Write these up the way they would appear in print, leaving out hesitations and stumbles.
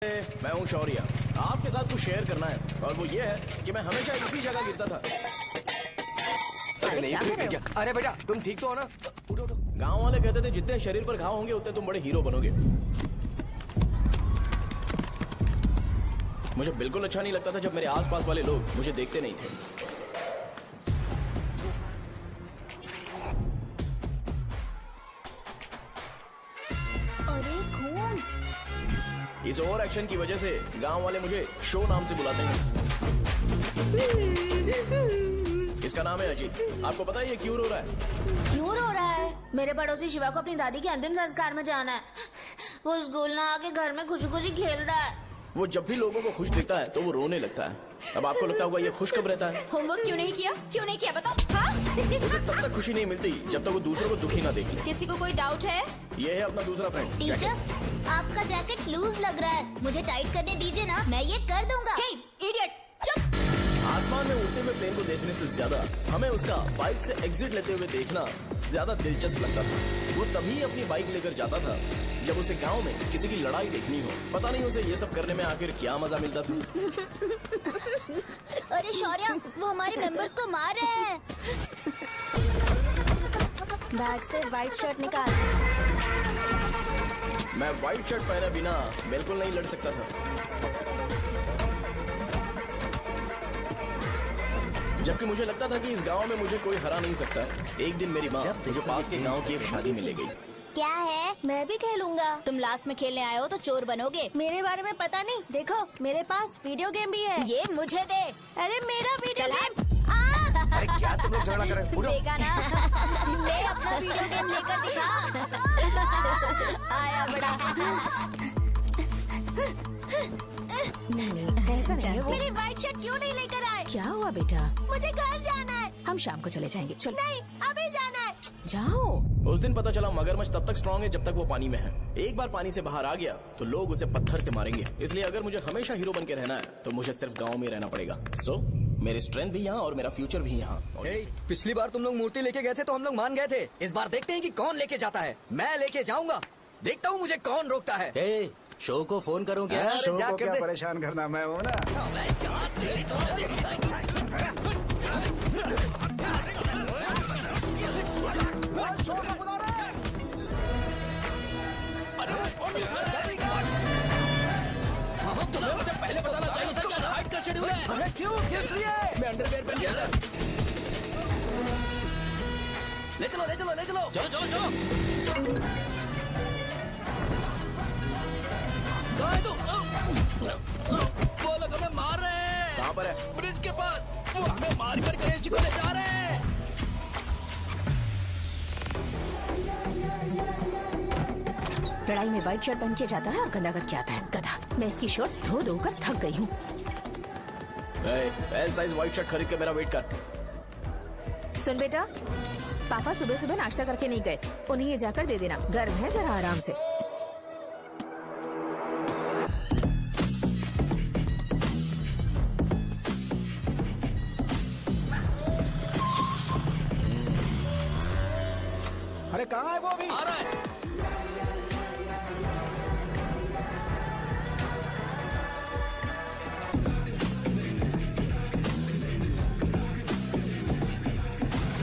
मैं हूँ शौर्य। आपके साथ कुछ शेयर करना है और वो ये है कि मैं हमेशा इसी जगह गिरता था। अरे बेटा तुम ठीक तो हो ना? उठो उठो। गांव वाले कहते थे जितने शरीर पर घाव होंगे उतने तुम बड़े हीरो बनोगे। मुझे बिल्कुल अच्छा नहीं लगता था जब मेरे आसपास वाले लोग मुझे देखते नहीं थे। इस ओवर एक्शन की वजह से गांव वाले मुझे शो नाम से बुलाते हैं। इसका नाम है अजीत। आपको पता है ये क्यों रो रहा है? क्यों रो रहा है? मेरे पड़ोसी शिवा को अपनी दादी के अंतिम संस्कार में जाना है। वो स्कूल ना आके घर में खुशी खुशी खेल रहा है। वो जब भी लोगों को खुश देखता है तो वो रोने लगता है। अब आपको लगता होगा ये खुश कब रहता है? होमवर्क क्यों नहीं किया? क्यों नहीं किया बताओ? हाँ? उसे तब तक खुशी नहीं मिलती जब तक वो दूसरों को दुखी ना देख ले। किसी को कोई डाउट है? ये है अपना दूसरा फ्रेंड। टीचर आपका जैकेट लूज लग रहा है, मुझे टाइट करने दीजिए ना, मैं ये कर दूंगा। हे इडियट, चुप। आसमान में उड़ते हुए प्लेन को देखने से ज्यादा हमें उसका बाइक से एग्जिट लेते हुए देखना ज्यादा दिलचस्प लगता था। वो तभी अपनी बाइक लेकर जाता था जब उसे गांव में किसी की लड़ाई देखनी हो। पता नहीं उसे ये सब करने में आखिर क्या मजा मिलता था। अरे शौर्य, वो हमारे मेंबर्स को मार रहे हैं। बैग से व्हाइट शर्ट निकाल। मैं व्हाइट शर्ट पहने बिना बिल्कुल नहीं लड़ सकता था, जबकि मुझे लगता था कि इस गांव में मुझे कोई हरा नहीं सकता। एक दिन मेरी माँ मुझे पास के गांव की एक शादी में ले गई। क्या है? मैं भी खेलूंगा। तुम लास्ट में खेलने आए हो तो चोर बनोगे। मेरे बारे में पता नहीं। देखो मेरे पास वीडियो गेम भी है। ये मुझे दे। अरे मेरा वीडियो गेम। अरे क्या तुम लोग झगड़ा कर रहे हो? देगा ना? ले अपना वीडियो गेम लेकर दिखा। आया बड़ा। नहीं ऐसा नहीं है। मेरी व्हाइट शर्ट क्यों नहीं लेकर आए? क्या हुआ बेटा? मुझे घर जाना है। हम शाम को चले जाएंगे। चल नहीं अभी जाना है। जाओ। उस दिन पता चला मगरमच्छ तब तक स्ट्रांग है जब तक वो पानी में है। एक बार पानी से बाहर आ गया तो लोग उसे पत्थर से मारेंगे। इसलिए अगर मुझे हमेशा हीरो बन के रहना है तो मुझे सिर्फ गाँव में रहना पड़ेगा। सो मेरी स्ट्रेंथ भी यहाँ और मेरा फ्यूचर भी यहाँ। पिछली बार तुम लोग मूर्ति लेके गए थे तो हम लोग मान गए थे। इस बार देखते हैं कि कौन लेके जाता है। मैं लेके जाऊंगा, देखता हूँ मुझे कौन रोकता है। शो को फोन करूं क्या? शो को क्या परेशान करना, मैं हूँ ना। पहले बताना चाहिए था क्या हाइट का शेड्यूल है। अरे क्यों? किस लिए? मैं अंडरवेयर पहन गया था। ले चलो ले चलो ले चलो। चलो चलो चलो। वो लोग हमें मार रहे हैं। कहाँ पर है? ब्रिज के पास। वो हमें मार कर गणेश जी को ले जा रहे हैं। लड़ाई में व्हाइट शर्ट पहन के जाता है और गंदा करके आता है। गधा। मैं इसकी शर्ट्स धो धोकर थक गई हूँ। एल साइज व्हाइट शर्ट खरीद के मेरा वेट कर। सुन बेटा, पापा सुबह सुबह नाश्ता करके नहीं गए। उन्हें ये जाकर दे देना। गर्म है, जरा आराम से। अरे कहाँ है वो अभी? आ रहा है।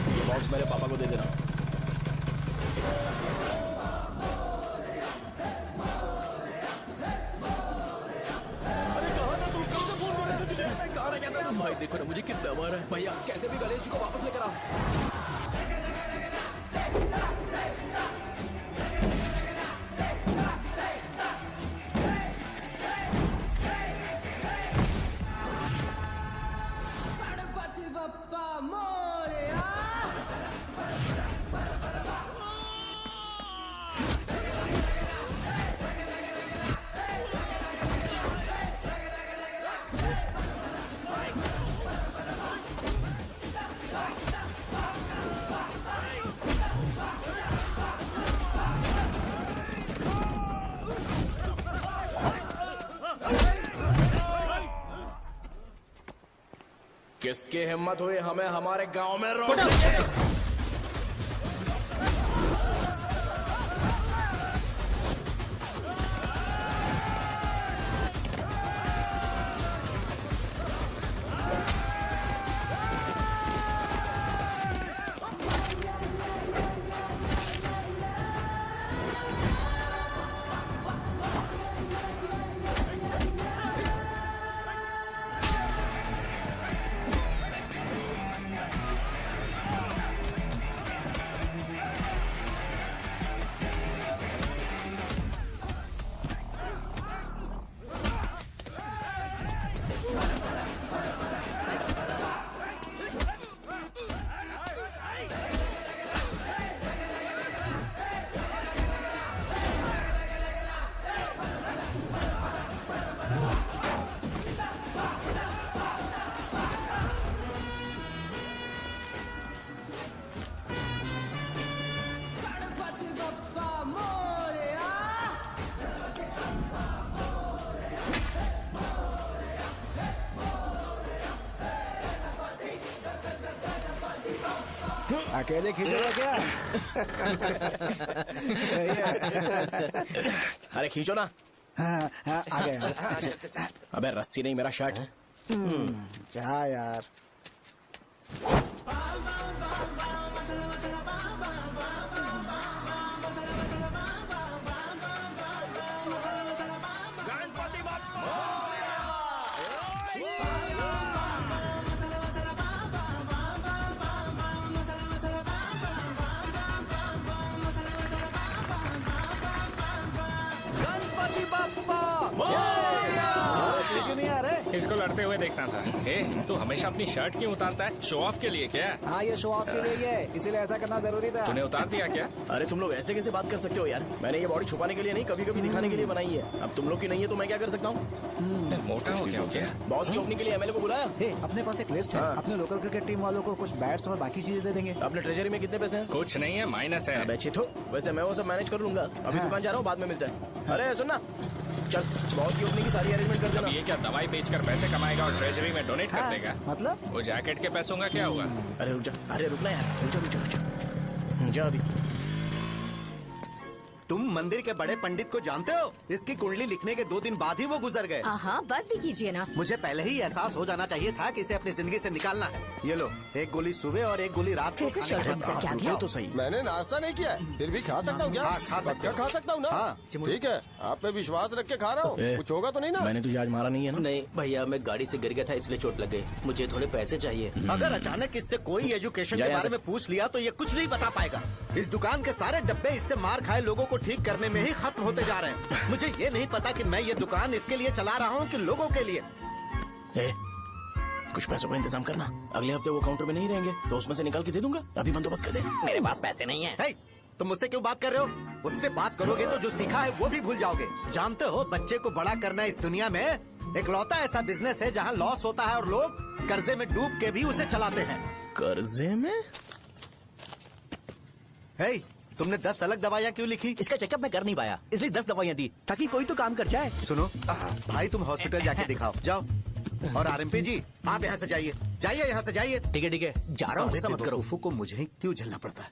ये बॉक्स मेरे पापा को दे देना। भाई देखो ना मुझे कितना मारा है। भैया कैसे भी गणेश जी को वापस लेकर आओ। किसकी हिम्मत हुई हमें हमारे गांव में रोकने? अकेले खींचोगे क्या? सही है। अरे खींचो ना। हाँ, हाँ, आ गया। अबे रस्सी नहीं, मेरा शर्ट। क्या यार? गणपति बप्पा! क्यों नहीं आ रहे? इसको लड़ते हुए देखना था। ए, तू हमेशा अपनी शर्ट क्यों उतारता है? शो ऑफ के लिए क्या? हाँ, ये शो ऑफ के लिए ही है, इसीलिए ऐसा करना जरूरी था। तूने उतार दिया क्या? अरे तुम लोग ऐसे कैसे बात कर सकते हो यार? मैंने ये बॉडी छुपाने के लिए नहीं, कभी कभी दिखाने के लिए बनाई है। अब तुम लोग की नहीं है तो मैं क्या कर सकता हूँ? मोटा हो गया हो क्या? बॉस की ओपनिंग के लिए एमएलए को बुलाया। हे, अपने पास एक लिस्ट है। हाँ। अपने लोकल क्रिकेट टीम वालों को कुछ बैट्स और बाकी चीजें दे देंगे। अपने ट्रेजरी में कितने पैसे हैं? कुछ नहीं है, माइनस है। अबे चिथो, वैसे मैं वो सब मैनेज कर लूंगा। अभी हाँ। दुकान जा रहा हूँ, बाद में मिलते हैं। अरे सुनना, चल बॉस की ओपनिंग की सारी अरेंजमेंट कर अब देना। ये क्या दवाई बेचकर पैसे कमाएगा और ट्रेजरी में डोनेट कर हाँ, देगा? मतलब? वो जैकेट के पैसों का क्या हुआ? अरे रुक जा, अरे रुकना यार, रुक जा अभी। तुम मंदिर के बड़े पंडित को जानते हो? इसकी कुंडली लिखने के 2 दिन बाद ही वो गुजर गए। हाँ, बस भी कीजिए ना। मुझे पहले ही एहसास हो जाना चाहिए था कि इसे अपनी जिंदगी से निकालना है। ये लो, एक गोली सुबह और एक गोली रात को फिर से खाने के शर्ट बाद का क्या खाओ। गया? तो सही। मैंने नाश्ता नहीं किया है, फिर भी खा सकता हूँ क्या? हाँ, खा सकते पक्का हो। खा सकता हूँ ना? हाँ। ठीक है, आप पे विश्वास रख के खा रहा हूँ। ए, कुछ होगा तो नहीं ना? मैंने तुझे आज मारा नहीं है ना? नहीं भैया, मैं गाड़ी से गिर गया था इसलिए चोट लग गई। मुझे थोड़े पैसे चाहिए। अगर अचानक इससे कोई एजुकेशन जा के यहाँ बारे से। में पूछ लिया तो ये कुछ नहीं बता पाएगा। इस दुकान के सारे डब्बे इससे मार खाए लोगों को ठीक करने में ही खत्म होते जा रहे हैं। मुझे ये नहीं पता कि मैं ये दुकान इसके लिए चला रहा हूँ कि लोगों के लिए। ए, कुछ पैसों का इंतजाम करना। अगले हफ्ते वो काउंटर में नहीं रहेंगे तो उसमें से निकाल के दे दूंगा। अभी बंदोबस्त कर दे। मेरे पास पैसे नहीं है। हे, तुम मुझसे क्यों बात कर रहे हो? उससे बात करोगे तो जो सीखा है वो भी भूल जाओगे। जानते हो, बच्चे को बड़ा करना इस दुनिया में एकलौता ऐसा बिजनेस है जहाँ लॉस होता है और लोग कर्जे में डूब के भी उसे चलाते हैं। कर्जे में? हे, तुमने 10 अलग दवाइयाँ क्यों लिखी? इसका चेकअप मैं कर नहीं पाया, इसलिए 10 दवाइयाँ दी ताकि कोई तो काम कर जाए। सुनो भाई, तुम हॉस्पिटल जाके दिखाओ, जाओ। और आरएमपी जी, आप यहाँ से जाइए, जाइए यहाँ से जाइए। ठीक है, जा रहा हूँ, गुस्सा मत करो। बेवकूफों को मुझे ही क्यों झेलना पड़ता है?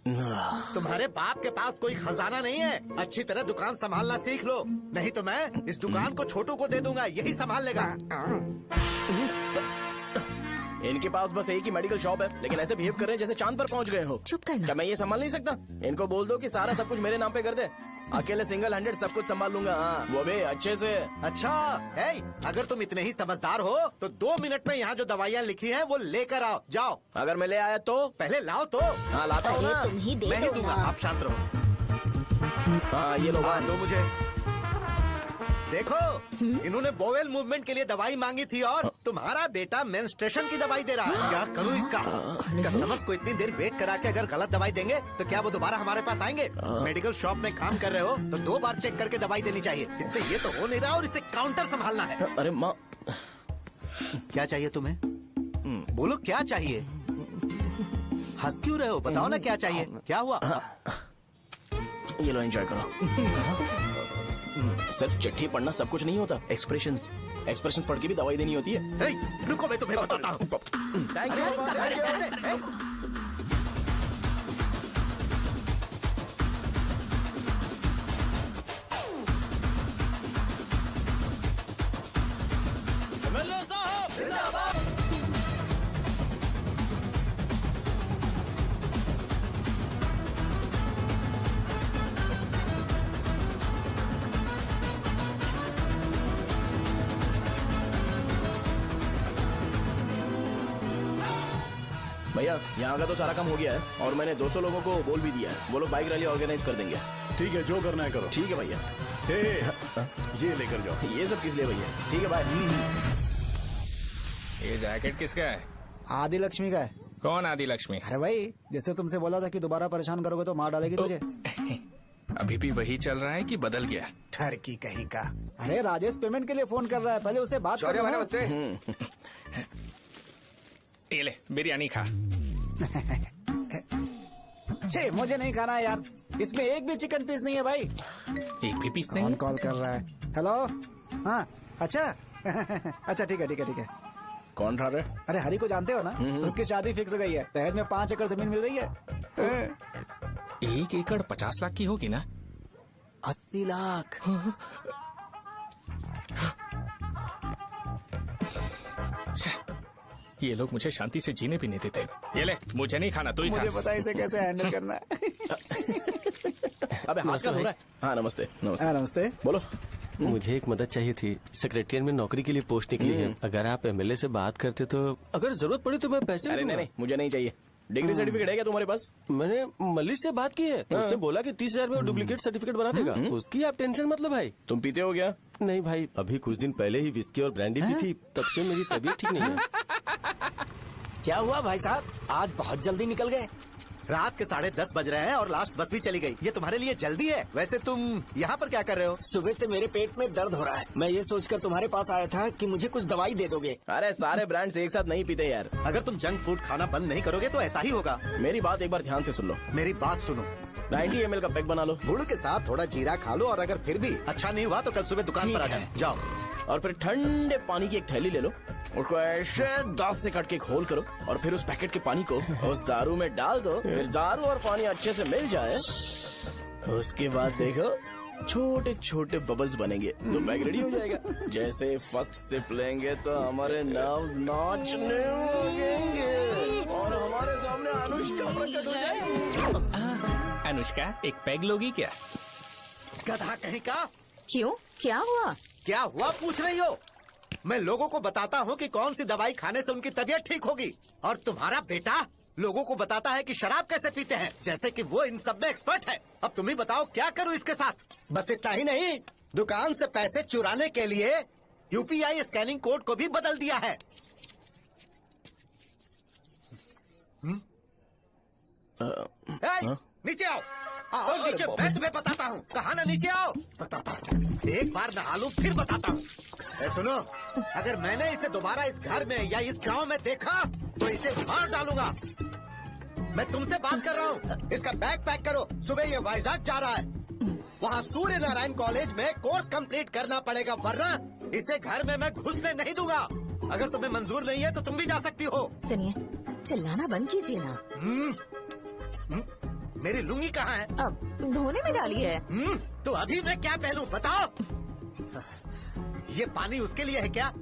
तुम्हारे बाप के पास कोई खजाना नहीं है। अच्छी तरह दुकान संभालना सीख लो, नहीं तो मैं इस दुकान को छोटू को दे दूंगा, यही संभाल लेगा। इनके पास बस एक ही मेडिकल शॉप है, लेकिन ऐसे बिहेव कर रहे हैं जैसे चांद पर पहुंच गए हो। चुप करना। क्या मैं ये संभाल नहीं सकता? इनको बोल दो कि सारा सब कुछ मेरे नाम पे कर दे। अकेले सिंगल हैंडेड सब कुछ संभाल लूंगा। हाँ, वो भी अच्छे से। अच्छा है, अगर तुम इतने ही समझदार हो तो 2 मिनट में यहाँ जो दवाइयाँ लिखी हैं वो लेकर आओ, जाओ। अगर मैं ले आया तो? पहले लाओ तो। हाँ लाता हूँ अरे ना। तुम ही दे मैं ही दो दूंगा, ना। आप शांत रहो। हाँ ये लो। हाँ, दो मुझे। देखो, इन्होंने बोवेल मूवमेंट के लिए दवाई मांगी थी और तुम्हारा बेटा मेंस्ट्रुएशन की दवाई दे रहा है। क्या करूं इसका? कस्टमर्स को इतनी देर वेट करा के अगर गलत दवाई देंगे तो क्या वो दोबारा हमारे पास आएंगे? मेडिकल शॉप में काम कर रहे हो तो 2 बार चेक करके दवाई देनी चाहिए। इससे ये तो हो नहीं रहा और इसे काउंटर संभालना है। अरे माँ, क्या चाहिए तुम्हें? बोलो क्या चाहिए? हंस क्यों रहे हो? बताओ ना क्या चाहिए? क्या हुआ? ये लो एंजॉय करो। सिर्फ चिट्ठी पढ़ना सब कुछ नहीं होता। एक्सप्रेशंस पढ़ के भी दवाई देनी होती है। हे, रुको, मैं तुम्हें बताता हूँ। Thank you. भैया यहाँ का तो सारा काम हो गया है और मैंने 200 लोगों को बोल भी दिया है। वो लोग बाइक रैली ऑर्गेनाइज कर देंगे। ठीक है, जो करना है करो। ठीक है भैया। ये लेकर जाओ। ये सब किस लिए भैया? ठीक है बाय। ये जैकेट किसका है? आदि लक्ष्मी का है। कौन आदि लक्ष्मी? अरे भाई, जिसने तुमसे बोला था कि दोबारा परेशान करोगे तो मार डालेगी तुझे। अभी भी वही चल रहा है कि बदल गया? ठरकी कहीं का। अरे राजेश पेमेंट के लिए फोन कर रहा है, पहले उससे बात करो। नमस्ते। ये ले बिरयानी खा। छे, मुझे नहीं खाना है यार, इसमें एक भी चिकन पीस नहीं है भाई। एक भी पीस कौन नहीं? कॉल कर रहा है? हेलो, हाँ अच्छा। अच्छा ठीक है, ठीक है, ठीक है। कौन रहा? अरे हरी को जानते हो ना? उसकी शादी फिक्स हो गई है, दहेज में 5 एकड़ जमीन मिल रही है। 1 एकड़ 50 लाख की होगी ना? 80 लाख। ये लोग मुझे शांति से जीने भी नहीं देते। ये ले, मुझे नहीं खाना, तू ही खा। मुझे पता है इसे कैसे हैंडल करना है। अबे हाथ का हो रहा है। हाँ नमस्ते नमस्ते। नमस्ते। बोलो। मुझे एक मदद चाहिए थी। सेक्रेटरिएट में नौकरी के लिए पोस्ट निकली है। अगर आप एमएलए से बात करते तो अगर जरूरत पड़ी तो मैं पैसे अरे नहीं, मुझे नहीं चाहिए। डिग्री सर्टिफिकेट है क्या तुम्हारे पास? मैंने मलिक से बात की है। उसने बोला कि 30,000 में वो डुप्लीकेट सर्टिफिकेट बना देगा। उसकी आप टेंशन मत लो भाई। तुम पीते हो क्या? नहीं भाई, अभी कुछ दिन पहले ही विस्की और ब्रांडी पी थी, तब से मेरी तबीयत ठीक नहीं है। क्या हुआ भाई साहब, आज बहुत जल्दी निकल गए? रात के 10:30 बज रहे हैं और लास्ट बस भी चली गई। ये तुम्हारे लिए जल्दी है। वैसे तुम यहाँ पर क्या कर रहे हो? सुबह से मेरे पेट में दर्द हो रहा है। मैं ये सोचकर तुम्हारे पास आया था कि मुझे कुछ दवाई दे दोगे। अरे सारे ब्रांड्स एक साथ नहीं पीते यार। अगर तुम जंक फूड खाना बंद नहीं करोगे तो ऐसा ही होगा। मेरी बात एक बार ध्यान से सुन लो। मेरी बात सुनो। 90 ml का पैक बना लो। गुड़ के साथ थोड़ा जीरा खा लो और अगर फिर भी अच्छा नहीं हुआ तो कल सुबह दुकान पर आ जाओ। और फिर ठंडे पानी की एक थैली ले लो, उसको ऐसे दांत से काट के घोल करो और फिर उस पैकेट के पानी को उस दारू में डाल दो। फिर दारू और पानी अच्छे से मिल जाए, उसके बाद देखो छोटे छोटे बबल्स बनेंगे तो पैक रेडी हो जाएगा। जैसे फर्स्ट सिप लेंगे तो हमारे नर्व्स नाचने लगेंगे और हमारे सामने अनुष्का प्रकट हो जाएगी। अनुष्का, एक पैग लोगी क्या? गधा कहीं का। क्यों, क्या हुआ? क्या हुआ पूछ रही हो? मैं लोगों को बताता हूँ कि कौन सी दवाई खाने से उनकी तबीयत ठीक होगी, और तुम्हारा बेटा लोगों को बताता है कि शराब कैसे पीते हैं, जैसे कि वो इन सब में एक्सपर्ट है। अब तुम ही बताओ क्या करूँ इसके साथ? बस इतना ही नहीं, दुकान से पैसे चुराने के लिए यूपीआई स्कैनिंग कोड को भी बदल दिया है। नीचे आओ, आओ नीचे, मैं तुम्हें बताता हूँ। कहा ना नीचे आओ, बताता हूँ। एक बार नहा लूं फिर बताता हूँ। सुनो, अगर मैंने इसे दोबारा इस घर में या इस गांव में देखा तो इसे मार डालूंगा। मैं तुमसे बात कर रहा हूँ। इसका बैग पैक करो, सुबह ये वाइजाग जा रहा है। वहाँ सूर्य नारायण कॉलेज में कोर्स कंप्लीट करना पड़ेगा, वरना इसे घर में मैं घुसने नहीं दूंगा। अगर तुम्हें मंजूर नहीं है तो तुम भी जा सकती हो। सुनिए, चिल्लाना बंद कीजिए ना। मेरी लुंगी कहाँ है? अब धोने में डाली है। तो अभी मैं क्या पहनूं बताओ? ये पानी उसके लिए है क्या?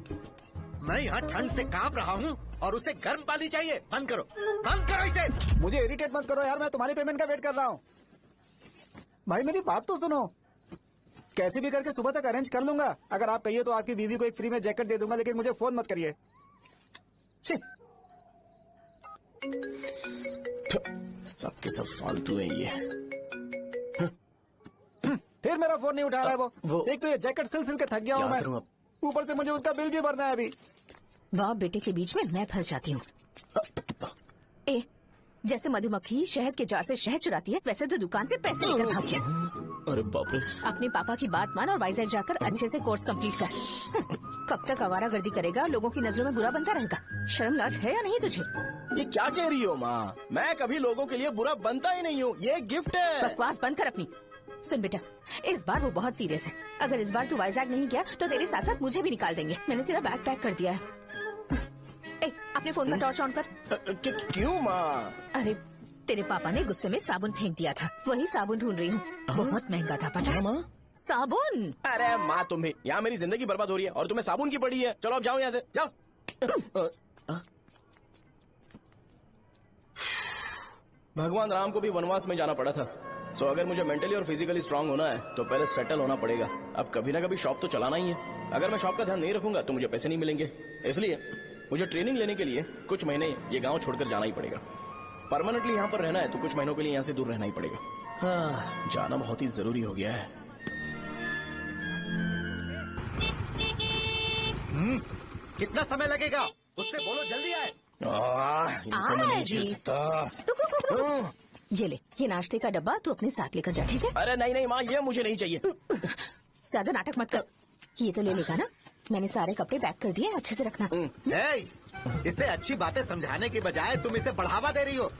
मैं यहाँ ठंड से कांप रहा हूँ और उसे गर्म पानी चाहिए। बंद करो, बंद करो इसे। मुझे इरिटेट मत करो यार, मैं तुम्हारी पेमेंट का वेट कर रहा हूँ। भाई मेरी बात तो सुनो, कैसे भी करके सुबह तक अरेंज कर लूंगा। अगर आप कहिए तो आपकी बीवी को एक फ्री में जैकेट दे दूंगा, लेकिन मुझे फोन मत करिए। सबके सब फालतू है ये। फिर मेरा फोन नहीं उठा रहा है वो। एक तो ये जैकेट सिल सिल के थक गया हूँ मैं, ऊपर से मुझे उसका बिल भी भरना है अभी। बाप बेटे के बीच में मैं फंस जाती हूँ। ए, जैसे मधुमक्खी शहद के जार से शहद चुराती है, वैसे तो दुकान से पैसे लेकर भाग गया। अरे बाप रे। अपने पापा की बात मान और वाइजैक जाकर अच्छे से कोर्स कंप्लीट कर। कब तक आवारागर्दी करेगा, लोगों की नजरों में बुरा बनता रहेगा। शर्म लाज है या नहीं तुझे? ये क्या कह रही हो माँ? मैं कभी लोगों के लिए बुरा बनता ही नहीं हूँ, ये गिफ्ट है। बकवास बंद कर अपनी। सुन बेटा, इस बार वो बहुत सीरियस है। अगर इस बार तू वाइजैक नहीं गया तो तेरे साथ साथ मुझे भी निकाल देंगे। मैंने तेरा बैग पैक कर दिया है। ए, अपने फोन का टॉर्च ऑन कर। क्यों माँ? अरे तेरे पापा ने गुस्से में साबुन फेंक दिया था, वही साबुन ढूंढ रही हूँ। बहुत महंगा था, पता है माँ? साबुन। अरे माँ तुम भी, यहाँ मेरी जिंदगी बर्बाद हो रही है और तुम्हें साबुन की पड़ी है। चलो अब जाओ यहाँ से, जाओ। भगवान राम को भी वनवास में जाना पड़ा था। सो अगर मुझे मेंटली और फिजिकली स्ट्रांग होना है तो पहले सेटल होना पड़ेगा। अब कभी ना कभी शॉप तो चलाना ही है। अगर मैं शॉप का ध्यान नहीं रखूंगा तो मुझे पैसे नहीं मिलेंगे। इसलिए मुझे ट्रेनिंग लेने के लिए कुछ महीने ये गांव छोड़कर जाना ही पड़ेगा। परमानेंटली यहाँ पर रहना है तो कुछ महीनों के लिए यहाँ से दूर रहना ही पड़ेगा। हाँ, जाना बहुत ही जरूरी हो गया है। कितना समय लगेगा? उससे बोलो जल्दी आए। इनको मैं नहीं झेल सकता। ये ले, ये नाश्ते का डब्बा तू अपने साथ लेकर जा, ठीक है? अरे नहीं नहीं माँ, ये मुझे नहीं चाहिए। ज्यादा नाटक मत कर, ये तो ले लेगा ना? मैंने सारे कपड़े पैक कर दिए, अच्छे से रखना। इसे अच्छी बातें समझाने की बजाय तुम इसे बढ़ावा दे रही हो।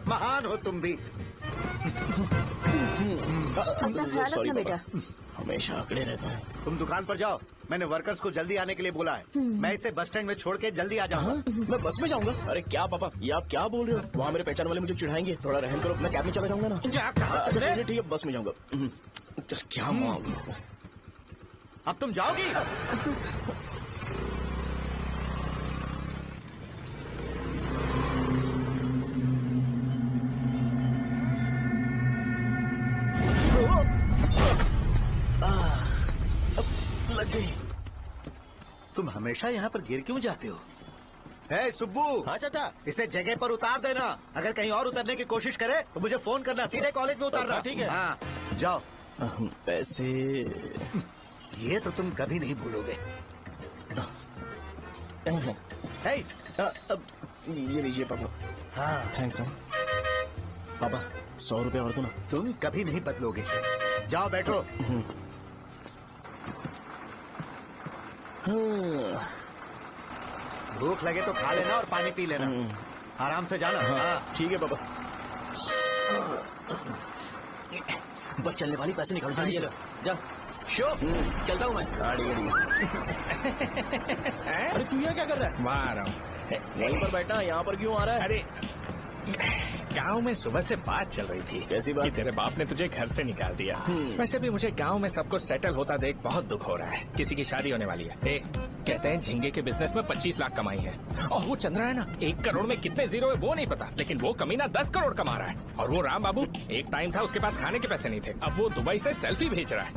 महान हो तुम भी। अपना ख्याल रखना बेटा। हमेशा अकड़े रहता है। तुम दुकान पर जाओ, मैंने वर्कर्स को जल्दी आने के लिए बोला है। मैं इसे बस स्टैंड में छोड़ के जल्दी आ जाऊंगा। मैं बस में जाऊंगा? अरे क्या पापा, ये आप क्या बोल रहे हो? वहाँ मेरे पहचान वाले मुझे चिढ़ाएंगे। थोड़ा रहम करो, मैं कैब में चला जाऊंगा ना। अच्छा ठीक है, बस में जाऊंगा। क्या मामला? अब तुम जाओगी? लग गई। तुम हमेशा यहाँ पर गिर क्यों जाते हो? हे सुब्बू। हाँ चाचा। इसे जगह पर उतार देना। अगर कहीं और उतरने की कोशिश करे तो मुझे फोन करना, सीधे कॉलेज में उतारना। ठीक है। हाँ जाओ। पैसे ये तो तुम कभी नहीं भूलोगे। हे, ये लीजिए पापा। हाँ थैंक्स पापा, 100 रुपए और दो ना। तुम कभी नहीं बदलोगे। जाओ बैठो। भूख लगे तो खा लेना और पानी पी लेना। आराम से जाना। हाँ ठीक है पापा। बस चलने वाली पैसे निकाल दो। जा शो चलता हूँ मैं। अरे तू यहाँ क्या कर रहा है? वहाँ रहा हूँ। वहीं पर बैठा, यहाँ पर क्यों आ रहा है? अरे गांव में सुबह से बात चल रही थी। कैसी बात? कि तेरे बाप ने तुझे घर से निकाल दिया। वैसे भी मुझे गांव में सब कुछ सेटल होता देख बहुत दुख हो रहा है। किसी की शादी होने वाली है। कहते हैं झींगे के बिजनेस में 25 लाख कमाई है। और वो चंद्रा है ना, 1 करोड़ में कितने जीरो है वो नहीं पता, लेकिन वो कमीना 10 करोड़ कमा रहा है। और वो राम बाबू, एक टाइम था उसके पास खाने के पैसे नहीं थे, अब वो दुबई से सेल्फी भेज रहा है।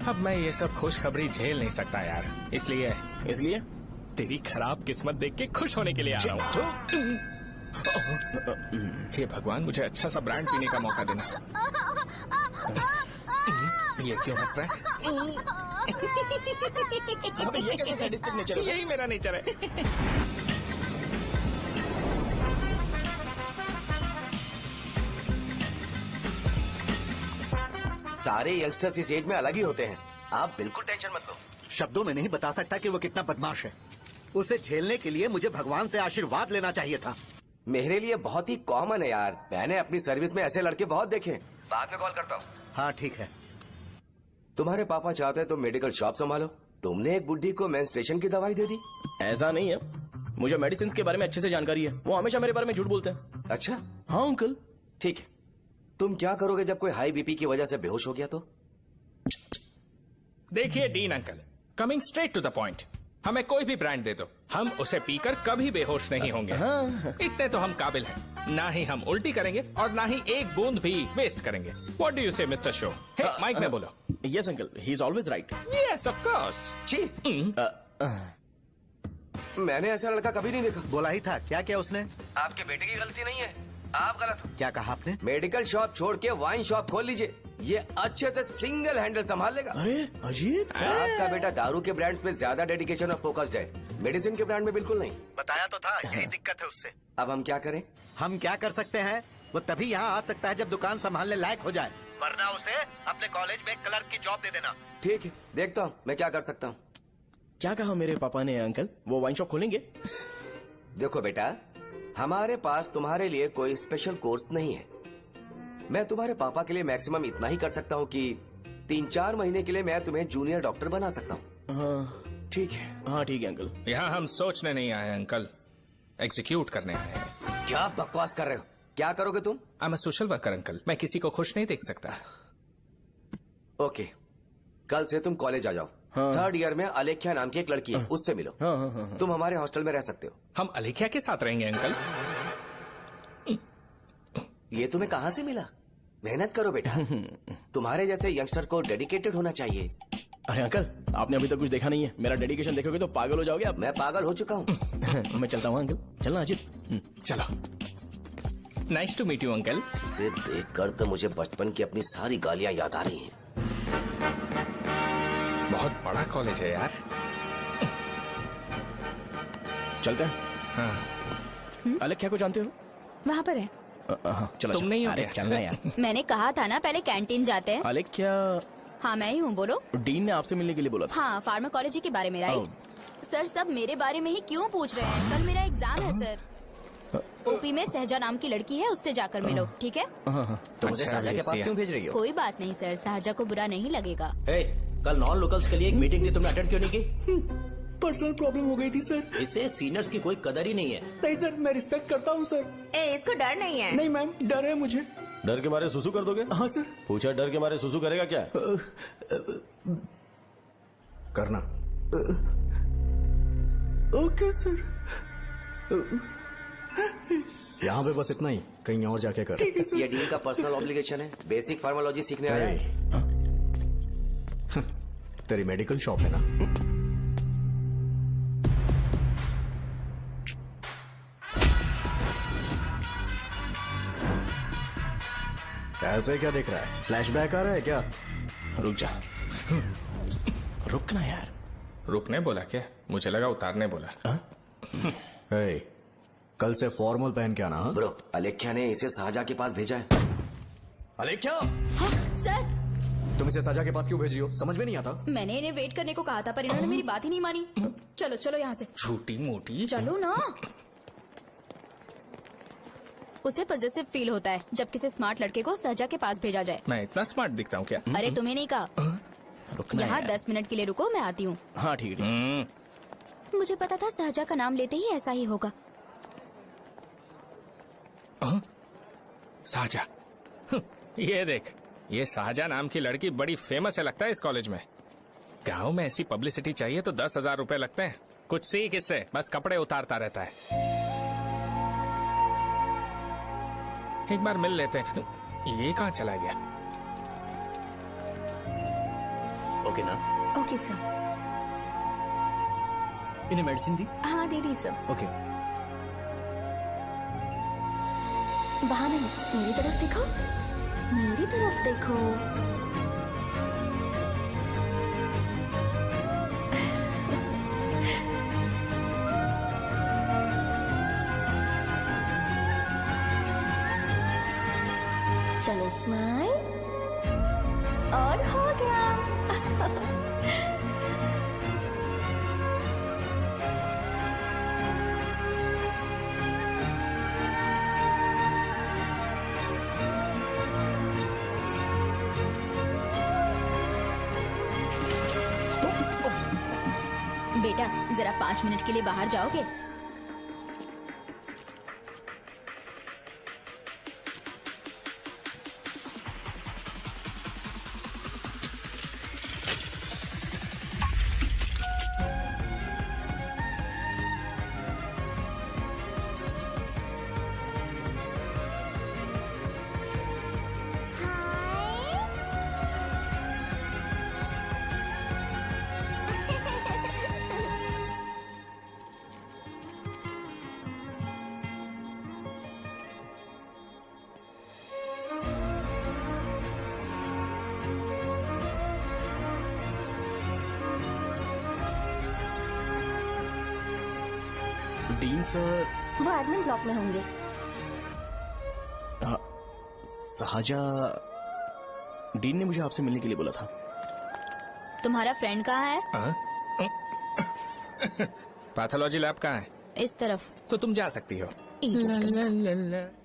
अब मैं ये सब खुशखबरी झेल नहीं सकता यार, इसलिए तेरी खराब किस्मत देख के खुश होने के लिए आ रहा हूँ। हे भगवान, मुझे अच्छा सा ब्रांड पीने का मौका देना। ये क्यों हंस रहा है? ये कैसे सैडिस्टिक नेचर है? यही मेरा नेचर है। सारे यंगस्टर्स इस एज में अलग ही होते हैं। आप बिल्कुल टेंशन मत लो। शब्दों में नहीं बता सकता कि वो कितना बदमाश है। उसे झेलने के लिए मुझे भगवान से आशीर्वाद लेना चाहिए था। मेरे लिए बहुत ही कॉमन है यार। मैंने अपनी सर्विस में ऐसे लड़के बहुत देखे। बाद में कॉल करता हूँ। हाँ ठीक है। तुम्हारे पापा चाहते हैं तुम मेडिकल शॉप संभालो। तुमने एक बुढ़ी को मेंस्ट्रुएशन की दवाई दे दी। ऐसा नहीं है, मुझे मेडिसिन के बारे में अच्छे से जानकारी है। वो हमेशा मेरे बारे में झूठ बोलते हैं। अच्छा हाँ अंकल। ठीक है, तुम क्या करोगे जब कोई हाई बीपी की वजह से बेहोश हो गया तो? देखिए Dean uncle, coming straight to the point, हमें कोई भी ब्रांड दे दो, हम उसे पीकर कभी बेहोश नहीं होंगे। इतने तो हम काबिल हैं। ना ही हम उल्टी करेंगे और ना ही एक बूंद भी वेस्ट करेंगे। व्हाट डू यू से मिस्टर शो? हे माइक में बोलो। Yes uncle, he is always right. Yes of course. मैंने ऐसा लड़का कभी नहीं देखा। बोला ही था। क्या क्या उसने? आपके बेटे की गलती नहीं है, आप गलत हो। क्या कहा आपने? मेडिकल शॉप छोड़ के वाइन शॉप खोल लीजिए, ये अच्छे से सिंगल हैंडल संभाल लेगा। अरे अजीब। आपका बेटा दारू के ब्रांड्स पे ज्यादा डेडिकेशन और फोकस्ड है, मेडिसिन के ब्रांड में बिल्कुल नहीं। बताया तो था, यही दिक्कत है उससे। अब हम क्या करें? हम क्या कर सकते हैं? वो तभी यहाँ आ सकता है जब दुकान संभालने लायक हो जाए, वरना उसे अपने कॉलेज में क्लर्क की जॉब दे देना। ठीक है, देखता हूँ मैं क्या कर सकता हूँ। क्या कहा मेरे पापा ने अंकल? वो वाइन शॉप खोलेंगे? देखो बेटा, हमारे पास तुम्हारे लिए कोई स्पेशल कोर्स नहीं है। मैं तुम्हारे पापा के लिए मैक्सिमम इतना ही कर सकता हूँ कि 3-4 महीने के लिए मैं तुम्हें जूनियर डॉक्टर बना सकता हूँ। हाँ ठीक है। हाँ ठीक है अंकल। यहाँ हम सोचने नहीं आए अंकल, एग्जीक्यूट करने आए हैं। क्या बकवास कर रहे हो? क्या करोगे तुम? I am a social worker uncle, मैं किसी को खुश नहीं देख सकता। ओके, कल से तुम कॉलेज आ जाओ। हाँ। 3rd ईयर में अलेख्या नाम की एक लड़की है, उससे मिलो। हाँ, हाँ, हाँ, हाँ। तुम हमारे हॉस्टल में रह सकते हो। हम अलेख्या के साथ रहेंगे अंकल। ये तुम्हें कहाँ से मिला? मेहनत करो बेटा, तुम्हारे जैसे यंगस्टर को डेडिकेटेड होना चाहिए। अरे अंकल, आपने अभी तक कुछ देखा नहीं है। मेरा डेडिकेशन देखोगे तो पागल हो जाओगे आप। मैं पागल हो चुका हूँ। मैं चलता हूँ अंकल। चलना अजित। चलो, nice to meet you uncle. इसे देखकर तो मुझे बचपन की अपनी सारी गालियाँ याद आ रही हैं। बहुत बड़ा कॉलेज है यार। चलते हैं। हाँ। अलेख्या को जानते हो? वहाँ पर है। चलो तुम नहीं हो अरे क्या? चलना यार। मैंने कहा था ना पहले कैंटीन जाते हैं। अलेख्या, हाँ मैं ही हूँ, बोलो। डीन ने आपसे मिलने के लिए बोला था। हाँ, फार्माकोलॉजी के बारे में, राइट? सर सब मेरे बारे में ही क्यों पूछ रहे हैं? कल मेरा एग्जाम है सर। ओपी में सहजा नाम की लड़की है, उससे जाकर मिलो, ठीक है? तो मुझे अच्छा, साजा के भेज पास दिया। क्यों भेज रही हो? कोई बात नहीं सर, सहजा को बुरा नहीं लगेगा। कल नॉन लोकल्स के लिए एक मीटिंग थी, तुमने अटेंड क्यों नहीं की? पर्सनल प्रॉब्लम हो गई थी सर। इससे सीनियर्स की कोई कदर ही नहीं है। नहीं सर, मैं रिस्पेक्ट करता हूँ सर। इसको डर नहीं है। नहीं मैम, डर है मुझे। डर के मारे सुसु कर दोगे? हाँ सर। पूछा डर के मारे सुसु करेगा क्या? करना। Okay sir. यहाँ पे बस इतना ही, कहीं और जाके कर। ये डीन का पर्सनल ऑब्लिगेशन है, बेसिक फार्मोलॉजी सीखने आया है। तेरी मेडिकल शॉप है ना? ऐसे क्या देख रहा है? फ्लैशबैक आ रहा है क्या? रुक जा। रुकना यार। रुकने बोला क्या? मुझे लगा उतारने बोला। hey, कल से फॉर्मल पहन के आना। ब्रो, अलेख्या ने इसे शाहजहां के पास भेजा है। अलेख्या! हाँ, सर। तुम इसे शाहजहां के पास क्यों भेजी हो? समझ में नहीं आता। मैंने इन्हें वेट करने को कहा था, पर इन्होंने मेरी बात ही नहीं मानी। चलो चलो यहाँ से। छोटी मोटी। चलो ना। उसे पॉजिटिव फील होता है जब किसी स्मार्ट लड़के को शाहजहां के पास भेजा जाए। मैं इतना स्मार्ट दिखता हूँ क्या? अरे तुम्हें नहीं कहा। रुकना यहाँ यार। 10 मिनट के लिए रुको, मैं आती हूँ। हाँ ठीक है। मुझे पता था शाहजहां का नाम लेते ही ऐसा ही होगा। शाहजहां। ये देख, ये शाहजहां नाम की लड़की बड़ी फेमस है लगता है इस कॉलेज में। गांव में ऐसी पब्लिसिटी चाहिए तो 10,000 रुपए लगते हैं। कुछ सीख इससे, बस कपड़े उतारता रहता है। एक बार मिल लेते हैं। ये कहाँ चला गया? ओके ना? Okay sir. इन्हें मेडिसिन दी? हाँ दे दी सर। ओके। वहाँ नहीं, मेरी तरफ देखो, मेरी तरफ देखो। चलो स्माइल, और हो गया। बेटा, जरा 5 मिनट के लिए बाहर जाओगे? डीन सर वो एडमिन ब्लॉक में होंगे। शाहजहां, डीन ने मुझे आपसे मिलने के लिए बोला था। तुम्हारा फ्रेंड कहाँ है? पैथोलॉजी लैब कहाँ है? इस तरफ। तो तुम जा सकती हो।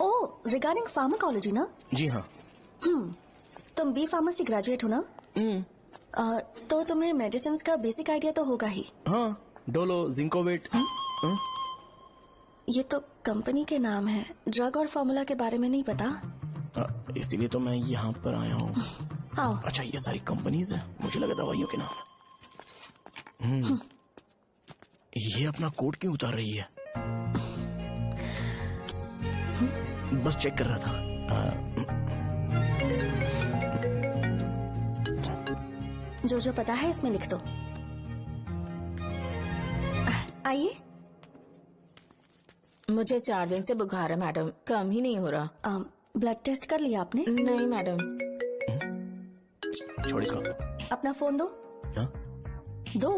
ओ, रिगार्डिंग फार्माकोलॉजी ना? जी हाँ। तुम बी फार्मेसी ग्रेजुएट हो ना? तो तुम्हें मेडिसिन का बेसिक आइडिया तो होगा ही। हाँ, डोलो, जिंकोवेट। ये तो कंपनी के नाम है, ड्रग और फॉर्मूला के बारे में नहीं पता। इसीलिए तो मैं यहाँ पर आया हूँ। आओ। अच्छा, ये सारी कंपनीज है, मुझे लगा दवाइयों के नाम। ये अपना कोट क्यों उतार रही है? बस चेक कर रहा था। जो जो पता है इसमें लिख दो। आइए। मुझे 4 दिन से बुखार है मैडम, कम ही नहीं हो रहा। ब्लड टेस्ट कर लिया आपने? नहीं मैडम। छोड़ इसको। अपना फोन दो। हाँ? दो।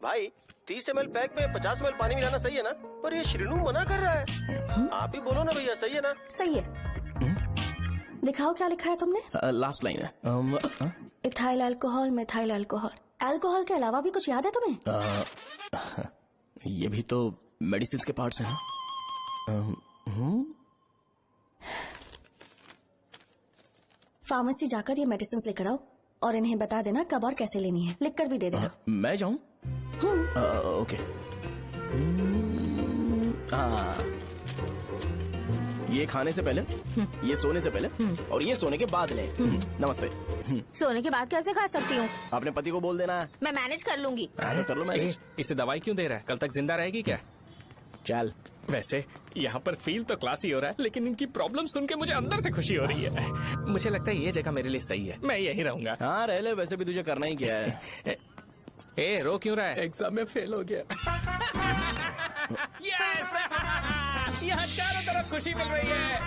भाई 30 ml पैक में 50 ml पानी मिलाना सही है ना? पर ये श्रीनू मना कर रहा है। आप ही बोलो ना भैया, सही है ना? सही है। दिखाओ क्या लिखा है तुमने? लास्ट लाइन है। Ethyl alcohol, methyl alcohol. Alcohol के अलावा भी कुछ याद है तुम्हें? ये भी तो मेडिसिन के पार्ट्स हैं ना? फार्मेसी जाकर ये मेडिसिन लेकर आओ और इन्हें बता देना कब और कैसे लेनी है, लिख कर भी दे देना। मैं जाऊं? ओके। ये खाने से पहले, ये सोने से पहले और ये सोने के बाद ले। नमस्ते। सोने के बाद कैसे खा सकती हूँ? अपने पति को बोल देना। मैं मैनेज कर लूंगी। कर लो मैनेज। इसे दवाई क्यों दे रहा है? कल तक जिंदा रहेगी क्या? चल। वैसे यहाँ पर फील तो क्लासी हो रहा है, लेकिन इनकी प्रॉब्लम सुन के मुझे अंदर से खुशी हो रही है। मुझे लगता है ये जगह मेरे लिए सही है, मैं यहीं रहूंगा। हाँ रह ले, वैसे भी तुझे करना ही क्या है। ए रो क्यों रहा है? एग्जाम में फेल हो गया। यस! यहाँ चारों तरफ खुशी मिल रही है।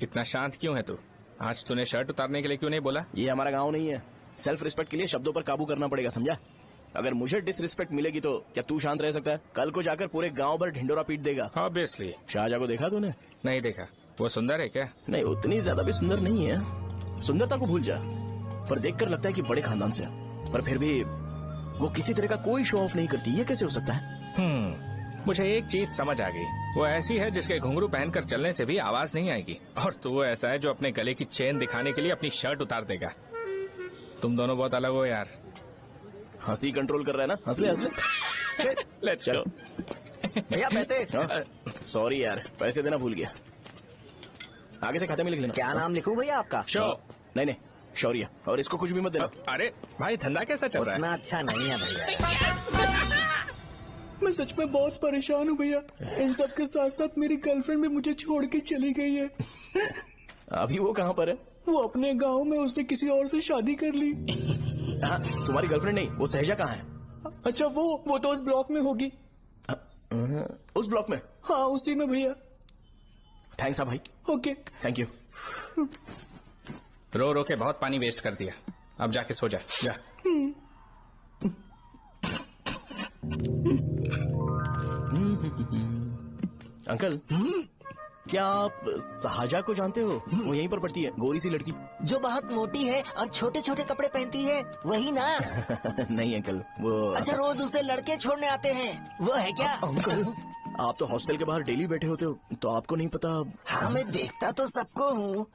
इतना शांत क्यों है तू? आज तूने शर्ट उतारने के लिए क्यों नहीं बोला? ये हमारा गांव नहीं है। सेल्फ रिस्पेक्ट के लिए शब्दों पर काबू करना पड़ेगा, समझा? अगर मुझे डिसरिस्पेक्ट मिलेगी तो क्या तू शांत रह सकता है? कल को जाकर पूरे गांव भर ढिंडोरा पीट देगा। ऑब्वियसली। शाहजहां को देखा तूने? नहीं देखा। वो सुंदर है क्या? नहीं, उतनी ज्यादा भी सुंदर नहीं है। सुंदरता को भूल जा, पर देखकर लगता है कि बड़े खानदान से, पर फिर भी वो किसी तरह का कोई शो ऑफ नहीं करती। ये कैसे हो सकता है? मुझे एक चीज समझ आ गई। वो ऐसी है जिसके घुंघरू पहनकर चलने से भी आवाज नहीं आएगी, और तू ऐसा है जो अपने गले की चेन दिखाने के लिए अपनी शर्ट उतार देगा। तुम दोनों बहुत अलग हो यार। हंसी कंट्रोल कर रहा है ना? हंस ले, हंस ले। Let's go. भैया पैसे। सॉरी यार, पैसे देना भूल गया। आगे से खाते में लिख लेना। क्या नाम लिखूं भैया आपका? शो। नहीं, शौर्य। और इसको कुछ भी मत देना। अरे भाई, धंधा कैसा चल रहा है? उतना अच्छा नहीं है भैया। मैं सच में बहुत परेशान हूँ भैया। इन सब के साथ साथ मेरी गर्लफ्रेंड भी मुझे छोड़ के चली गई है। अभी वो कहाँ पर है? वो अपने गांव में, उसने किसी और से शादी कर ली। हाँ, तुम्हारी गर्लफ्रेंड नहीं, वो सहजा कहाँ है? अच्छा, वो तो उस ब्लॉक में होगी। उस ब्लॉक में? हाँ, उसी में भैया। थैंक्स भाई। Okay, thank you. रो रो के बहुत पानी वेस्ट कर दिया, अब जाके सो जा। जा। अंकल, क्या आप शाहजहां को जानते हो? वो यहीं पर पढ़ती है, गोरी सी लड़की जो बहुत मोटी है और छोटे छोटे कपड़े पहनती है, वही ना? नहीं अंकल, वो अच्छा, रोज उसे लड़के छोड़ने आते हैं, वो है क्या? अंकल, आप तो हॉस्टल के बाहर डेली बैठे होते हो, तो आपको नहीं पता? हाँ, मैं देखता तो सबको हूँ।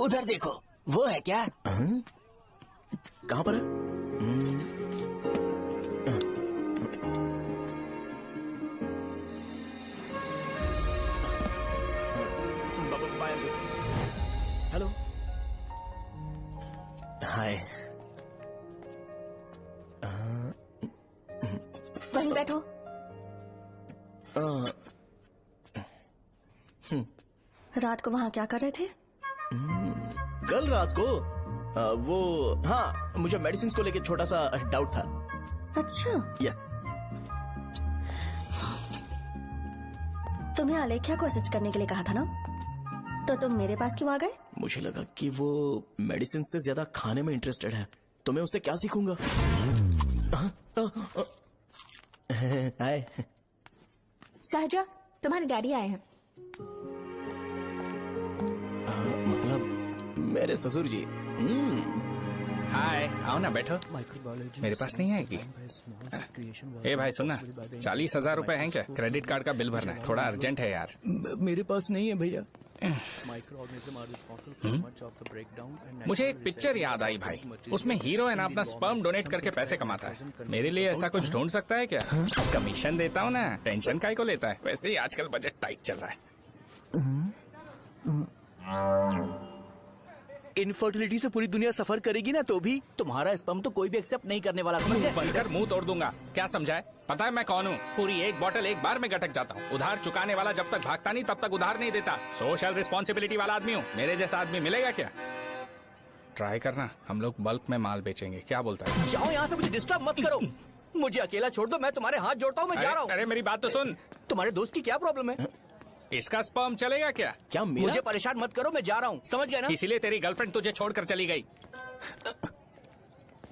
उधर देखो, वो है क्या? कहाँ पर है? हेलो, हाय। वहीं बैठो। रात को वहाँ क्या कर रहे थे? कल रात को वो, हाँ, मुझे मेडिसिन को लेके छोटा सा डाउट था। अच्छा। यस। तुम्हें आलेख्या को असिस्ट करने के लिए कहा था ना, तो तुम मेरे पास क्यों आ गए? मुझे लगा कि वो मेडिसिन से ज्यादा खाने में इंटरेस्टेड है, तो मैं उससे क्या सीखूंगा? हाय। सहजा, तुम्हारे डैडी आए हैं। मतलब मेरे ससुर जी। हाय, आओ ना, बैठो। मेरे पास नहीं आएगी। ए भाई सुनना, 40,000 रुपए हैं क्या? क्रेडिट कार्ड का बिल भरना है, थोड़ा अर्जेंट है यार। मेरे पास नहीं है भैया। मुझे एक पिक्चर याद आई भाई, उसमें हीरो है ना अपना स्पर्म डोनेट करके पैसे कमाता है। मेरे लिए ऐसा कुछ ढूंढ सकता है क्या? कमीशन देता हूँ ना, टेंशन काहे को लेता है? वैसे ही आजकल बजट टाइट चल रहा है। इनफर्टिलिटी से पूरी दुनिया सफर करेगी ना, तो भी तुम्हारा स्पर्म तो कोई भी एक्सेप्ट नहीं करने वाला, समझ गए? बनकर मुंह तोड़ दूंगा। क्या समझा है? पता है मैं कौन हूँ? पूरी एक बोतल एक बार में गटक जाता हूँ। उधार चुकाने वाला जब तक भागता नहीं तब तक उधार नहीं देता। सोशल रिस्पॉन्सिबिलिटी वाला आदमी हूँ। मेरे जैसा आदमी मिलेगा क्या? ट्राई करना, हम लोग बल्क में माल बेचेंगे। क्या बोलता है? जाओ यहाँ से, मुझे डिस्टर्ब मत करो। मुझे अकेला छोड़ दो, मैं तुम्हारे हाथ जोड़ता हूँ, मैं जा रहा हूँ। अरे मेरी बात तो सुन। तुम्हारे दोस्त की क्या प्रॉब्लम है? इसका स्पर्म चलेगा क्या? क्या मेरा? मुझे परेशान मत करो, मैं जा रहा हूँ, समझ गए ना? इसीलिए तेरी गर्लफ्रेंड तुझे छोड़कर चली गई।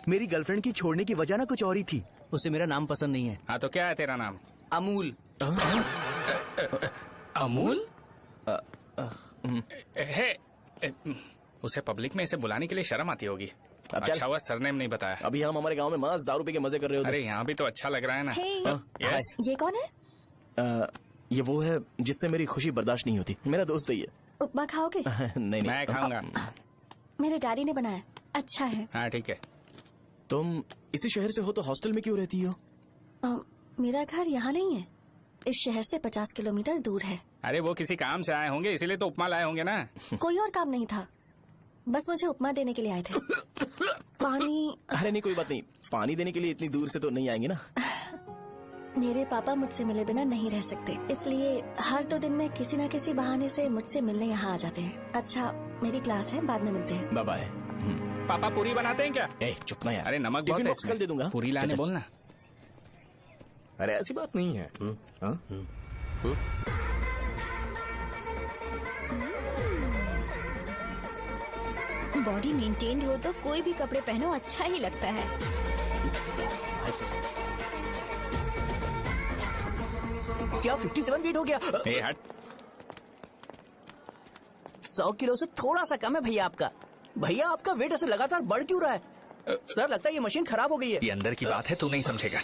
मेरी गर्लफ्रेंड की छोड़ने की वजह ना कुछ और ही थी। उसे मेरा नाम पसंद नहीं है। हाँ तो क्या है तेरा नाम? अमूल। अमूल? है, उसे पब्लिक में इसे बुलाने के लिए शर्म आती होगी। अब चल। अच्छा हुआ सरनेम नहीं बताया। अभी हम हमारे गांव में मस्त दारू पी के मजे कर रहे होते। अरे यहाँ भी तो अच्छा लग रहा है ना। Hey. यस। ये कौन है? ये वो है जिससे मेरी खुशी बर्दाश्त नहीं होती। मेरा दोस्त है ये। उपमा खाओगे? नहीं मैं खाऊंगा। मेरे डैडी ने बनाया, अच्छा है। हाँ ठीक है। तुम इसी शहर से हो तो हॉस्टल में क्यों रहती हो? मेरा घर यहाँ नहीं है, इस शहर से 50 किलोमीटर दूर है। अरे वो किसी काम से आए होंगे इसीलिए तो उपमा लाए होंगे ना। कोई और काम नहीं था, बस मुझे उपमा देने के लिए आए थे। पानी? अरे नहीं कोई बात नहीं, पानी देने के लिए इतनी दूर से तो नहीं आएंगे ना। मेरे पापा मुझसे मिले बिना नहीं रह सकते, इसलिए हर 2 दिन में किसी न किसी बहाने से मुझसे मिलने यहाँ आ जाते हैं। अच्छा मेरी क्लास है, बाद में मिलते हैं। Bye bye. पापा पूरी बनाते हैं क्या? चुप ना यार। अरे नमक बहुत टिफिन है बॉक्स कल दे दूंगा। पूरी लाने बोलना। अरे ऐसी बात नहीं है। बॉडी मेंटेन्ड हो तो कोई भी कपड़े पहनो अच्छा ही लगता है। क्या 57 वेट हो गया? ए हट। 100 किलो से थोड़ा सा कम है भैया आपका। भैया आपका वेट ऐसे लगातार बढ़ क्यों रहा है? सर लगता है ये मशीन खराब हो गई है। ये अंदर की बात है, तू नहीं समझेगा।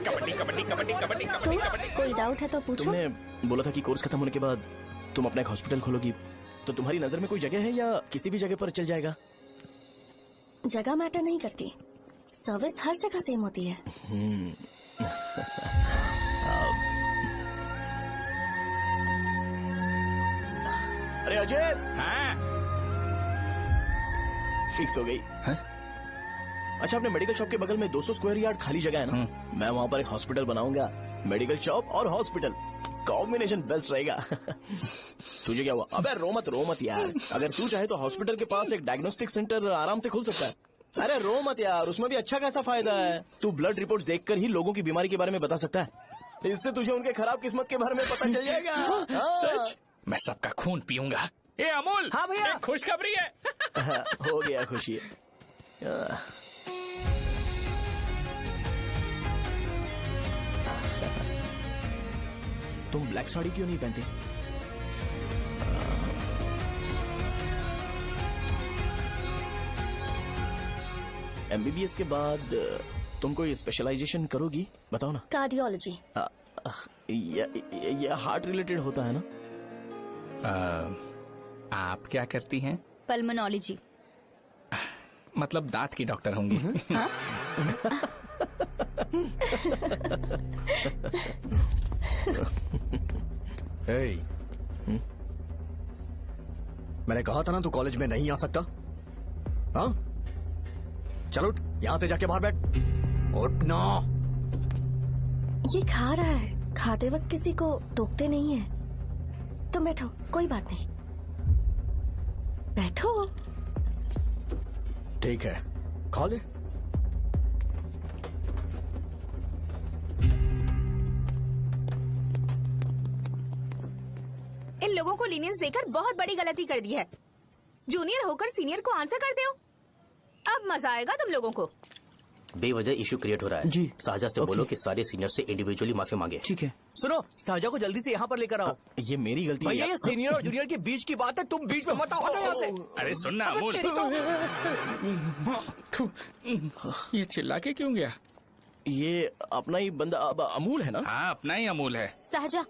कबड्डी कबड्डी कबड्डी कबड्डी कबड्डी कबड्डी। कोई डाउट है तो पूछो। तुमने बोला था कि कोर्स खत्म होने के बाद तुम अपना एक हॉस्पिटल खोलोगी, तो तुम्हारी नजर में कोई जगह है या किसी भी जगह पर चल जाएगा? जगह मैटर नहीं करती, सर्विस हर जगह सेम होती है। अरे अजय। हाँ। फिक्स हो गई। अच्छा अपने मेडिकल शॉप के बगल में 200 स्क्वायर यार्ड खाली जगह है ना, मैं वहाँ पर एक हॉस्पिटल बनाऊंगा। मेडिकल शॉप और हॉस्पिटल कॉम्बिनेशन बेस्ट रहेगा। तुझे क्या हुआ? अबे रो मत यार। अगर तू चाहे तो हॉस्पिटल के पास एक डायग्नोस्टिक सेंटर आराम से खुल सकता है। अरे रो मत यार, उसमें भी अच्छा खासा फायदा है। तू ब्लड रिपोर्ट देखकर ही लोगों की बीमारी के बारे में बता सकता है। इससे तुझे उनके खराब किस्मत के बारे में पता चल जाएगा। सच? मैं सबका खून पीऊंगा। ए अमूल। हाँ भैया। खुशखबरी है। हो गया खुशी। तुम ब्लैक साड़ी क्यों नहीं पहनते? एमबीबीएस के बाद तुम कोई स्पेशलाइजेशन करोगी? बताओ ना। कार्डियोलॉजी। ये हार्ट रिलेटेड होता है ना? आप क्या करती हैं? पल्मोनोलॉजी। मतलब दांत की डॉक्टर होंगी। हाँ? hey. मैंने कहा था ना तू कॉलेज में नहीं आ सकता। हाँ चल उठ, यहाँ से जाके बाहर बैठ। उठना। ये खा रहा है, खाते वक्त किसी को टोकते नहीं है। तुम बैठो, कोई बात नहीं, बैठो। ठीक है, खा ले। इन लोगों को लीनियंस देकर बहुत बड़ी गलती कर दी है। जूनियर होकर सीनियर को आंसर करते हो। अब मजा आएगा तुम लोगों को। बेवजह इशू क्रिएट हो रहा है जी। साजा से बोलो कि सारे सीनियर से इंडिविजुअली माफी मांगे। ठीक है। सुनो, साजा को जल्दी से यहाँ पर लेकर आओ। ये मेरी गलती है। भैया ये सीनियर और जूनियर के बीच की बात है, तुम बीच में मत आओ यहाँ से। अरे सुनना अमूल। ये चिल्ला के क्यों गया? ये अपना ही बंदा अमूल है ना? हाँ अपना ही अमूल है। साजा,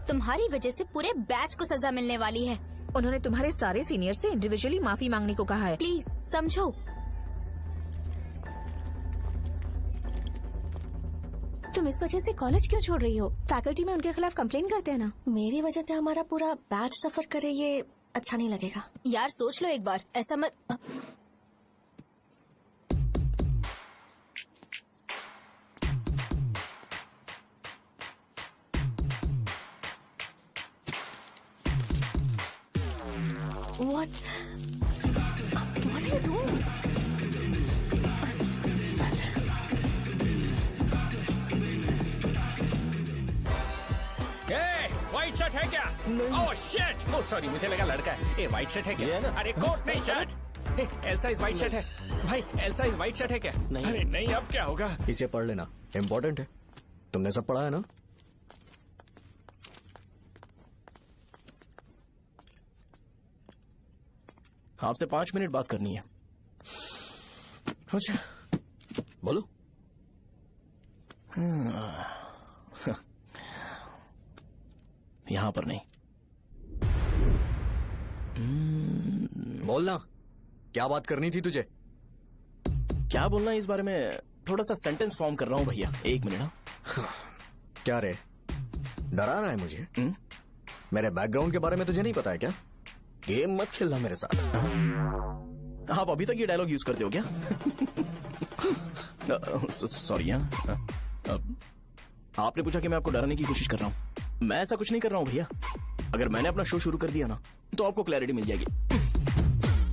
तुम्हारी वजह से पूरे बैच को सजा मिलने वाली है। उन्होंने तुम्हारे सारे सीनियर से इंडिविजुअली माफी मांगने को कहा है। प्लीज समझो। तुम इस वजह से कॉलेज क्यों छोड़ रही हो? फैकल्टी में उनके खिलाफ कंप्लेन करते हैं ना। मेरी वजह से हमारा पूरा बैच सफर करे, ये अच्छा नहीं लगेगा। यार सोच लो एक बार, ऐसा मत। What are you doing? White shirt है क्या? Oh shit! ओह सॉरी, मुझे लगा लड़का है। ए व्हाइट शर्ट है क्या? अरे कोट नहीं shirt. L size white shirt है भाई। एल साइज व्हाइट शर्ट है क्या? नहीं। अरे नहीं, अब क्या होगा? इसे पढ़ लेना, इम्पोर्टेंट है। तुमने सब पढ़ा है ना? आपसे 5 मिनट बात करनी है। अच्छा बोलो। यहां पर नहीं। बोलना, क्या बात करनी थी तुझे? क्या बोलना है इस बारे में? थोड़ा सा सेंटेंस फॉर्म कर रहा हूं भैया, 1 मिनट। क्या रे, डरा रहा है मुझे? मेरे बैकग्राउंड के बारे में तुझे नहीं पता है क्या? गेम मत खेलना मेरे साथ। आप अभी तक ये डायलॉग यूज करते हो क्या? सॉरी। आपने पूछा कि मैं आपको डराने की कोशिश कर रहा हूं। मैं ऐसा कुछ नहीं कर रहा हूं भैया। अगर मैंने अपना शो शुरू कर दिया ना तो आपको क्लैरिटी मिल जाएगी।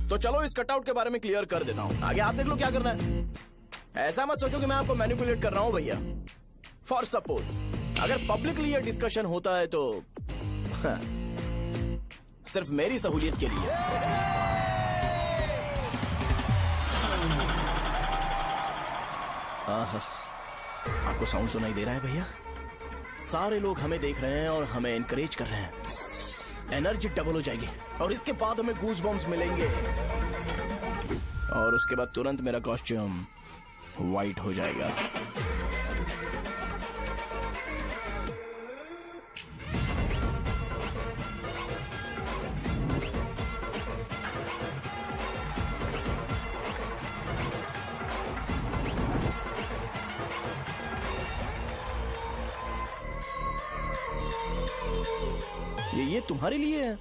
तो चलो इस कटआउट के बारे में क्लियर कर देता हूं, आगे आप देख लो क्या करना है। ऐसा मत सोचो कि मैं आपको मैनिपुलेट कर रहा हूं भैया। फॉर सपोज अगर पब्लिकली ये डिस्कशन होता है तो सिर्फ मेरी सहूलियत के लिए। आपको साउंड सुनाई दे रहा है भैया? सारे लोग हमें देख रहे हैं और हमें एनकरेज कर रहे हैं। एनर्जी डबल हो जाएगी और इसके बाद हमें गूज बम्स मिलेंगे और उसके बाद तुरंत मेरा कॉस्ट्यूम वाइट हो जाएगा। ये तुम्हारे लिए है।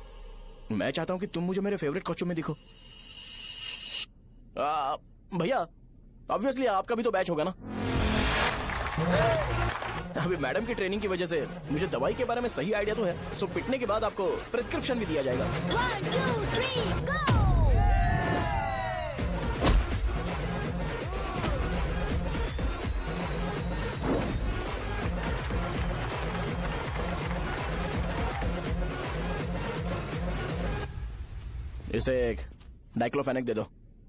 मैं चाहता हूं कि तुम मुझे मेरे फेवरेट कॉस्ट्यूम में दिखो। भैया ऑब्वियसली आपका भी तो बैच होगा ना। अभी मैडम की ट्रेनिंग की वजह से मुझे दवाई के बारे में सही आइडिया तो है। सो पिटने के बाद आपको प्रिस्क्रिप्शन भी दिया जाएगा। 1 2 3 गो। इसे एक डाइक्लोफेनेक दे दो।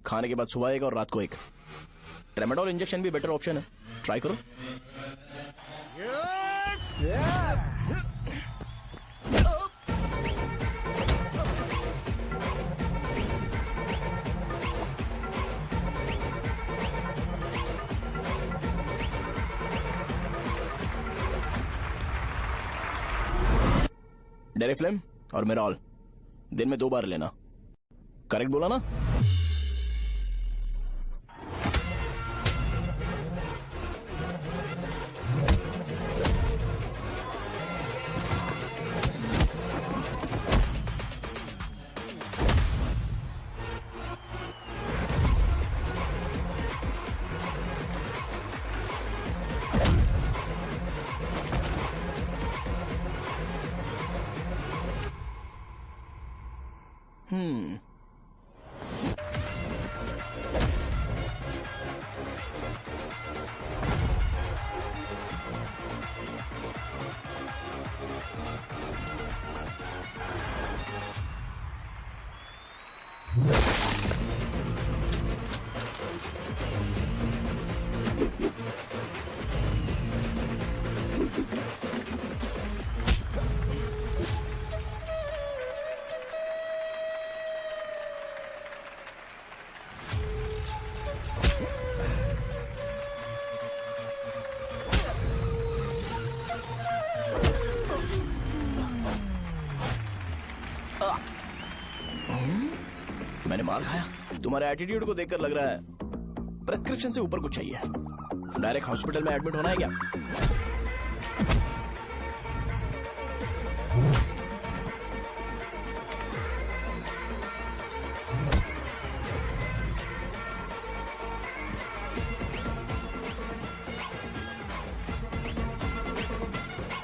खाने के बाद सुबह एक और रात को एक। ट्रेमाडोल इंजेक्शन भी बेटर ऑप्शन है, ट्राई करो। डेरिफ्लेम और मेरॉल दिन में 2 बार लेना। करेक्ट बोला ना? मैंने मार खाया? तुम्हारे एटीट्यूड को देखकर लग रहा है प्रेस्क्रिप्शन से ऊपर कुछ चाहिए। डायरेक्ट हॉस्पिटल में एडमिट होना है क्या?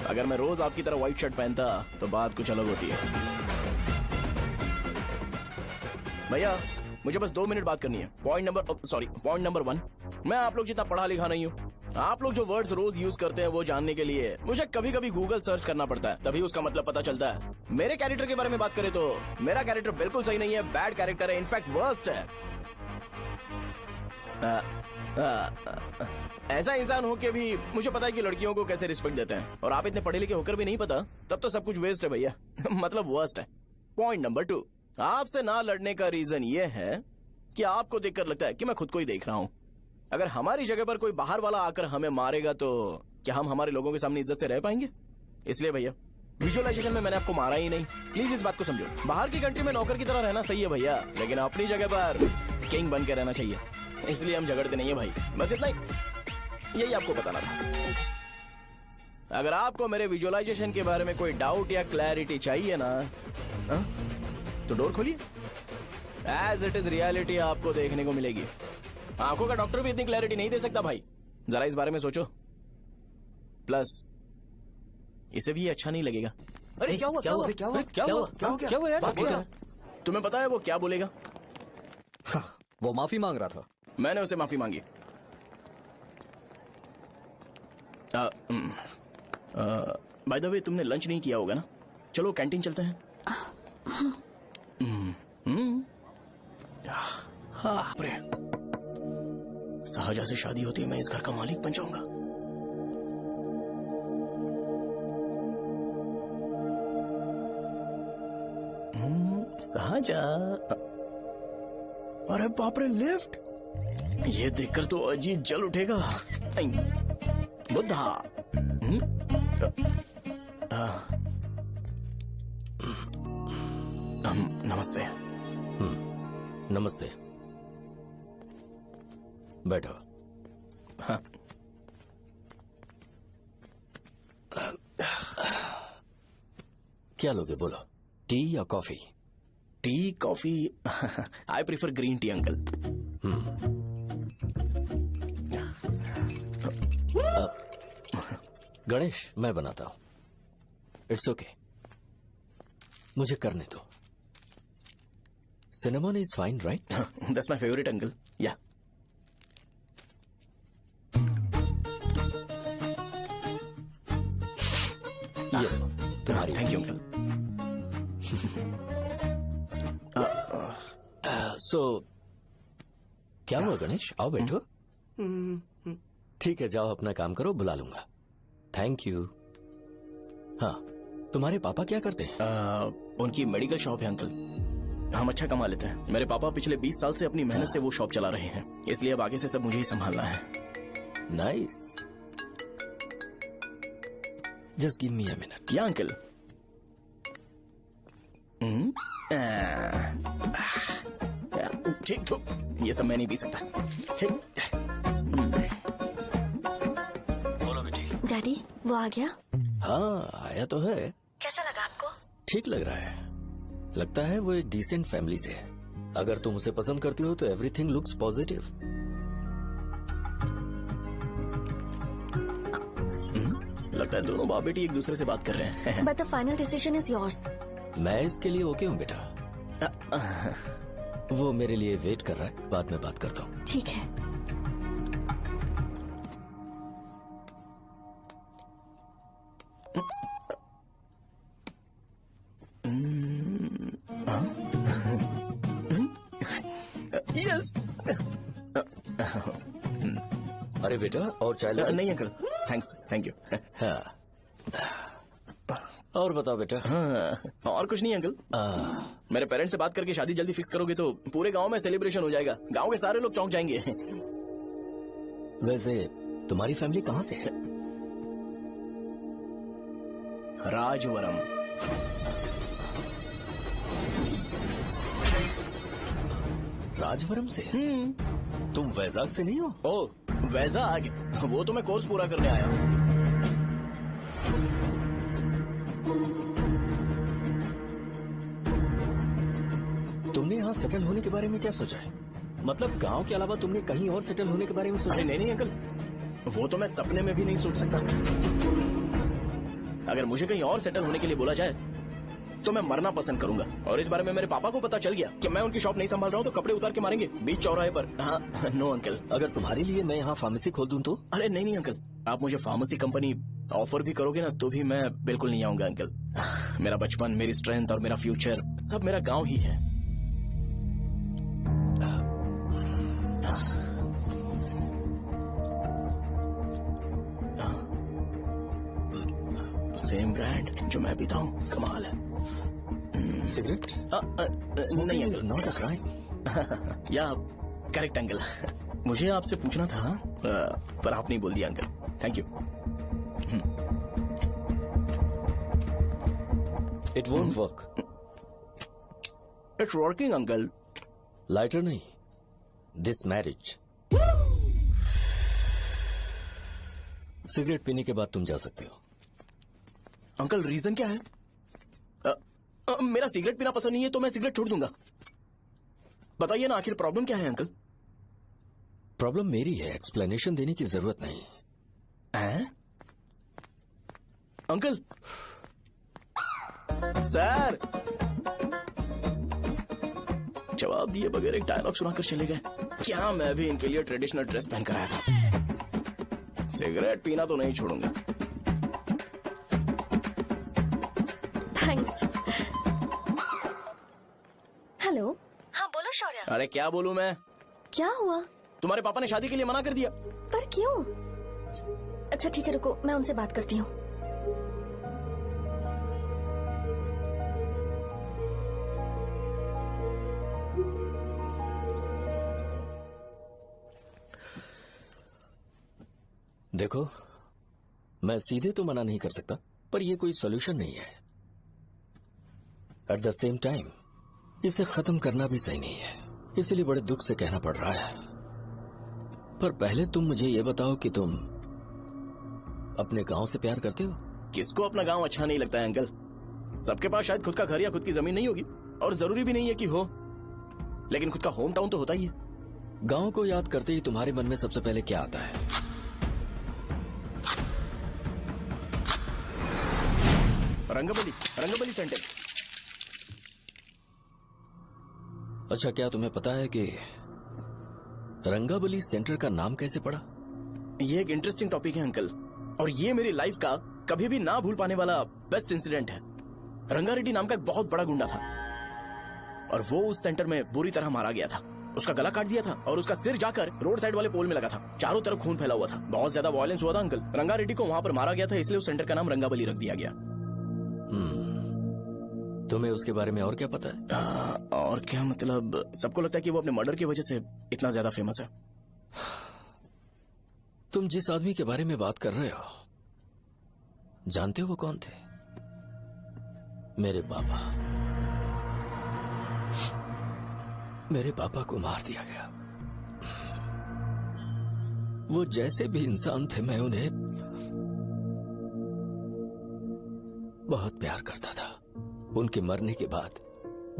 अगर मैं रोज आपकी तरह व्हाइट शर्ट पहनता तो बात कुछ अलग होती है। भैया मुझे बस 2 मिनट बात करनी है। पॉइंट नंबर 1, मैं आप लोग जितना पढ़ा लिखा नहीं हूँ। आप लोग जो वर्ड्स रोज यूज करते हैं वो जानने के लिए मुझे कभी कभी गूगल सर्च करना पड़ता है, तभी उसका मतलब पता चलता है। मेरे कैरेक्टर के बारे में बात करें तो मेरा कैरेक्टर बिल्कुल सही नहीं है, बैड कैरेक्टर है, इनफैक्ट वर्स्ट है। ऐसा इंसान हो के भी मुझे पता है कि लड़कियों को कैसे रिस्पेक्ट देते हैं, और आप इतने पढ़े लिखे होकर भी नहीं पता, तब तो सब कुछ वेस्ट है भैया। मतलब वर्स्ट है। पॉइंट नंबर 2, आपसे ना लड़ने का रीजन ये है कि आपको देखकर लगता है कि मैं खुद को ही देख रहा हूं। अगर हमारी जगह पर कोई बाहर वाला आकर हमें मारेगा तो क्या हम हमारे लोगों के सामने इज्जत से रह पाएंगे? इसलिए भैया विजुअलाइजेशन में मैंने आपको मारा ही नहीं। प्लीज इस बात को समझो। बाहर की कंट्री में नौकर की तरह रहना सही है भैया, लेकिन अपनी जगह पर किंग बन के रहना चाहिए। इसलिए हम झगड़ते नहीं है भाई, बस इतना ही, यही आपको बताना था। अगर आपको मेरे विजुअलाइजेशन के बारे में कोई डाउट या क्लैरिटी चाहिए ना, तो डोर खोलिए। एज इट इज रियलिटी आपको देखने को मिलेगी। आंखों का डॉक्टर भी इतनी क्लैरिटी नहीं दे सकता भाई, जरा इस बारे में सोचो। प्लस इसे भी अच्छा नहीं लगेगा। अरे क्या हुआ? क्या हुआ? क्या हुआ? क्या हुआ? क्या हुआ यार? तुम्हें पता है वो क्या बोलेगा? वो माफी मांग रहा था। मैंने उसे माफी मांगी। बाय द वे तुमने लंच नहीं किया होगा ना? चलो कैंटीन चलते हैं। हाँ, साहजा से शादी होती है, मैं इस घर का मालिक बन जाऊंगा। साहजा, अरे बाप रे, लिफ्ट! ये देखकर तो अजीत जल उठेगा। बुद्धा। नमस्ते। नमस्ते, बैठो। हाँ। क्या लोगे बोलो, टी या coffee? T, coffee? I prefer green tea uncle. Ganesh, मैं बनाता हूं। इट्स ओके, मुझे करने दो। Cinnamon is fine, right? That's my favourite uncle. या तुम्हारी। Thank you uncle. सो क्या हुआ गणेश? आओ बैठो। ठीक है, जाओ अपना काम करो, बुला लूंगा। Thank you. हाँ, तुम्हारे पापा क्या करते हैं? उनकी मेडिकल शॉप है अंकल। हम अच्छा कमा लेते हैं। मेरे पापा पिछले 20 साल से अपनी मेहनत से वो शॉप चला रहे हैं, इसलिए अब आगे से सब मुझे ही संभालना है। Nice. Just give me a minute. या अंकल। ठीक, तो ये सब मैं नहीं पी सकता। ठीक। बोलो बेटी। डैडी, वो आ गया? हाँ, आया तो है। कैसा लगा आपको? ठीक लग रहा है। लगता है वो एक डिसेंट फैमिली से है। अगर तुम उसे पसंद करती हो तो एवरीथिंग लुक्स पॉजिटिव। लगता है दोनों बाप बेटी एक दूसरे से बात कर रहे हैं। But the final decision is yours. मैं इसके लिए ओके हूँ बेटा। वो मेरे लिए वेट कर रहा है, बाद में बात करता हूँ। ठीक है। यस। अरे बेटा, और चाय लो। नहीं अंकल, थैंक्स, थैंक यू। हाँ, और बताओ बेटा। हाँ, और कुछ नहीं अंकल। मेरे पेरेंट्स से बात करके शादी जल्दी फिक्स करोगे तो पूरे गांव में सेलिब्रेशन हो जाएगा। गांव के सारे लोग चौंक जाएंगे। वैसे तुम्हारी फैमिली कहाँ से है? राजवरम। राजवरम से? तुम वैजाग से नहीं हो? ओ, वैजाग? वो तो मैं कोर्स पूरा करने आया हूँ। तुमने यहाँ सेटल होने के बारे में क्या सोचा है? मतलब गांव के अलावा तुमने कहीं और सेटल होने के बारे में सोचा? नहीं नहीं अंकल, वो तो मैं सपने में भी नहीं सोच सकता। अगर मुझे कहीं और सेटल होने के लिए बोला जाए तो मैं मरना पसंद करूंगा। और इस बारे में मेरे पापा को पता चल गया कि मैं उनकी शॉप नहीं संभाल रहा हूँ तो कपड़े उतार के मारेंगे बीच चौराहे पर। हाँ, नो अंकल। अगर तुम्हारे लिए मैं यहाँ फार्मेसी खोल दूं तो? अरे नहीं नहीं अंकल, आप मुझे फार्मेसी कंपनी ऑफर भी करोगे ना तो भी मैं बिल्कुल नहीं आऊंगा अंकल। मेरा बचपन, मेरी स्ट्रेंथ और मेरा फ्यूचर सब मेरा गाँव ही है। सेम ब्रांड जो मैं पीता हूँ, कमाल है। सिगरेट नहीं इज नॉट अ क्राइम। या करेक्ट अंकल, मुझे आपसे पूछना था पर आप नहीं बोल दिया uncle. Thank you. It won't work. It's working uncle. Lighter नहीं, दिस मैरिज। सिगरेट पीने के बाद तुम जा सकते हो। अंकल रीजन क्या है? मेरा सिगरेट पीना पसंद नहीं है तो मैं सिगरेट छोड़ दूंगा। बताइए ना आखिर प्रॉब्लम क्या है अंकल? प्रॉब्लम मेरी है, एक्सप्लेनेशन देने की जरूरत नहीं है। अंकल सर जवाब दिए बगैर एक डायलॉग सुनाकर चले गए। क्या मैं भी इनके लिए ट्रेडिशनल ड्रेस पहन कर आया था। सिगरेट पीना तो नहीं छोड़ूंगा। थैंक्स। हेलो। हाँ बोलो शौर्य। अरे क्या बोलूं मैं? क्या हुआ? तुम्हारे पापा ने शादी के लिए मना कर दिया। पर क्यों? अच्छा ठीक है रुको, मैं उनसे बात करती हूँ। देखो, मैं सीधे तो मना नहीं कर सकता, पर यह कोई सॉल्यूशन नहीं है। एट द सेम टाइम इसे खत्म करना भी सही नहीं है, इसलिए बड़े दुख से कहना पड़ रहा है। पर पहले तुम मुझे ये बताओ कि तुम अपने गांव से प्यार करते हो? किसको अपना गांव अच्छा नहीं लगता है अंकल? सबके पास शायद खुद का घर या खुद की जमीन नहीं होगी, और जरूरी भी नहीं है कि हो, लेकिन खुद का होम टाउन तो होता ही है। गांव को याद करते ही तुम्हारे मन में सबसे पहले क्या आता है? रंगबली सेंटर। अच्छा, क्या तुम्हें पता है कि रंगाबली सेंटर का नाम कैसे पड़ा? ये एक इंटरेस्टिंग टॉपिक है अंकल, और ये मेरी लाइफ का कभी भी ना भूल पाने वाला बेस्ट इंसिडेंट है। रंगारेड्डी नाम का एक बहुत बड़ा गुंडा था, और वो उस सेंटर में बुरी तरह मारा गया था। उसका गला काट दिया था और उसका सिर जाकर रोड साइड वाले पोल में लगा था। चारों तरफ खून फैला हुआ था, बहुत ज्यादा वायलेंस हुआ था अंकल। रंगारेड्डी को वहां पर मारा गया था, इसलिए उस सेंटर का नाम रंगाबली रख दिया गया। तुम्हें उसके बारे में और क्या पता है? और क्या मतलब, सबको लगता है कि वो अपने मर्डर की वजह से इतना ज्यादा फेमस है। तुम जिस आदमी के बारे में बात कर रहे हो, जानते हो वो कौन थे? मेरे पापा। मेरे पापा को मार दिया गया। वो जैसे भी इंसान थे, मैं उन्हें बहुत प्यार करता था। उनके मरने के बाद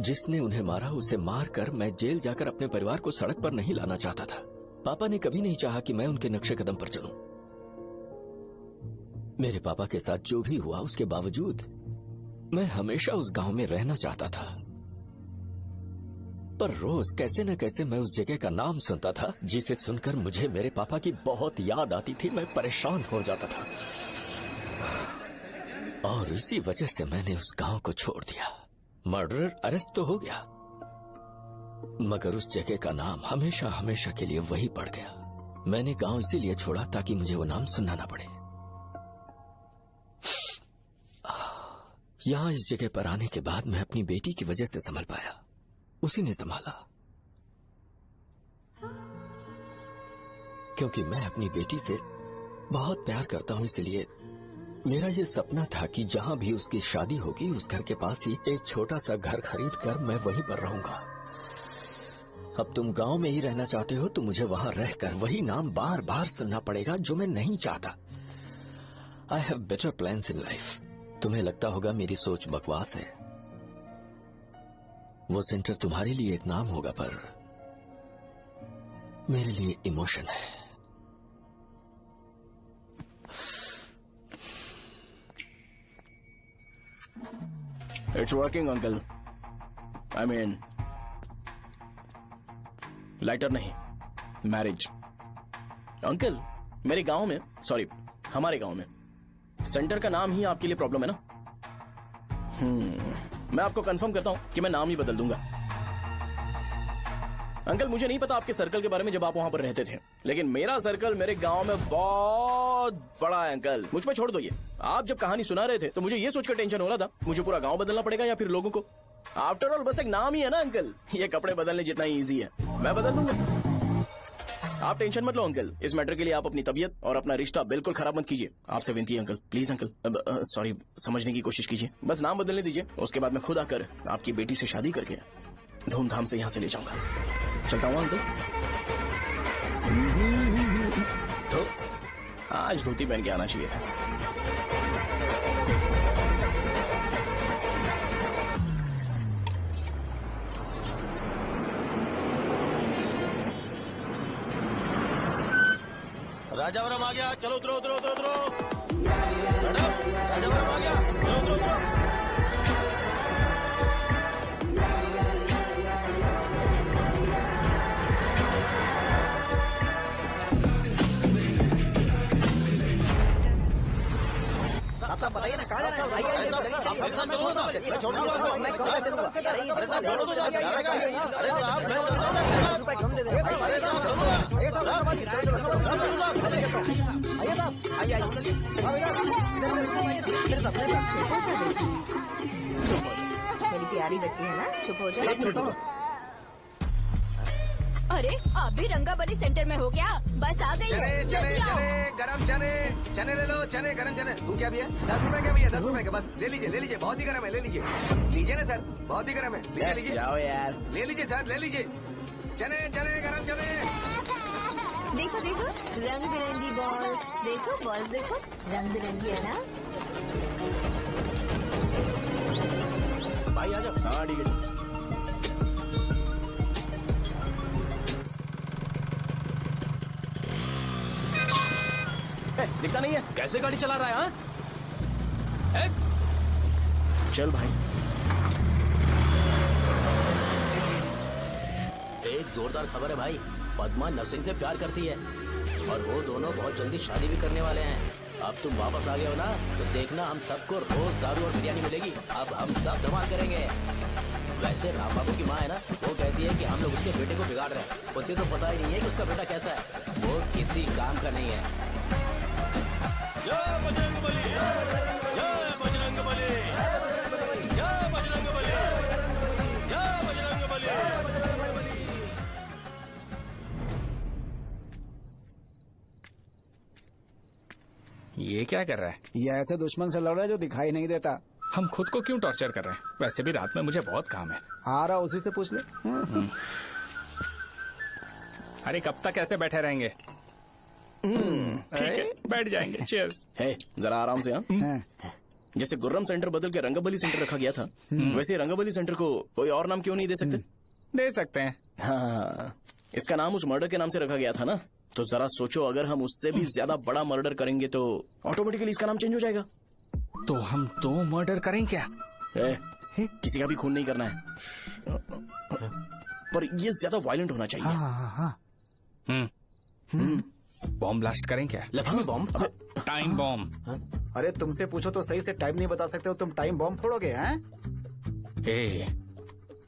जिसने उन्हें मारा उसे मारकर मैं जेल जाकर अपने परिवार को सड़क पर नहीं लाना चाहता था। पापा ने कभी नहीं चाहा कि मैं उनके नक्शे कदम पर चलूं। मेरे पापा के साथ जो भी हुआ उसके बावजूद मैं हमेशा उस गांव में रहना चाहता था। पर रोज कैसे न कैसे मैं उस जगह का नाम सुनता था, जिसे सुनकर मुझे मेरे पापा की बहुत याद आती थी। मैं परेशान हो जाता था, और इसी वजह से मैंने उस गांव को छोड़ दिया। मर्डरर अरेस्ट तो हो गया, मगर उस जगह का नाम हमेशा हमेशा के लिए वही पड़ गया। मैंने गांव इसीलिए छोड़ा ताकि मुझे वो नाम सुनना ना पड़े। यहां इस जगह पर आने के बाद मैं अपनी बेटी की वजह से संभल पाया, उसी ने संभाला। क्योंकि मैं अपनी बेटी से बहुत प्यार करता हूं, इसलिए मेरा ये सपना था कि जहां भी उसकी शादी होगी उस घर के पास ही एक छोटा सा घर खरीद कर मैं वहीं पर रहूंगा। अब तुम गांव में ही रहना चाहते हो तो मुझे वहां रहकर वही नाम बार बार सुनना पड़ेगा, जो मैं नहीं चाहता। I have better plans in life. तुम्हें लगता होगा मेरी सोच बकवास है। वो सेंटर तुम्हारे लिए एक नाम होगा, पर मेरे लिए इमोशन है। It's working uncle. I mean lighter नहीं, मैरिज। अंकल मेरे गांव में, सॉरी हमारे गांव में सेंटर का नाम ही आपके लिए प्रॉब्लम है ना? मैं आपको कंफर्म करता हूं कि मैं नाम ही बदल दूंगा। अंकल मुझे नहीं पता आपके सर्कल के बारे में जब आप वहां पर रहते थे, लेकिन मेरा सर्कल मेरे गांव में बहुत बड़ा है अंकल। मुझ पर छोड़ दो ये। आप जब कहानी सुना रहे थे तो मुझे ये सोचकर टेंशन हो रहा था मुझे पूरा गांव बदलना पड़ेगा या फिर लोगों को। आफ्टर ऑल बस एक नाम ही है ना अंकल, ये कपड़े बदलने जितना ही इजी है, मैं बदल दूंगा। आप टेंशन मत लो अंकल, इस मैटर के लिए आप अपनी तबीयत और अपना रिश्ता बिल्कुल खराब मत कीजिए। आपसे विनती है अंकल, प्लीज अंकल। सॉरी, समझने की कोशिश कीजिए, बस नाम बदलने दीजिए, उसके बाद मैं खुद आकर आपकी बेटी से शादी करके धूमधाम से यहाँ से ले जाऊंगा। चलता हूँ अंकल। तो आज धोती पहन के आना चाहिए था। राजावरम आ गया, चलो उतरो उतरो उतरो उतरो। मैडम, राजावरम आ गया, चलो उतरो उतरो। साहब बताइए ना कहाँ जाना मेरी प्यारी बच्ची है ना, चुप हो जाओ। अरे आप भी रंगाबली सेंटर में हो क्या? बस आ गई चने है। चने जल्दी आओ। चने गरम चने चने ले लो, चने गरम चने। तू क्या भैया? 10 रुपए का भैया, 10 रुपए का, बस ले लीजिए, बहुत ही गरम है, ले लीजिए ना सर, बहुत ही गरम है, लीजिए जाओ यार, ले लीजिए सर, ले लीजिए। चने चने गरम चने। देखो देखो रंग बिरंगी बॉल, देखो बॉल्स देखो रंग बिरंगी है ना। भाई आ जाओ। हाँ ठीक है। दिखता नहीं है, कैसे गाड़ी चला रहा है? हाँ चल भाई। एक जोरदार खबर है भाई, पद्मा नरसिंह से प्यार करती है और वो दोनों बहुत जल्दी शादी भी करने वाले हैं। अब तुम वापस आ गए हो ना, तो देखना हम सबको रोज दारू और बिरयानी मिलेगी। अब हम सब धमाल करेंगे। वैसे राम बाबू की माँ है ना, वो कहती है कि हम लोग उसके बेटे को बिगाड़ रहे हैं। उसे तो पता ही नहीं है कि उसका बेटा कैसा है, वो किसी काम का नहीं है। जय बजरंगबली, जय बजरंगबली, जय बजरंगबली, जय बजरंगबली। ये क्या कर रहा है? ये ऐसे दुश्मन से लड़ रहा है जो दिखाई नहीं देता। हम खुद को क्यों टॉर्चर कर रहे हैं? वैसे भी रात में मुझे बहुत काम है। आ रहा उसी से पूछ ले। अरे कब तक ऐसे बैठे रहेंगे? ठीक है, बैठ जाएंगे। चीयर्स। है जरा आराम से। हाँ जैसे गुर्रम सेंटर बदल के रंगबली सेंटर रखा गया था, वैसे रंगबली सेंटर को कोई और नाम क्यों नहीं दे सकते? दे सकते हैं। हाँ, इसका नाम उस मर्डर के नाम से रखा गया था ना, तो जरा सोचो अगर हम उससे भी ज्यादा बड़ा मर्डर करेंगे तो ऑटोमेटिकली इसका नाम चेंज हो जाएगा। तो हम 2 मर्डर करें क्या? किसी का भी खून नहीं करना है, पर ये ज्यादा वायलेंट होना चाहिए। बॉम्ब ब्लास्ट करें क्या? लक्ष्मी बॉम्ब? Time bomb. अरे तुमसे पूछो तो सही से टाइम नहीं बता सकते हो, तुम टाइम बॉम्ब फोड़ोगे? हैं? ए,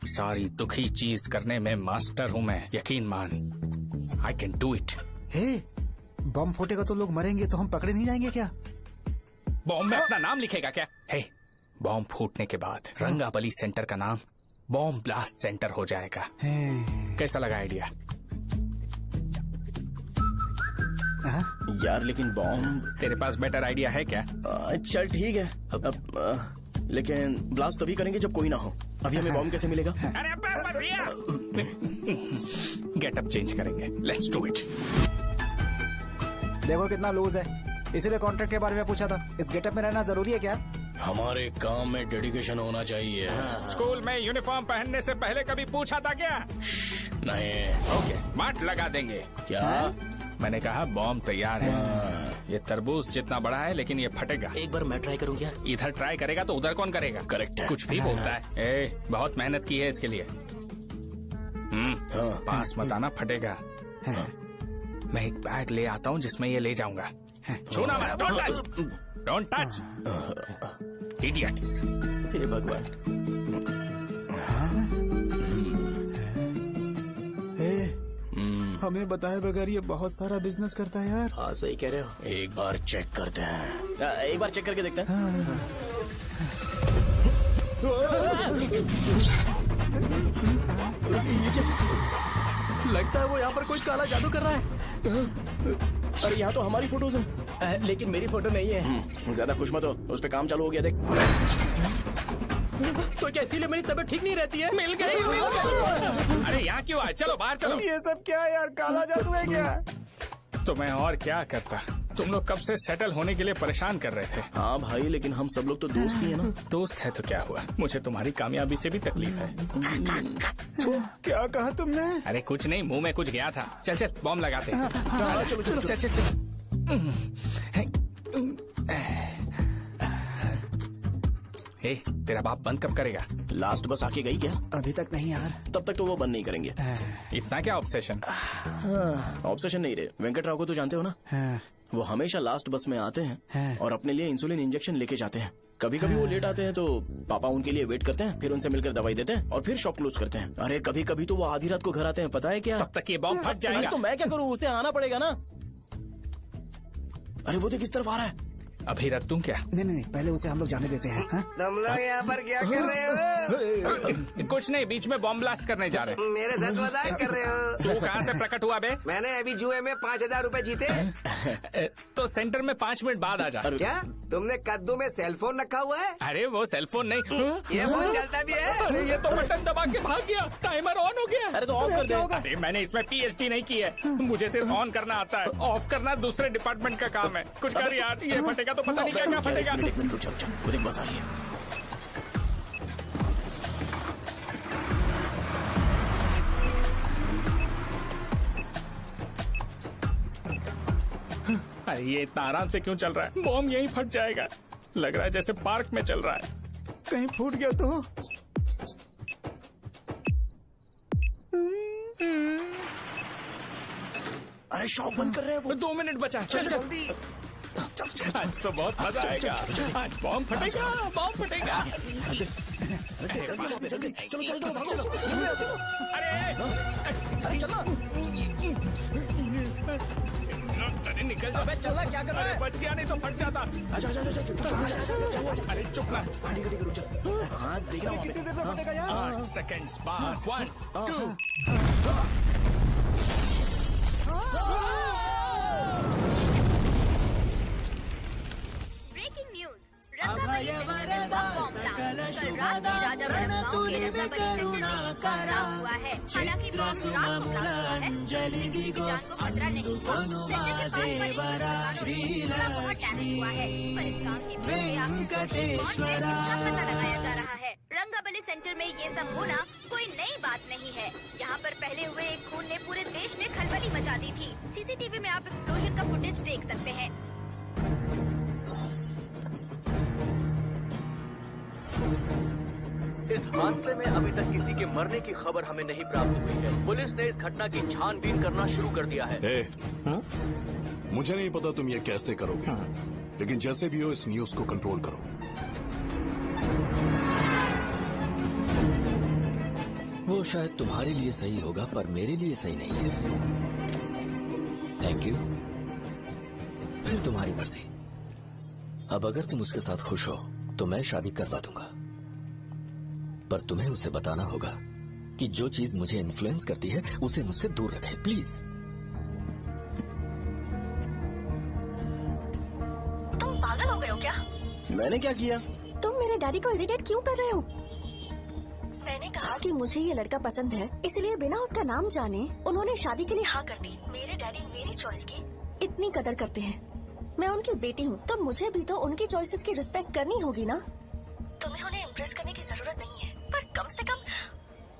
सारी दुखी चीज करने में मास्टर हूँ मैं, यकीन मान। I can do it. Bomb फूटेगा तो लोग मरेंगे, तो हम पकड़े नहीं जाएंगे क्या? बॉम्ब में अपना नाम लिखेगा क्या? हे, बॉम्ब फूटने के बाद रंगाबली सेंटर का नाम बॉम्ब ब्लास्ट सेंटर हो जाएगा। कैसा लगा आइडिया? यार लेकिन बॉम्ब, तेरे पास बेटर आइडिया है क्या? चल ठीक है, लेकिन ब्लास्ट तभी करेंगे जब कोई ना हो। अभी हमें बॉम्ब कैसे मिलेगा? अरे भैया, गेटअप चेंज करेंगे। Let's do it. देखो कितना लूज है, इसीलिए कॉन्ट्रैक्ट के बारे में पूछा था। इस गेटअप में रहना जरूरी है क्या? हमारे काम में डेडिकेशन होना चाहिए। स्कूल में यूनिफॉर्म पहनने से पहले कभी पूछा था क्या? नहीं। ओके, मार्ट लगा देंगे। क्या? मैंने कहा बॉम्ब तैयार है। ये तरबूज जितना बड़ा है, लेकिन ये फटेगा। एक बार मैं ट्राई करूं क्या? इधर ट्राई करेगा तो उधर कौन करेगा? करेक्ट है। कुछ भी बोलता है। ए, बहुत मेहनत की है इसके लिए। पास मत आना, फटेगा। मैं एक बैग ले आता हूँ जिसमें ये ले जाऊंगा। छूना मत, don't touch, don't touch, idiots. हे भगवान। हमें बताए बगैर ये बहुत सारा बिजनेस करता है यार। हाँ सही कह रहे हो। एक बार चेक करते हैं। एक बार चेक करके देखते हैं। लगता है वो यहाँ पर कोई काला जादू कर रहा है। अरे यहाँ तो हमारी फोटोज हैं, लेकिन मेरी फोटो नहीं है। ज्यादा खुश मत हो, उस पे काम चालू हो गया देख। तो क्या इसीलिए मेरी तबीयत ठीक नहीं रहती है? मिल गई। अरे यहाँ क्यों आए? चलो बाहर चलो। ये सब क्या है यार, काला जादू है क्या? तो मैं और क्या करता? तुम लोग कब से सेटल होने के लिए परेशान कर रहे थे। हाँ भाई, लेकिन हम सब लोग तो दोस्त ही है ना। दोस्त है तो क्या हुआ, मुझे तुम्हारी कामयाबी से भी तकलीफ है। क्या कहा तुमने? अरे कुछ नहीं, मुंह में कुछ गया था। चल चल बॉम्ब लगाते हैं। चलो चलो चल चल चल। हे, तेरा बाप बंद कब करेगा? लास्ट बस आके गई क्या? अभी तक नहीं यार। तब तक तो वो बंद नहीं करेंगे। इतना क्या ऑब्सेशन? ऑब्सेशन नहीं रे, वेंकट राव को तो जानते हो ना। वो हमेशा लास्ट बस में आते हैं और अपने लिए इंसुलिन इंजेक्शन लेके जाते हैं। कभी कभी वो लेट आते हैं तो पापा उनके लिए वेट करते हैं, फिर उनसे मिलकर दवाई देते हैं और फिर शॉप क्लोज करते हैं। अरे कभी कभी तो वो आधी रात को घर आते हैं, पता है क्या? तब तक ये बॉम्ब फट जाएगा। तो मैं क्या करूँ, उसे आना पड़ेगा ना। अरे वो देख किस तरफ आ रहा है। अभी रख दूं क्या? नहीं, पहले उसे हम लोग जाने देते हैं। तुम लोग यहाँ पर क्या कर रहे हो? कुछ नहीं, बीच में बॉम्ब ब्लास्ट करने जा रहे। मेरे साथ मजाक कर रहे हो? तू कहाँ से प्रकट हुआ बे? मैंने अभी जुए में 5,000 रूपए जीते। तो सेंटर में 5 मिनट बाद आ जा। क्या तुमने कद्दू में सेल फोन रखा हुआ है? अरे वो सेल फोन नहीं, ये फोन चलता भी है। अरे ये तो बटन दबा के भाग गया, टाइमर ऑन हो गया। अरे तो ऑफ कर दे। अरे मैंने इसमें PhD नहीं की है, मुझे सिर्फ ऑन करना आता है, ऑफ करना दूसरे डिपार्टमेंट का काम है। कुछ कर यार, ये फटेगा तो पता नहीं क्या क्या फटेगा। एक मिनट रुक जाओ, वो देख बस आ रही है। अरे ये इतना आराम से क्यों चल रहा है? बॉम्ब यहीं फट जाएगा। लग रहा है जैसे पार्क में चल रहा है। कहीं फूट गया तो? अरे शॉप बंद कर रहे हैं वो। 2 मिनट बचा, चल जल्दी। आज तो बहुत मजा आएगा, आज बॉम्ब फटेगा, बॉम्ब फटेगा। अरे चलो। अरे निकल जा। चला क्या कर रहा है? बच गया, नहीं तो फट जाता। अरे चुप ना। हाँ देख रहा हूँ। कितनी देर में फटेगा यार? 8 सेकेंड्स बाद 1 2। ब्रेकिंग न्यूज, राजा प्रणतुलिवे करुणा करा चित्र सुममूल अंजलि दिगो अनुवादेवरा श्रीलक्ष्मी वेंकटेश्वरा। लगाया जा रहा है। रंगाबली सेंटर में ये सब होना कोई नई बात नहीं है। यहाँ पर पहले हुए एक खून ने पूरे देश में खलबली मचा दी थी। CCTV में आप एक्सप्लोजन का फुटेज देख सकते हैं। इस हादसे में अभी तक किसी के मरने की खबर हमें नहीं प्राप्त हुई है। पुलिस ने इस घटना की छानबीन करना शुरू कर दिया है। मुझे नहीं पता तुम ये कैसे करोगे, लेकिन जैसे भी हो इस न्यूज को कंट्रोल करो। वो शायद तुम्हारे लिए सही होगा पर मेरे लिए सही नहीं है। Thank you. फिर तुम्हारी मर्जी। अब अगर तुम उसके साथ खुश हो तो मैं शादी करवा दूंगा, पर तुम्हें उसे बताना होगा कि जो चीज मुझे इन्फ्लुएंस करती है उसे मुझसे दूर रखे, प्लीज। तुम पागल हो गए हो क्या? मैंने क्या किया? तुम मेरे डैडी को इरिटेट क्यों कर रहे हो? मैंने कहा कि मुझे ये लड़का पसंद है, इसलिए बिना उसका नाम जाने उन्होंने शादी के लिए हाँ कर दी। मेरे डैडी मेरी चॉइस की इतनी कदर करते हैं। मैं उनकी बेटी हूँ तो मुझे भी तो उनकी चॉइसेस की रिस्पेक्ट करनी होगी ना। तुम्हें उन्हें इम्प्रेस करने की जरूरत नहीं है, पर कम से कम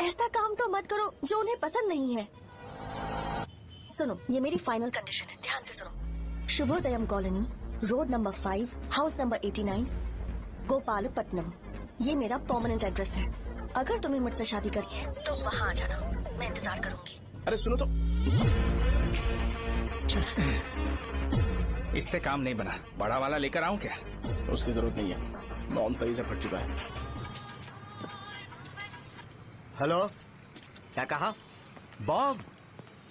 ऐसा काम तो मत करो जो उन्हें पसंद नहीं है। सुनो, ये मेरी फाइनल कंडीशन है, ध्यान से सुनो। Shubhodayam colony, road number 5, house number 89, Gopalapatnam. ये मेरा परमानेंट एड्रेस है। अगर तुम्हें मुझसे शादी करनी है तो वहाँ आ जाना, मैं इंतजार करूंगी। अरे सुनो तो। इससे काम नहीं बना, बड़ा वाला लेकर आऊं क्या? उसकी जरूरत नहीं है, बॉम्ब सही से फट चुका है। हेलो, क्या कहा? बॉम्ब?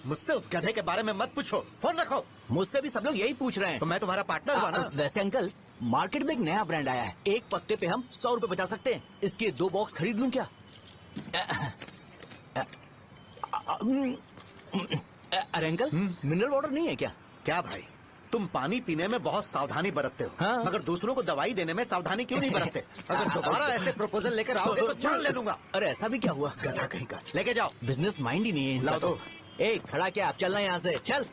मुझसे उस गधे के बारे में मत पूछो, फोन रखो। मुझसे भी सब लोग यही पूछ रहे हैं। तो मैं तुम्हारा पार्टनर हुआ ना? वैसे अंकल, मार्केट में एक नया ब्रांड आया है, एक पत्ते पे हम 100 रुपए बचा सकते हैं। इसके 2 बॉक्स खरीद लूं क्या? अरे अंकल, मिनरल वाटर नहीं है क्या? क्या भाई, तुम पानी पीने में बहुत सावधानी बरतते हो, हाँ? मगर दूसरों को दवाई देने में सावधानी क्यों नहीं बरतते? अगर दोबारा ऐसे प्रपोजल लेकर आओगे तो जान ले लूंगा। अरे ऐसा भी क्या हुआ? गधा कहीं का, लेके जाओ। बिजनेस माइंड ही नहीं है इनका लाओ तो। ए खड़ा क्या, आप चलना यहाँ से, चल।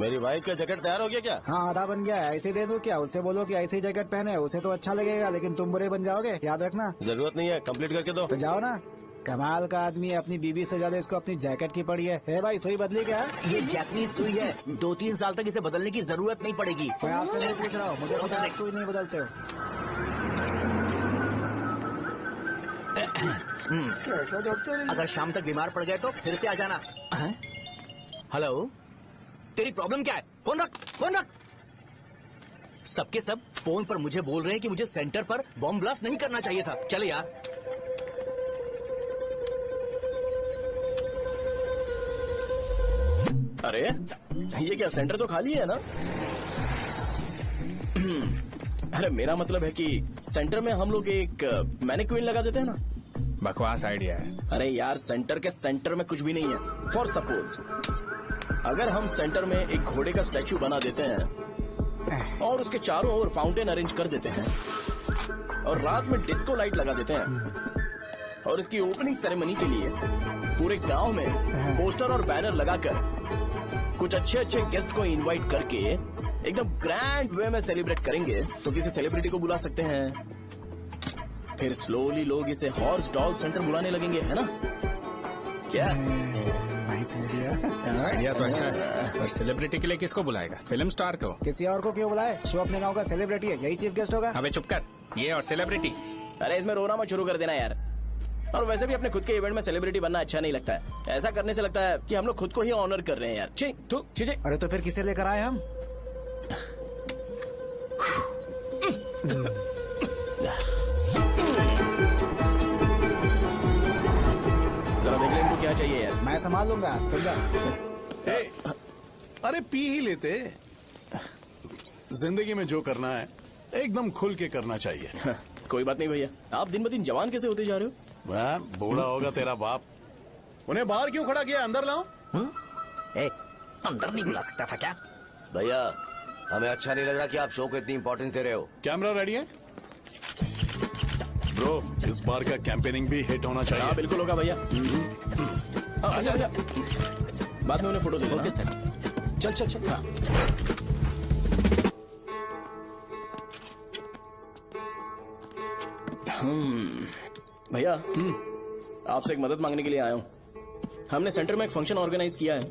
मेरी वाइफ का जैकेट तैयार हो गया क्या? हाँ आधा बन गया है, ऐसे दे दो क्या? उससे बोलो कि ऐसे ही जैकेट पहने, उसे तो अच्छा लगेगा लेकिन तुम बुरे बन जाओगे, याद रखना। जरूरत नहीं है, कंप्लीट करके दो। तो जाओ ना। कमाल का आदमी है, अपनी बीबी से ज्यादा इसको अपनी जैकेट की पड़ी है। भाई सुई बदली क्या? ये जैपनीज सुई है, 2-3 साल तक इसे बदलने की जरूरत नहीं पड़ेगी। मैं आपसे नहीं पूछ रहा हूँ, मुझे पता है सुई नहीं बदलते हो। अगर शाम तक बीमार पड़ गए तो फिर से आ जाना। हेलो, तेरी प्रॉब्लम क्या है? फोन रख, फोन रख। सबके सब फोन पर मुझे बोल रहे हैं कि मुझे सेंटर पर बॉम्ब ब्लास्ट नहीं करना चाहिए था। चले यार। अरे ये क्या, सेंटर तो खाली है ना? अरे मेरा मतलब है कि सेंटर में हम लोग एक मैनिक्विन लगा देते हैं ना। बकवास आइडिया है। अरे यार, सेंटर के सेंटर में कुछ भी नहीं है। फॉर सपोज अगर हम सेंटर में एक घोड़े का स्टैचू बना देते हैं और उसके चारों ओर फाउंटेन अरेंज कर देते हैं और रात में डिस्को लाइट लगा देते हैं और इसकी ओपनिंग सेरेमनी के लिए पूरे गांव में पोस्टर और बैनर लगाकर कुछ अच्छे अच्छे गेस्ट को इनवाइट करके एकदम ग्रैंड वे में सेलिब्रेट करेंगे तो किसी सेलिब्रिटी को बुला सकते हैं। फिर स्लोली लोग इसे हॉर्स डॉल सेंटर बुलाने लगेंगे, है ना? क्या आइडिया तो अच्छा है, पर सेलिब्रिटी के लिए किसको बुलाएगा? फिल्म स्टार को? किसी और को क्यों बुलाए? शो अपने गांव का सेलिब्रिटी है, यही चीफ गेस्ट होगा। अबे चुप कर, ये और सेलिब्रिटी। अरे इसमें रोना मत शुरू कर देना यार। और वैसे भी अपने खुद के इवेंट में सेलिब्रिटी बनना अच्छा नहीं लगता है। ऐसा करने से लगता है कि हम लोग खुद को ही ऑनर कर रहे हैं यार। छी। अरे तो फिर किसे लेकर आए हम? जरा देख ले इनको क्या चाहिए यार। मैं संभाल लूंगा, तुम जा। अरे पी ही लेते। जिंदगी में जो करना है एकदम खुल के करना चाहिए। कोई बात नहीं भैया, आप दिन ब दिन जवान कैसे होते जा रहे हो? वह बूढ़ा होगा तेरा बाप। उन्हें बाहर क्यों खड़ा किया? अंदर लाओ। अंदर नहीं बुला सकता था क्या? भैया हमें अच्छा नहीं लग रहा कि आप शो को इतनी इंपॉर्टेंस दे रहे हो। कैमरा रेडी है ब्रो? इस बार का कैंपेनिंग भी हिट होना चाहिए। हाँ बिल्कुल होगा भैया। अच्छा बाद में उन्हें फोटो दे देना। Okay sir. चल। हाँ। भैया आपसे एक मदद मांगने के लिए आया हूँ। हमने सेंटर में एक फंक्शन ऑर्गेनाइज किया है,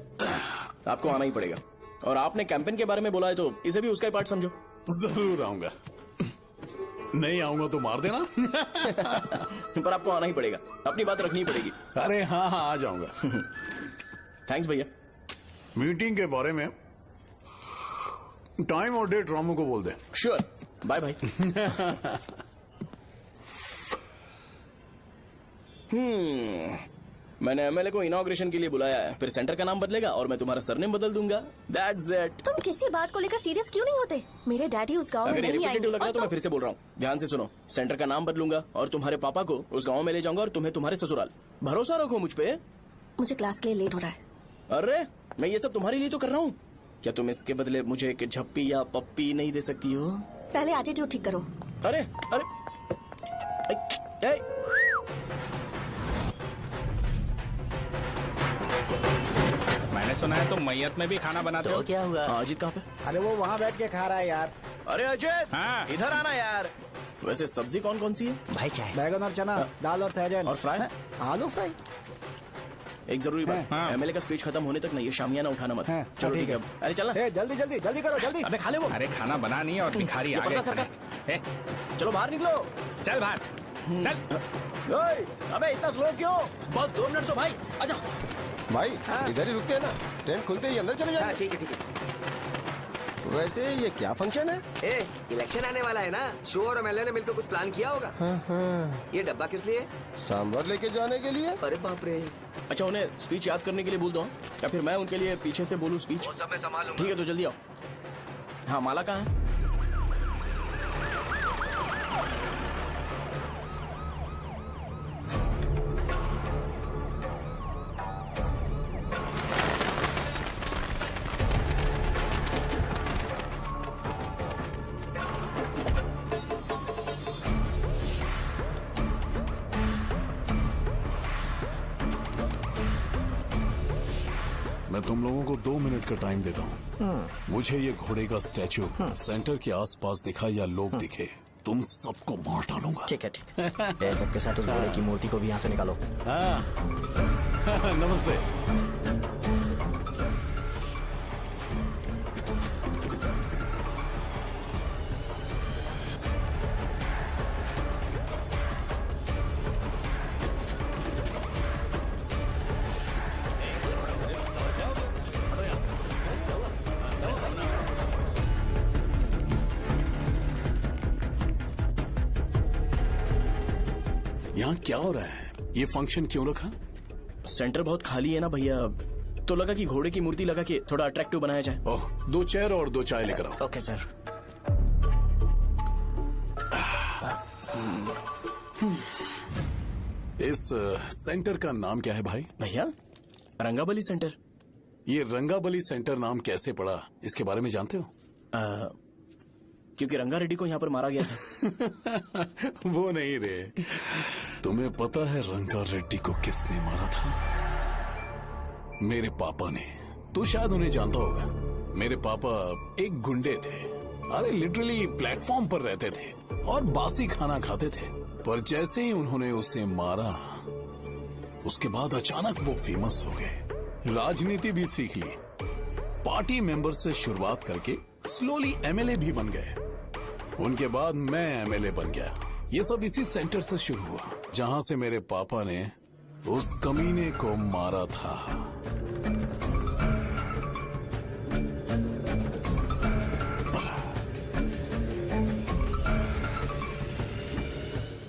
आपको आना ही पड़ेगा। और आपने कैंपेन के बारे में बोला है तो इसे भी उसका ही पार्ट समझो। जरूर आऊंगा। नहीं आऊंगा तो मार देना। पर आपको आना ही पड़ेगा, अपनी बात रखनी पड़ेगी। अरे हाँ आ जाऊंगा। थैंक्स भैया। मीटिंग के बारे में टाइम और डेट रामू को बोल दे। श्योर, बाय भाई। मैंने एमएलए को इनॉग्रेशन के लिए बुलाया है, फिर सेंटर का नाम बदलेगा और मैं तुम्हारा सरनेम बदल दूंगा। That's it. तुम किसी बात को लेकर सीरियस क्यों नहीं होते? मेरे डैडी उस गांव में अगर ये नहीं आएंगे। लग रहा है तो मैं फिर से बोल रहा हूँ, ध्यान से सुनो। सेंटर का नाम बदलूंगा और तुम्हारे पापा को उस गांव में ले जाऊंगा और तुम्हें तुम्हारे ससुराल। भरोसा रखो मुझ पे। मुझे क्लास के लिए लेट हो रहा है। अरे मैं ये सब तुम्हारे लिए तो कर रहा हूँ। क्या तुम इसके बदले मुझे एक झप्पी या पप्पी नहीं दे सकती हो? पहले एटीट्यूड ठीक करो। अरे मैंने सुना है तुम मैयत में भी खाना बनाते हो। क्या हुआ? अजीत कहाँ पे? अरे वो वहाँ बैठ के खा रहा है यार। अरे अजीत, हाँ इधर आना यार। वैसे सब्जी कौन कौन सी है? भाई क्या है? बैगन और चना, दाल और सहजन और फ्राई, आलू फ्राई। एक जरूरी बात, एमएलए का स्पीच खत्म होने तक ना ये शामियाना उठाना मत। चलो ठीक है। अरे चलना। जल्दी करो जल्दी। अबे खा ले वो। अरे खाना बना नहीं और भिखारी आ गए। चलो बाहर निकलो। चल बाहर चल। अबे इतना स्लो क्यों? बस 2 मिनट तो भाई। आजा भाई इधर ही रुकते हैं ना, ट्रेन खुलते ही अंदर चले जाए। ठीक है। वैसे ये क्या फंक्शन है? इलेक्शन आने वाला है ना, शो और एमएलए ने मिलकर कुछ प्लान किया होगा। ये डब्बा किस लिए? सांभर लेके जाने के लिए। अरे बाप रे। अच्छा उन्हें स्पीच याद करने के लिए बोल दो या फिर मैं उनके लिए पीछे से बोलूं स्पीच? वो सब मैं संभालूंगा। ठीक है तो जल्दी आओ। हाँ माला कहाँ है? मैं तुम लोगों को 2 मिनट का टाइम देता हूँ। मुझे ये घोड़े का स्टैचू सेंटर के आसपास दिखा या लोग दिखे, तुम सबको मार डालूंगा। ठीक है ठीक है। सबके साथ उस घोड़े की मूर्ति को भी यहाँ से निकालो। नमस्ते। यहाँ क्या हो रहा है? ये फंक्शन क्यों रखा? सेंटर बहुत खाली है ना भैया, तो लगा कि घोड़े की मूर्ति लगा के थोड़ा अट्रैक्टिव बनाया जाए। ओह, 2 चेयर और 2 चाय लेकर आओ। Okay sir. इस सेंटर का नाम क्या है भाई? भैया रंगाबली सेंटर। ये रंगाबली सेंटर नाम कैसे पड़ा, इसके बारे में जानते हो? क्योंकि रंगा रेड्डी को यहाँ पर मारा गया था। वो नहीं रे, तुम्हें पता है रंगा रेड्डी को किसने मारा था? मेरे पापा ने। तू शायद उन्हें जानता होगा। मेरे पापा एक गुंडे थे। अरे लिटरली प्लेटफॉर्म पर रहते थे और बासी खाना खाते थे। पर जैसे ही उन्होंने उसे मारा, उसके बाद अचानक वो फेमस हो गए। राजनीति भी सीख ली, पार्टी मेंबर से शुरुआत करके स्लोली एमएलए भी बन गए। उनके बाद मैं एमएलए बन गया। ये सब इसी सेंटर से शुरू हुआ, जहां से मेरे पापा ने उस कमीने को मारा था।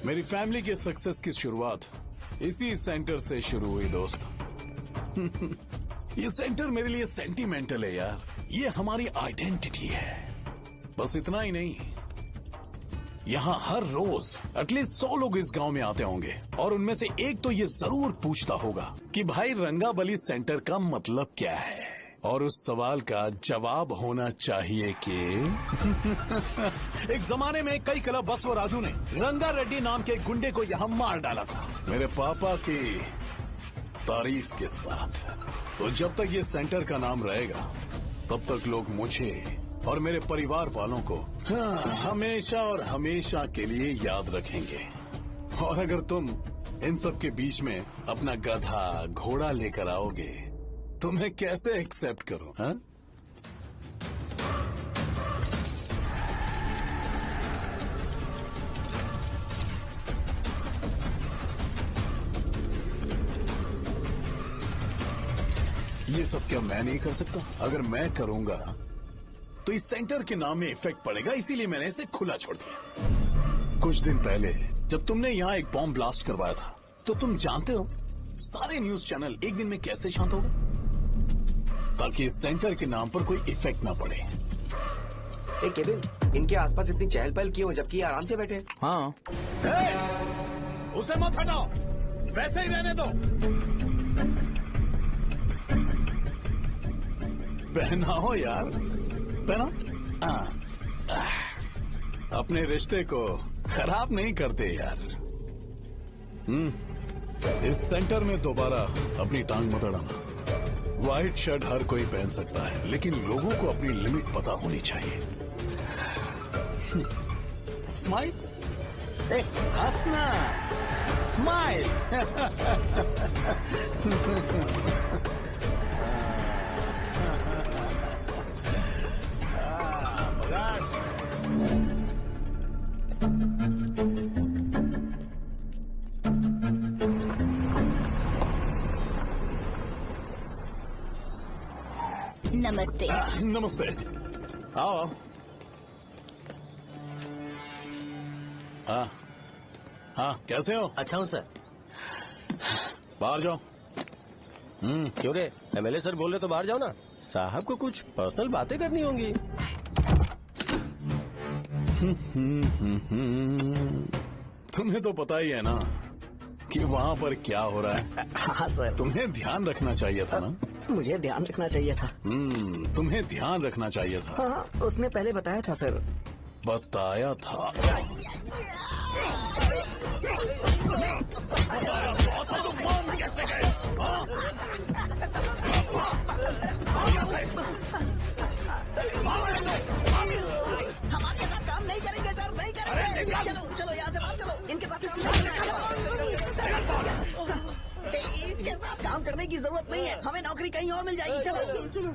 मेरी फैमिली के सक्सेस की शुरुआत इसी सेंटर से शुरू हुई दोस्त। ये सेंटर मेरे लिए सेंटिमेंटल है यार। ये हमारी आइडेंटिटी है। बस इतना ही नहीं, यहाँ हर रोज एटलीस्ट 100 लोग इस गांव में आते होंगे और उनमें से एक तो ये जरूर पूछता होगा कि भाई रंगाबली सेंटर का मतलब क्या है। और उस सवाल का जवाब होना चाहिए कि एक जमाने में कई क्लब बस व राजू ने रंगा रेड्डी नाम के गुंडे को यहाँ मार डाला था, मेरे पापा की तारीफ के साथ। तो जब तक ये सेंटर का नाम रहेगा, तब तक लोग मुझे और मेरे परिवार वालों को हमेशा और हमेशा के लिए याद रखेंगे। और अगर तुम इन सब के बीच में अपना गधा घोड़ा लेकर आओगे तो मैं कैसे एक्सेप्ट करूं? हाँ? ये सब क्या मैं नहीं कर सकता? अगर मैं करूंगा तो इस सेंटर के नाम में इफेक्ट पड़ेगा, इसीलिए मैंने इसे खुला छोड़ दिया। कुछ दिन पहले जब तुमने यहाँ एक बॉम्ब ब्लास्ट करवाया था, तो तुम जानते हो सारे न्यूज चैनल एक दिन में कैसे शांत हो गए? ताकि इस सेंटर के नाम पर कोई इफेक्ट ना पड़े। केविन, इनके आसपास इतनी चहल पहल क्यों, जबकि ये आराम से बैठे? हाँ। उसे मत हटाओ, वैसे ही रहने दो। पहनाओ यार, पहना। अपने रिश्ते को खराब नहीं करते यार। इस सेंटर में दोबारा अपनी टांग मत अड़ाना। व्हाइट शर्ट हर कोई पहन सकता है, लेकिन लोगों को अपनी लिमिट पता होनी चाहिए। स्माइल, हंसना, स्माइल। नमस्ते। नमस्ते, आओ। हाँ, कैसे हो? अच्छा हूँ सर। बाहर जाओ। क्यों रे, एमएलए सर बोल रहे तो बाहर जाओ ना। साहब को कुछ पर्सनल बातें करनी होंगी। तुम्हें तो पता ही है ना कि वहाँ पर क्या हो रहा है। हाँ सर। तुम्हें ध्यान रखना चाहिए था ना। मुझे ध्यान रखना चाहिए था। तुम्हें ध्यान रखना चाहिए था। हाँ, उसने पहले बताया था सर। बताया था। कैसे गए? की जरूरत नहीं है, हमें नौकरी कहीं और मिल जाएगी। चलो चलो।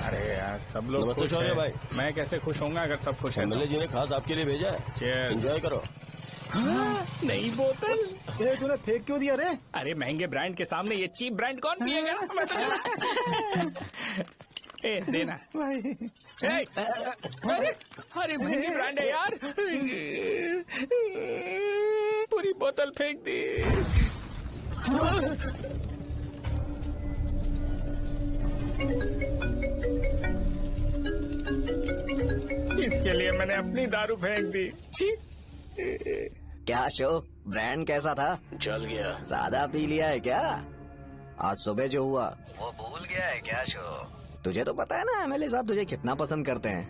अरे यार सब लोग नमस्ते खुश शौर्य हैं। भाई। मैं कैसे खुश होऊंगा अगर सब खुश हैं? एमएलए जी ने खास आपके लिए भेजा है। Cheers। एंजॉय करो। नई बोतल। ये तूने फेंक क्यों दिया रे? अरे महंगे ब्रांड के सामने ये चीप ब्रांड कौन पिएगा? मैं तो ए देना। ए, अरे महंगी ब्रांड है यार। पूरी बोतल फेंक दी। इसके लिए मैंने अपनी दारू फेंक दी। छी। क्या शो, ब्रांड कैसा था? जल गया। ज्यादा पी लिया है क्या? आज सुबह जो हुआ वो भूल गया है क्या शो? तुझे तो पता है ना एमएलए साहब तुझे कितना पसंद करते हैं।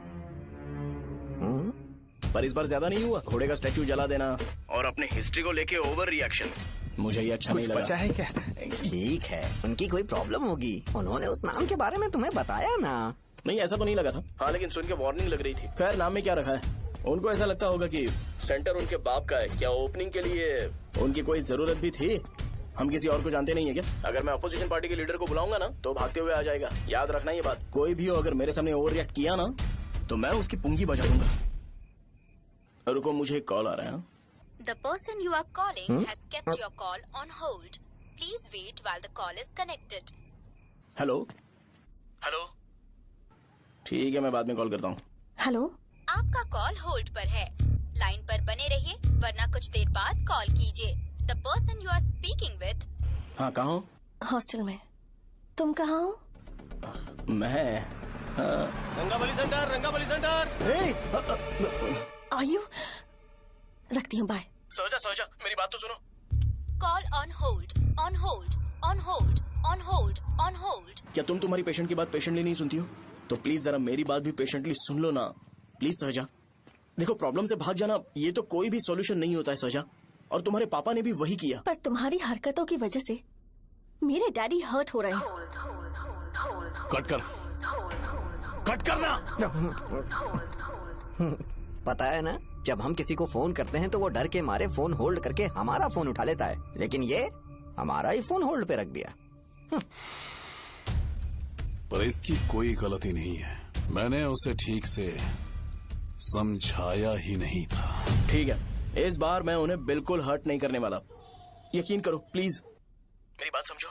पर इस बार ज्यादा नहीं हुआ। घोड़े का स्टैचू जला देना और अपने हिस्ट्री को लेके ओवर रिएक्शन। मुझे ये अच्छा नहीं लगा। बचा है क्या? ठीक है, उनकी कोई प्रॉब्लम होगी, उन्होंने उस नाम के बारे में तुम्हें बताया ना? नहीं ऐसा तो नहीं लगा था। हाँ लेकिन सुन के वार्निंग लग रही थी। खैर नाम में क्या रखा है? उनको ऐसा लगता होगा कि सेंटर उनके बाप का है। क्या ओपनिंग के लिए उनकी कोई जरूरत भी थी? हम किसी और को जानते नहीं है क्या? अगर मैं अपोजिशन पार्टी के लीडर को बुलाऊंगा ना तो भागते हुए आ जाएगा। याद रखना ये बात। कोई भी हो अगर मेरे सामने ओवर रिएक्ट किया ना तो मैं उसकी पुंगी बजा दूंगा। रुको मुझे एक कॉल आ रहा है। The person you are calling has kept your call on hold. Please wait while the call is connected. Hello hello. ठीक है मैं बाद में कॉल करता हूँ। हेलो, आपका कॉल होल्ड पर है। लाइन पर बने रहिए वरना कुछ देर बाद कॉल कीजिए। The person you are speaking with। हाँ कहाँ हो? हॉस्टल में। तुम कहाँ हो? मैं रंगाबली सेंटर, रंगाबली सेंटर। आयु, रखती हूँ, बाय। सोचा मेरी बात तो सुनो। Call on hold, on hold, on hold, on hold, on hold। क्या तुम तुम्हारी पेशेंट की बात पेशेंटली नहीं सुनती हो? तो प्लीज जरा मेरी बात भी पेशेंटली सुन लो ना। प्लीज सहजा, देखो प्रॉब्लम से भाग जाना ये तो कोई भी सॉल्यूशन नहीं होता है सहजा। और तुम्हारे पापा ने भी वही किया। पर तुम्हारी हरकतों की वजह से मेरे डैडी हर्ट हो रहे हैं। कट कर, कट करना। पता है ना, जब हम किसी को फोन करते हैं तो वो डर के मारे फोन होल्ड करके हमारा फोन उठा लेता है, लेकिन ये हमारा ही फोन होल्ड पे रख दिया। पर इसकी कोई गलती नहीं है। मैंने उसे ठीक से समझाया ही नहीं था। ठीक है, इस बार मैं उन्हें बिल्कुल हर्ट नहीं करने वाला। यकीन करो प्लीज, मेरी बात समझो।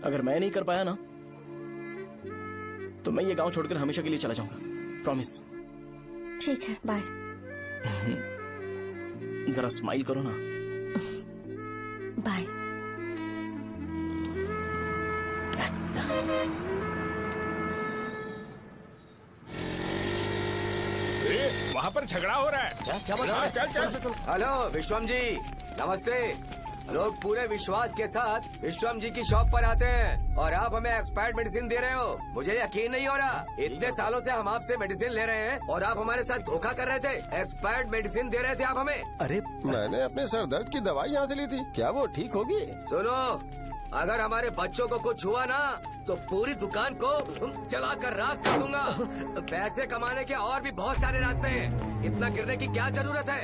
अगर मैं नहीं कर पाया ना तो मैं ये गांव छोड़कर हमेशा के लिए चला जाऊंगा। प्रॉमिस। ठीक है, बाय। जरा स्माइल करो ना। बाय। वहाँ पर झगड़ा हो रहा है। क्या बात? चल। हेलो विश्वम जी, नमस्ते। लोग पूरे विश्वास के साथ विश्वम जी की शॉप पर आते हैं और आप हमें एक्सपायर्ड मेडिसिन दे रहे हो। मुझे यकीन नहीं हो रहा। इतने सालों से हम आपसे मेडिसिन ले रहे हैं और आप हमारे साथ धोखा कर रहे थे। एक्सपायर्ड मेडिसिन दे रहे थे आप हमें। अरे मैंने अपने सर दर्द की दवाई यहाँ से ली थी। क्या वो ठीक होगी? सुनो, अगर हमारे बच्चों को कुछ हुआ ना तो पूरी दुकान को जला कर राख कर दूंगा। पैसे कमाने के और भी बहुत सारे रास्ते हैं, इतना गिरने की क्या जरूरत है?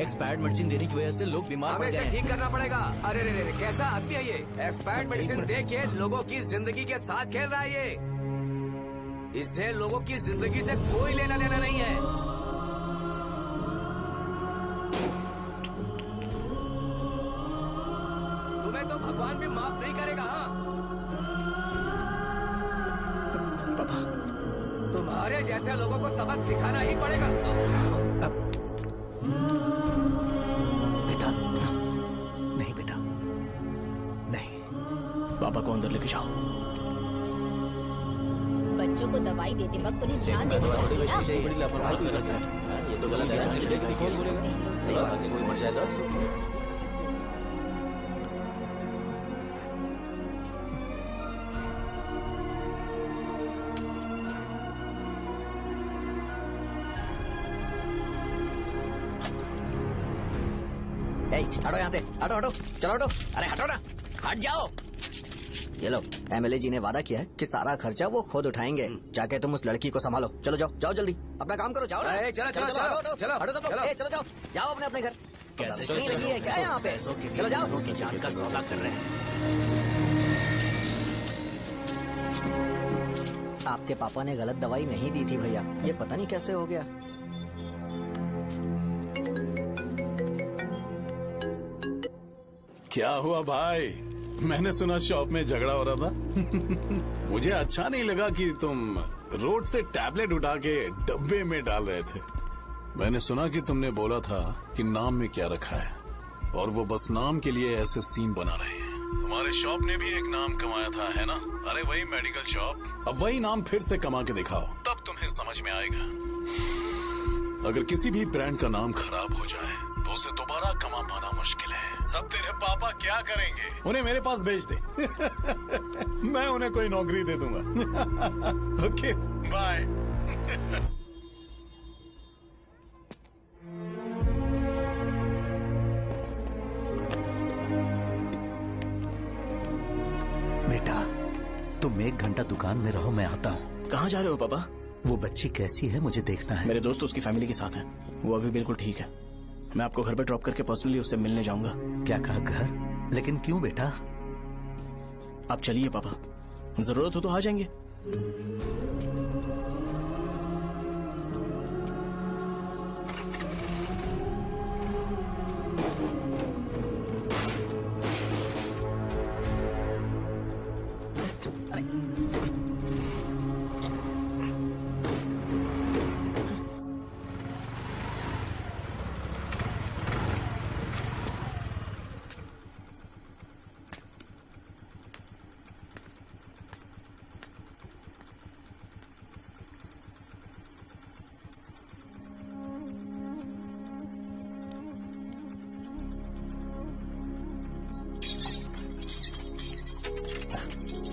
एक्सपायर्ड मेडिसिन देने की वजह से लोग बीमार पड़ हमें गए इसे ठीक करना पड़ेगा। अरे रे रे, कैसा आदमी है ये? एक्सपायर्ड मेडिसिन दे के लोगों की जिंदगी के साथ खेल रहा है ये। इससे लोगों की जिंदगी से कोई लेना देना नहीं है। तुम्हें तो भगवान भी माफ नहीं करेगा। पापा, तुम्हारे जैसे लोगों को सबक सिखाना ही पड़ेगा। नहीं बेटा, नहीं। पापा को अंदर लेके जाओ। बच्चों को दवाई देते वक्त उन्हें ध्यान देना चाहिए ना। बड़ी लापरवाही की गलत है। ये तो गलत है। सही बात है, कोई मर जाए तो हटो यहाँ से, हटो, चलो हटो। अरे हटो ना। हट जाओ। ये लो, एमएलए जी ने वादा किया है कि सारा खर्चा वो खुद उठाएंगे। जाके तुम उस लड़की को संभालो। चलो जाओ, जाओ जल्दी, अपना काम करो। जाओ ना। चलो चलो चलो चलो चलो हटो सब लोग। चलो जाओ, जाओ अपने घर। कैसे नहीं लगी है क्या यहाँ पे? चलो जाओ। की जान का सौदा कर रहे हैं। आपके पापा ने गलत दवाई नहीं दी थी भैया, ये पता नहीं कैसे हो गया। क्या हुआ भाई? मैंने सुना शॉप में झगड़ा हो रहा था। मुझे अच्छा नहीं लगा कि तुम रोड से टैबलेट उठा के डब्बे में डाल रहे थे। मैंने सुना कि तुमने बोला था कि नाम में क्या रखा है, और वो बस नाम के लिए ऐसे सीन बना रहे हैं। तुम्हारे शॉप ने भी एक नाम कमाया था, है ना? अरे वही मेडिकल शॉप। अब वही नाम फिर से कमा के दिखाओ, तब तुम्हें समझ में आएगा। अगर किसी भी ब्रांड का नाम खराब हो जाए तो उसे दोबारा कमा पाना मुश्किल है। अब तेरे पापा क्या करेंगे? उन्हें मेरे पास भेज दे। मैं उन्हें कोई नौकरी दे दूंगा। Okay bye. बेटा, तुम 1 घंटा दुकान में रहो, मैं आता हूँ। कहाँ जा रहे हो पापा? वो बच्ची कैसी है मुझे देखना है। मेरे दोस्त उसकी फैमिली के साथ है, वो अभी बिल्कुल ठीक है। मैं आपको घर पे ड्रॉप करके पर्सनली उससे मिलने जाऊंगा। क्या कहा घर? लेकिन क्यों बेटा? आप चलिए पापा, जरूरत हो तो आ जाएंगे।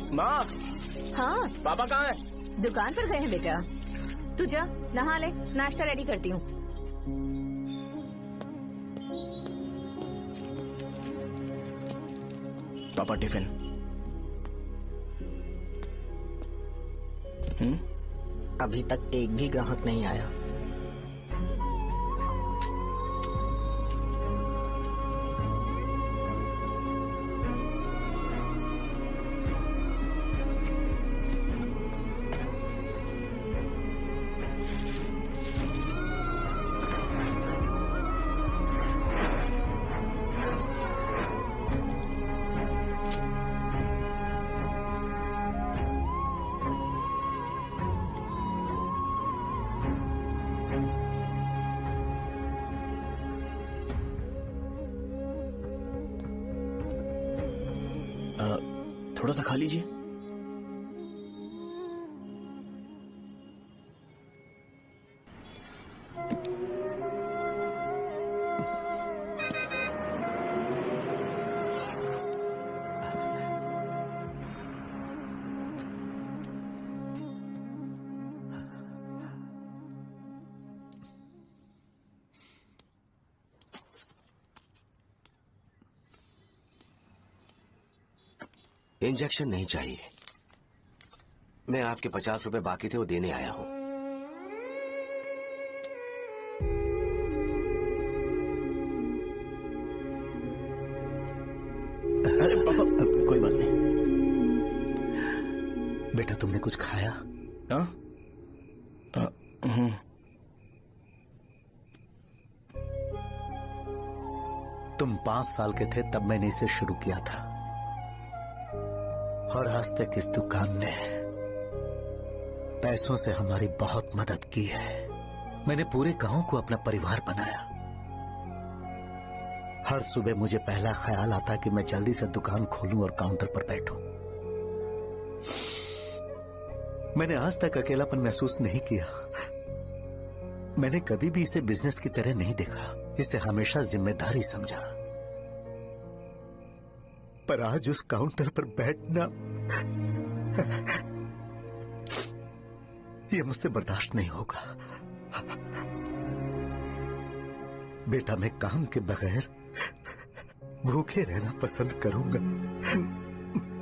माँ। हाँ पापा कहाँ हैं? दुकान पर गए हैं बेटा। तू जा नहा ले, नाश्ता रेडी करती हूँ। पापा टिफिन। अभी तक एक भी ग्राहक नहीं आया। थोड़ा सा खा लीजिए। इंजेक्शन नहीं चाहिए। मैं आपके 50 रुपए बाकी थे, वो देने आया हूं। अरे पापा, कोई बात नहीं। बेटा तुमने कुछ खाया? हाँ? तुम 5 साल के थे तब मैंने इसे शुरू किया था, और आज तक इस दुकान ने पैसों से हमारी बहुत मदद की है। मैंने पूरे गांव को अपना परिवार बनाया। हर सुबह मुझे पहला ख्याल आता कि मैं जल्दी से दुकान खोलूं और काउंटर पर बैठूं। मैंने आज तक अकेलापन महसूस नहीं किया। मैंने कभी भी इसे बिजनेस की तरह नहीं देखा, इसे हमेशा जिम्मेदारी समझा। पर आज उस काउंटर पर बैठना ये मुझसे बर्दाश्त नहीं होगा। बेटा मैं काम के बगैर भूखे रहना पसंद करूंगा।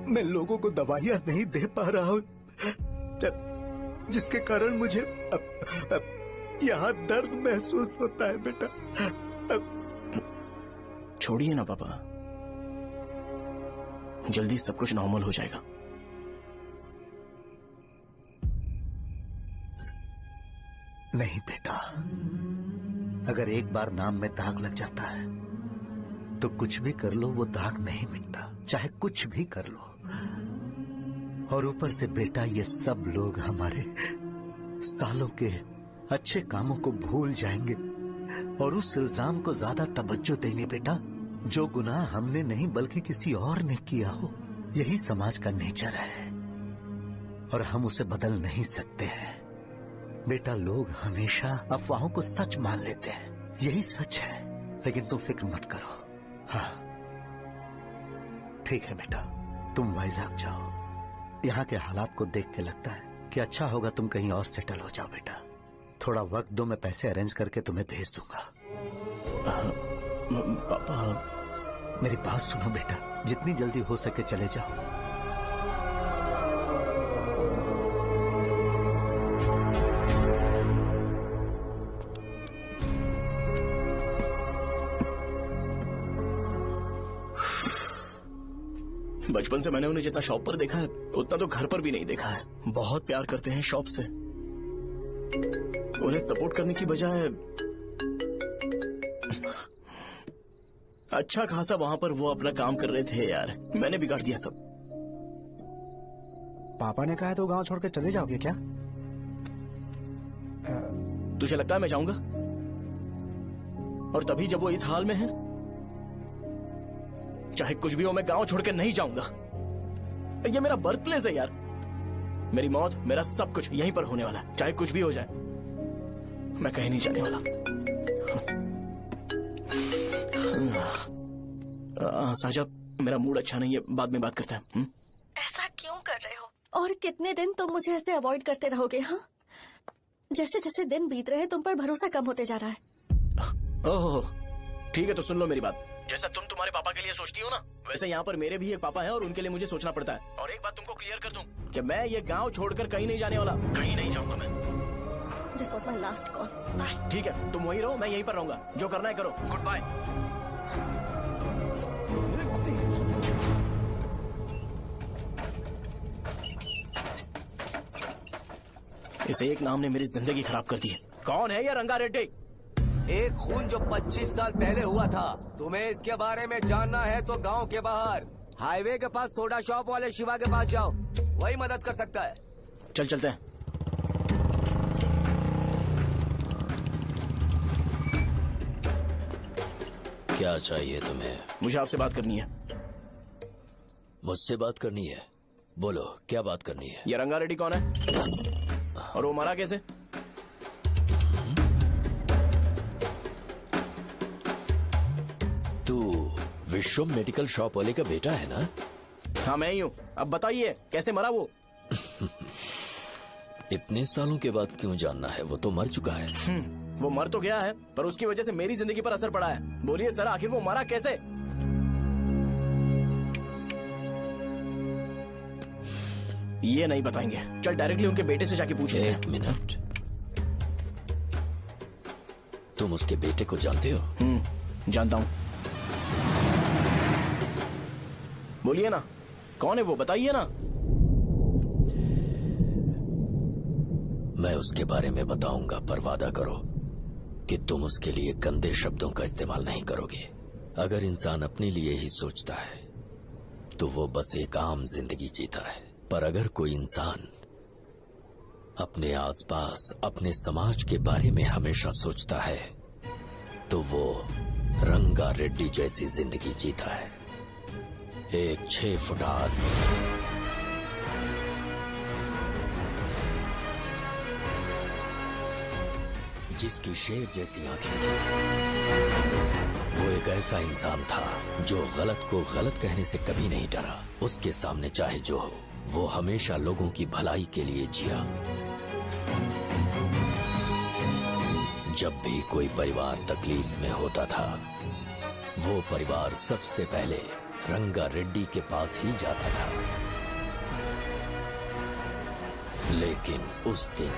मैं लोगों को दवाइयां नहीं दे पा रहा हूं, जिसके कारण मुझे अब यहाँ दर्द महसूस होता है बेटा। छोड़िए ना पापा, जल्दी सब कुछ नॉर्मल हो जाएगा। नहीं बेटा, अगर एक बार नाम में दाग लग जाता है तो कुछ भी कर लो वो दाग नहीं मिटता, चाहे कुछ भी कर लो। और ऊपर से बेटा ये सब लोग हमारे सालों के अच्छे कामों को भूल जाएंगे और उस इल्जाम को ज्यादा तवज्जो देंगे बेटा जो गुनाह हमने नहीं बल्कि किसी और ने किया हो। यही समाज का नेचर है और हम उसे बदल नहीं सकते हैं बेटा। लोग हमेशा अफवाहों को सच मान लेते हैं, यही सच है। लेकिन तुम फिक्र मत करो। हाँ ठीक है बेटा, तुम वाइजैक जाओ। यहाँ के हालात को देख के लगता है कि अच्छा होगा तुम कहीं और सेटल हो जाओ बेटा। थोड़ा वक्त दो, मैं पैसे अरेंज करके तुम्हें भेज दूंगा। पापा मेरी बात सुनो बेटा, जितनी जल्दी हो सके चले जाओ। बचपन से मैंने उन्हें जितना शॉप पर देखा है उतना तो घर पर भी नहीं देखा है। बहुत प्यार करते हैं शॉप से। उन्हें सपोर्ट करने की बजाय अच्छा खासा वहां पर वो अपना काम कर रहे थे यार। मैंने बिगाड़ दिया सब। पापा ने कहा है तो गांव छोड़कर चले जाओगे क्या? तुझे लगता है मैं जाऊंगा? और तभी जब वो इस हाल में है, चाहे कुछ भी हो मैं गांव छोड़कर नहीं जाऊंगा। ये मेरा बर्थ प्लेस है यार। मेरी मौत, मेरा सब कुछ यहीं पर होने वाला है। चाहे कुछ भी हो जाए मैं कहीं नहीं जाने वाला। साजा, मेरा मूड अच्छा नहीं है, बाद में बात करते हैं। ऐसा क्यों कर रहे हो? और कितने दिन तुम मुझे ऐसे अवॉइड करते रहोगे? हाँ, जैसे जैसे दिन बीत रहे हैं तुम पर भरोसा कम होते जा रहा है। ओह ठीक है, तो सुन लो मेरी बात। जैसा तुम तुम्हारे पापा के लिए सोचती हो ना, वैसे यहाँ पर मेरे भी एक पापा हैं और उनके लिए मुझे सोचना पड़ता है। और एक बात तुमको क्लियर कर दूं कि मैं ये गांव छोड़कर कहीं नहीं जाने वाला। कहीं नहीं जाऊंगा मैं। This was my last call. Bye. ठीक है, तुम वहीं रहो, मैं यहीं पर रहूंगा। जो करना है करो। Goodbye. इस एक नाम ने मेरी जिंदगी खराब कर दी है। कौन है ये रंगा रेड्डी? एक खून जो 25 साल पहले हुआ था। तुम्हें इसके बारे में जानना है तो गांव के बाहर हाईवे के पास सोडा शॉप वाले शिवा के पास जाओ, वही मदद कर सकता है। चल चलते हैं। क्या चाहिए तुम्हें? मुझे आपसे बात करनी है। मुझसे बात करनी है? बोलो क्या बात करनी है? ये रंगा रेड्डी कौन है और वो मरा कैसे? तू विश्वम मेडिकल शॉप वाले का बेटा है ना? हाँ मैं ही हूँ। अब बताइए कैसे मरा वो? इतने सालों के बाद क्यों जानना है? वो तो मर चुका है। वो मर तो गया है पर उसकी वजह से मेरी जिंदगी पर असर पड़ा है। बोलिए सर, आखिर वो मरा कैसे? ये नहीं बताएंगे। चल डायरेक्टली उनके बेटे से जाके पूछे। एक मिनट, तुम उसके बेटे को जानते हो? जानता हूँ। बोलिए ना, कौन है वो? बताइए ना। मैं उसके बारे में बताऊंगा, पर वादा करो कि तुम उसके लिए गंदे शब्दों का इस्तेमाल नहीं करोगे। अगर इंसान अपने लिए ही सोचता है तो वो बस एक आम जिंदगी जीता है, पर अगर कोई इंसान अपने आसपास, अपने समाज के बारे में हमेशा सोचता है तो वो रंगा रेड्डी जैसी जिंदगी जीता है। एक 6 फुट आदमी, जिसकी शेर जैसी आंखें थी। वो एक ऐसा इंसान था जो गलत को गलत कहने से कभी नहीं डरा। उसके सामने चाहे जो हो, वो हमेशा लोगों की भलाई के लिए जिया। जब भी कोई परिवार तकलीफ में होता था वो परिवार सबसे पहले रंगा रेड्डी के पास ही जाता था, लेकिन उस दिन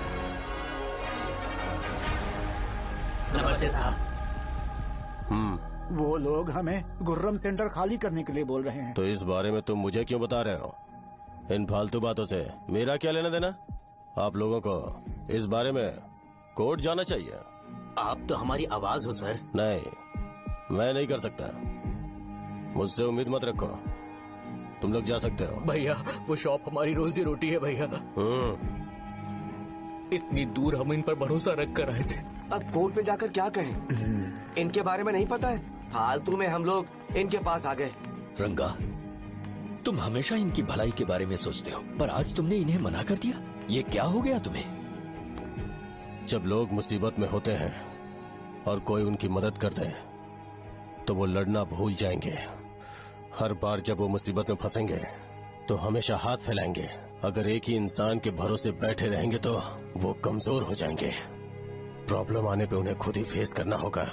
नमस्ते साहब। वो लोग हमें गुर्रम सेंटर खाली करने के लिए बोल रहे हैं। तो इस बारे में तुम मुझे क्यों बता रहे हो? इन फालतू बातों से मेरा क्या लेना देना? आप लोगों को इस बारे में कोर्ट जाना चाहिए। आप तो हमारी आवाज हो सर। नहीं, मैं नहीं कर सकता। मुझसे उम्मीद मत रखो। तुम लोग जा सकते हो। भैया वो शॉप हमारी रोजी रोटी है भैया। इतनी दूर हम इन पर भरोसा रख कर आए थे। अब कोर्ट में जाकर क्या कहें? इनके बारे में नहीं पता है। फालतू में हम लोग इनके पास आ गए। रंगा, तुम हमेशा इनकी भलाई के बारे में सोचते हो, पर आज तुमने इन्हें मना कर दिया। ये क्या हो गया तुम्हें? जब लोग मुसीबत में होते हैं और कोई उनकी मदद करते हैं तो वो लड़ना भूल जाएंगे। हर बार जब वो मुसीबत में फंसेंगे तो हमेशा हाथ फैलाएंगे। अगर एक ही इंसान के भरोसे बैठे रहेंगे तो वो कमजोर हो जाएंगे। प्रॉब्लम आने पे उन्हें खुद ही फेस करना होगा।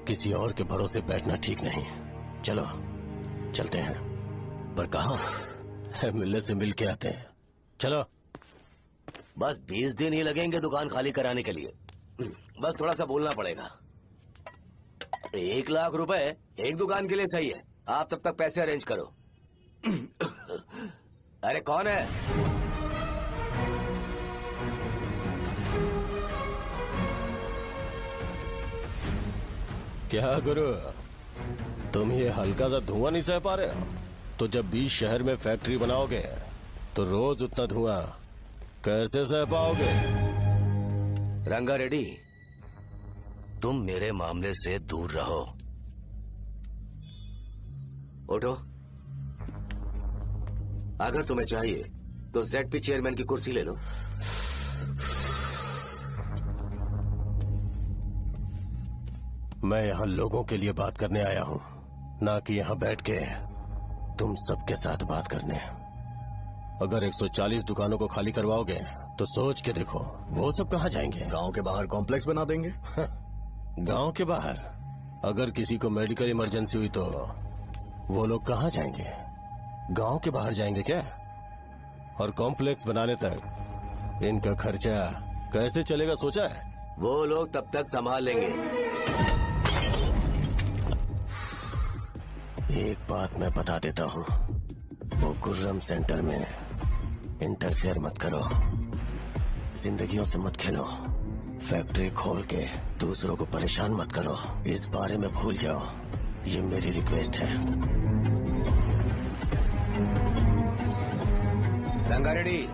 किसी और के भरोसे बैठना ठीक नहीं। चलो चलते हैं। पर कहाँ? मिलने से मिल के आते हैं। चलो। बस 20 दिन ही लगेंगे दुकान खाली कराने के लिए। बस थोड़ा सा बोलना पड़ेगा। 1 लाख रुपए एक दुकान के लिए सही है। आप तब तक पैसे अरेंज करो। अरे कौन है? क्या गुरु, तुम ये हल्का सा धुआं नहीं सह पा रहे हो? तो जब 20 शहर में फैक्ट्री बनाओगे तो रोज उतना धुआं कैसे सह पाओगे? रंगा रेड्डी, तुम मेरे मामले से दूर रहो। उठो। अगर तुम्हें चाहिए तो ZP चेयरमैन की कुर्सी ले लो। मैं यहाँ लोगों के लिए बात करने आया हूँ, ना कि यहाँ बैठ के तुम सबके साथ बात करने। अगर 140 दुकानों को खाली करवाओगे तो सोच के देखो वो सब कहाँ जाएंगे? गांव के बाहर कॉम्प्लेक्स बना देंगे। गांव के बाहर? अगर किसी को मेडिकल इमरजेंसी हुई तो वो लोग कहाँ जाएंगे? गांव के बाहर जाएंगे क्या? और कॉम्प्लेक्स बनाने तक इनका खर्चा कैसे चलेगा सोचा है? वो लोग तब तक संभाल लेंगे। एक बात मैं बता देता हूँ, वो गुर्रम सेंटर में इंटरफेयर मत करो। जिंदगियों से मत खेलो। फैक्ट्री खोल के दूसरों को परेशान मत करो। इस बारे में भूल जाओ। ये मेरी रिक्वेस्ट है। रंगा रेड्डी,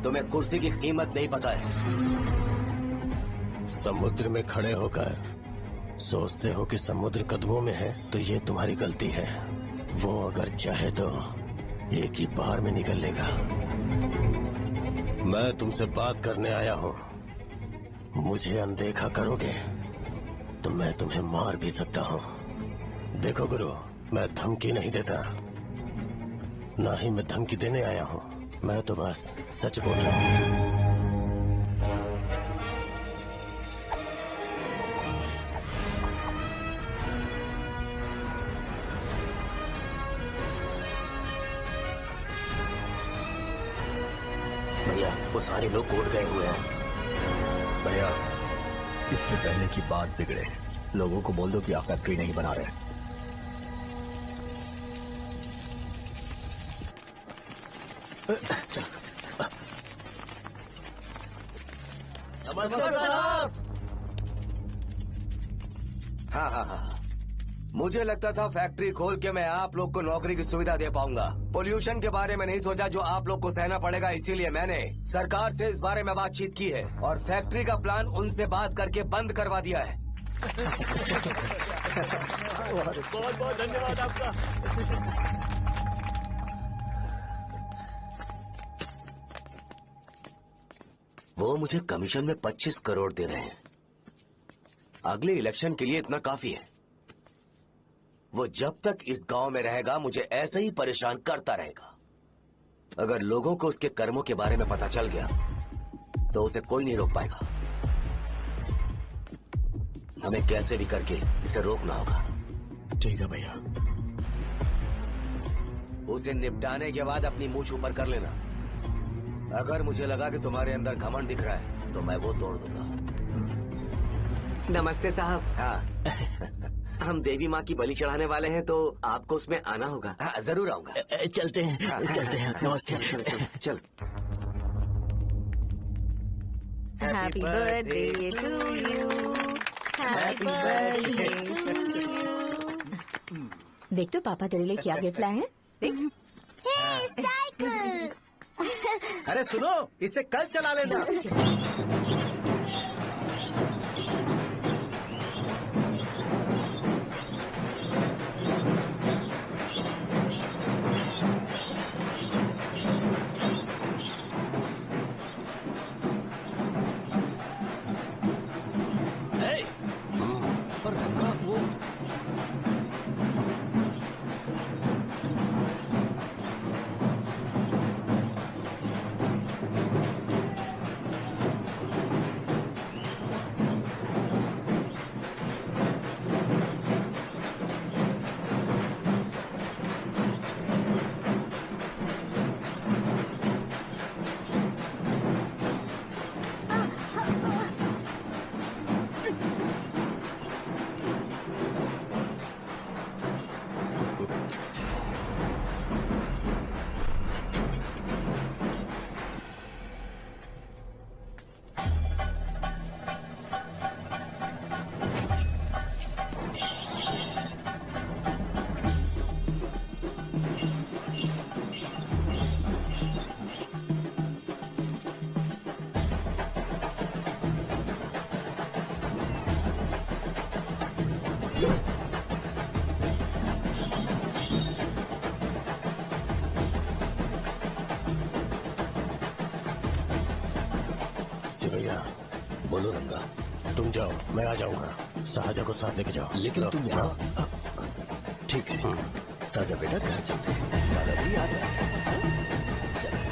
तुम्हें कुर्सी की कीमत नहीं पता है। समुद्र में खड़े होकर सोचते हो कि समुद्र कदमों में है, तो ये तुम्हारी गलती है। वो अगर चाहे तो एक ही बार में निकल लेगा। मैं तुमसे बात करने आया हूँ। मुझे अनदेखा करोगे तो मैं तुम्हें मार भी सकता हूँ। देखो गुरु, मैं धमकी नहीं देता, ना ही मैं धमकी देने आया हूँ। मैं तो बस सच बोल रहा हूँ। भैया, वो सारे लोग कोर्ट गए हुए हैं। भैया, इससे पहले की बात बिगड़े, लोगों को बोल दो कि आप फैक्ट्री नहीं बना रहे। नमस्ते साहब। हाँ, मुझे लगता था फैक्ट्री खोल के मैं आप लोग को नौकरी की सुविधा दे पाऊंगा। पोल्यूशन के बारे में नहीं सोचा जो आप लोग को सहना पड़ेगा, इसीलिए मैंने सरकार से इस बारे में बातचीत की है और फैक्ट्री का प्लान उनसे बात करके बंद करवा दिया है। बहुत बहुत धन्यवाद आपका। वो मुझे कमीशन में 25 करोड़ दे रहे हैं। अगले इलेक्शन के लिए इतना काफी है। वो जब तक इस गांव में रहेगा मुझे ऐसे ही परेशान करता रहेगा। अगर लोगों को उसके कर्मों के बारे में पता चल गया तो उसे कोई नहीं रोक पाएगा। हमें कैसे भी करके इसे रोकना होगा। ठीक है भैया। उसे निपटाने के बाद अपनी मूंछ ऊपर कर लेना। अगर मुझे लगा कि तुम्हारे अंदर घमंड दिख रहा है तो मैं वो तोड़ दूंगा। नमस्ते साहब। हाँ हम देवी माँ की बलि चढ़ाने वाले हैं, तो आपको उसमें आना होगा। हाँ, जरूर आऊंगा। चलते हैं। हाँ, चलते हैं। नमस्ते। चल। Happy birthday to you, happy birthday to you. देख तो पापा तेरे लिए क्या गिफ्ट लाए हैं। देख। साइकिल। अरे सुनो, इसे कल चला लेना। भैया बोलो रंगा, तुम जाओ मैं आ जाऊंगा। साजा को साथ लेके जाओ। लेकिन तुम जाओ। ठीक है साजा बेटा, घर चलते हैं। दादाजी आ जाओ। चलो।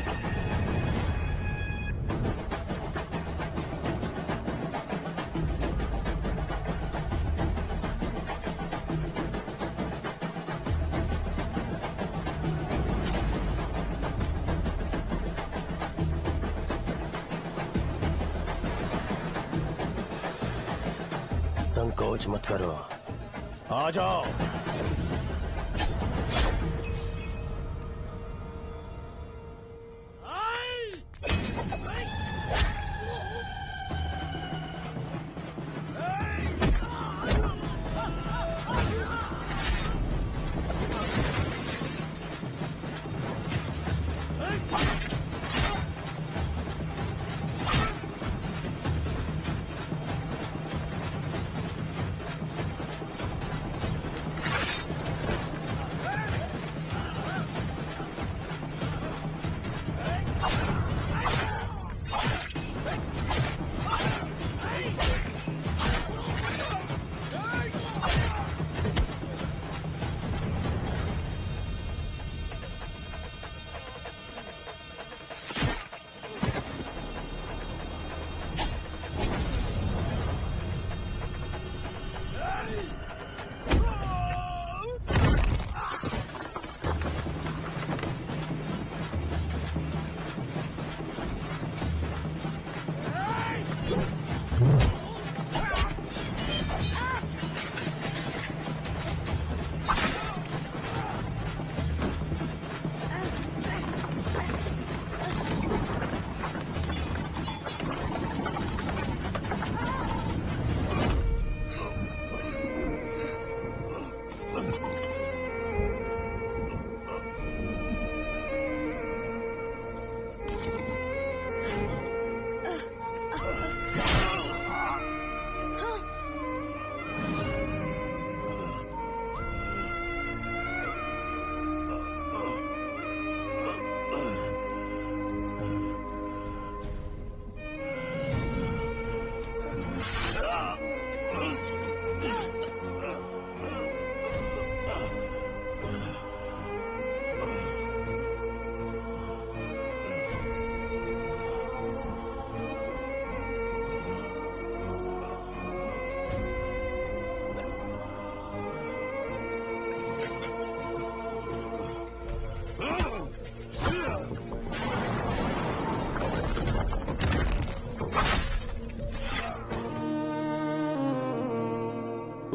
संकोच मत करो, आ जाओ।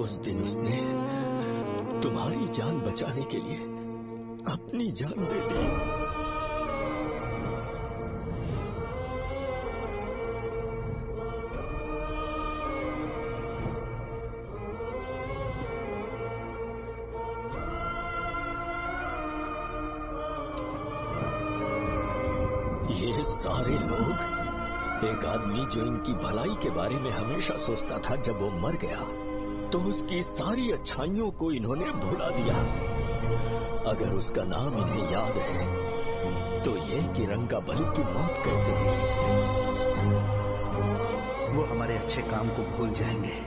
उस दिन उसने तुम्हारी जान बचाने के लिए अपनी जान दे दी। ये सारे लोग, एक आदमी जो इनकी भलाई के बारे में हमेशा सोचता था, जब वो मर गया तो उसकी सारी अच्छाइयों को इन्होंने भुला दिया। अगर उसका नाम इन्हें याद है तो ये कि रंगाबली की मौत कैसे हुई। वो हमारे अच्छे काम को भूल जाएंगे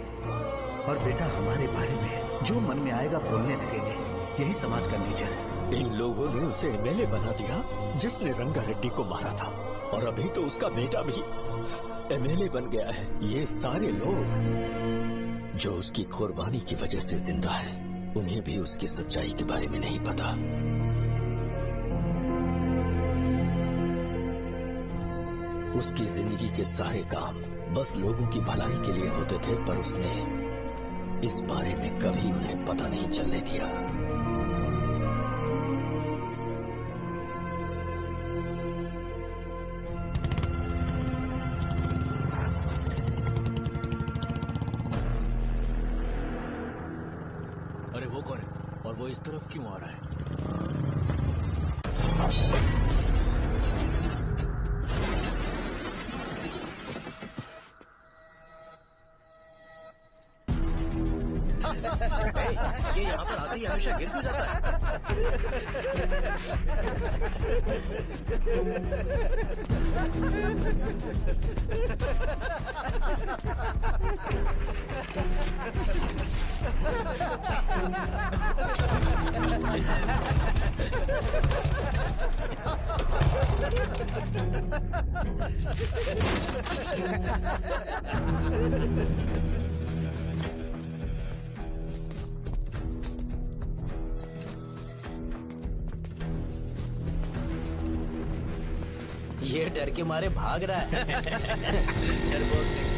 और बेटा हमारे बारे में जो मन में आएगा बोलने लगेंगे। यही समाज का नेचर है। इन लोगों ने उसे एमएलए बना दिया जिसने रंगा रेड्डी को मारा था, और अभी तो उसका बेटा भी एमएलए बन गया है। ये सारे लोग जो उसकी कुर्बानी की वजह से जिंदा है, उन्हें भी उसकी सच्चाई के बारे में नहीं पता। उसकी जिंदगी के सारे काम बस लोगों की भलाई के लिए होते थे, पर उसने इस बारे में कभी उन्हें पता नहीं चलने दिया। अरे वो कौन है और वो इस तरफ क्यों आ रहा है? ये यहाँ पर आते ही हमेशा गिर क्यों जाता है? ये डर के मारे भाग रहा है। डरपोक नहीं।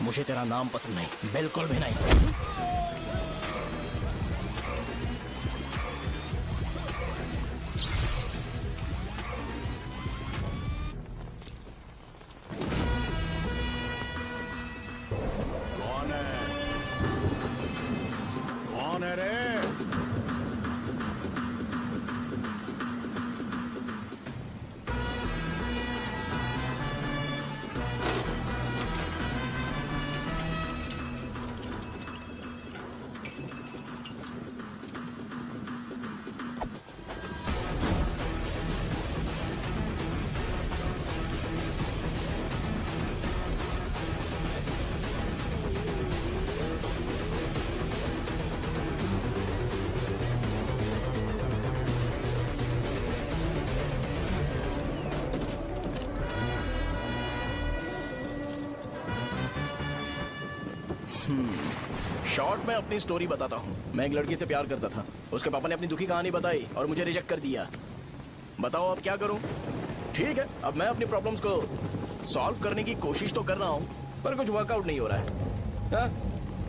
मुझे तेरा नाम पसंद नहीं, बिल्कुल भी नहीं। कौन है? कौन है रे? शॉर्ट में अपनी स्टोरी बताता हूँ। मैं एक लड़की से प्यार करता था। उसके पापा ने अपनी दुखी कहानी बताई और मुझे रिजेक्ट कर दिया। बताओ अब क्या करूँ? ठीक है, अब मैं अपनी प्रॉब्लम्स को सॉल्व करने की कोशिश तो कर रहा हूँ, पर कुछ वर्कआउट नहीं हो रहा है। हा?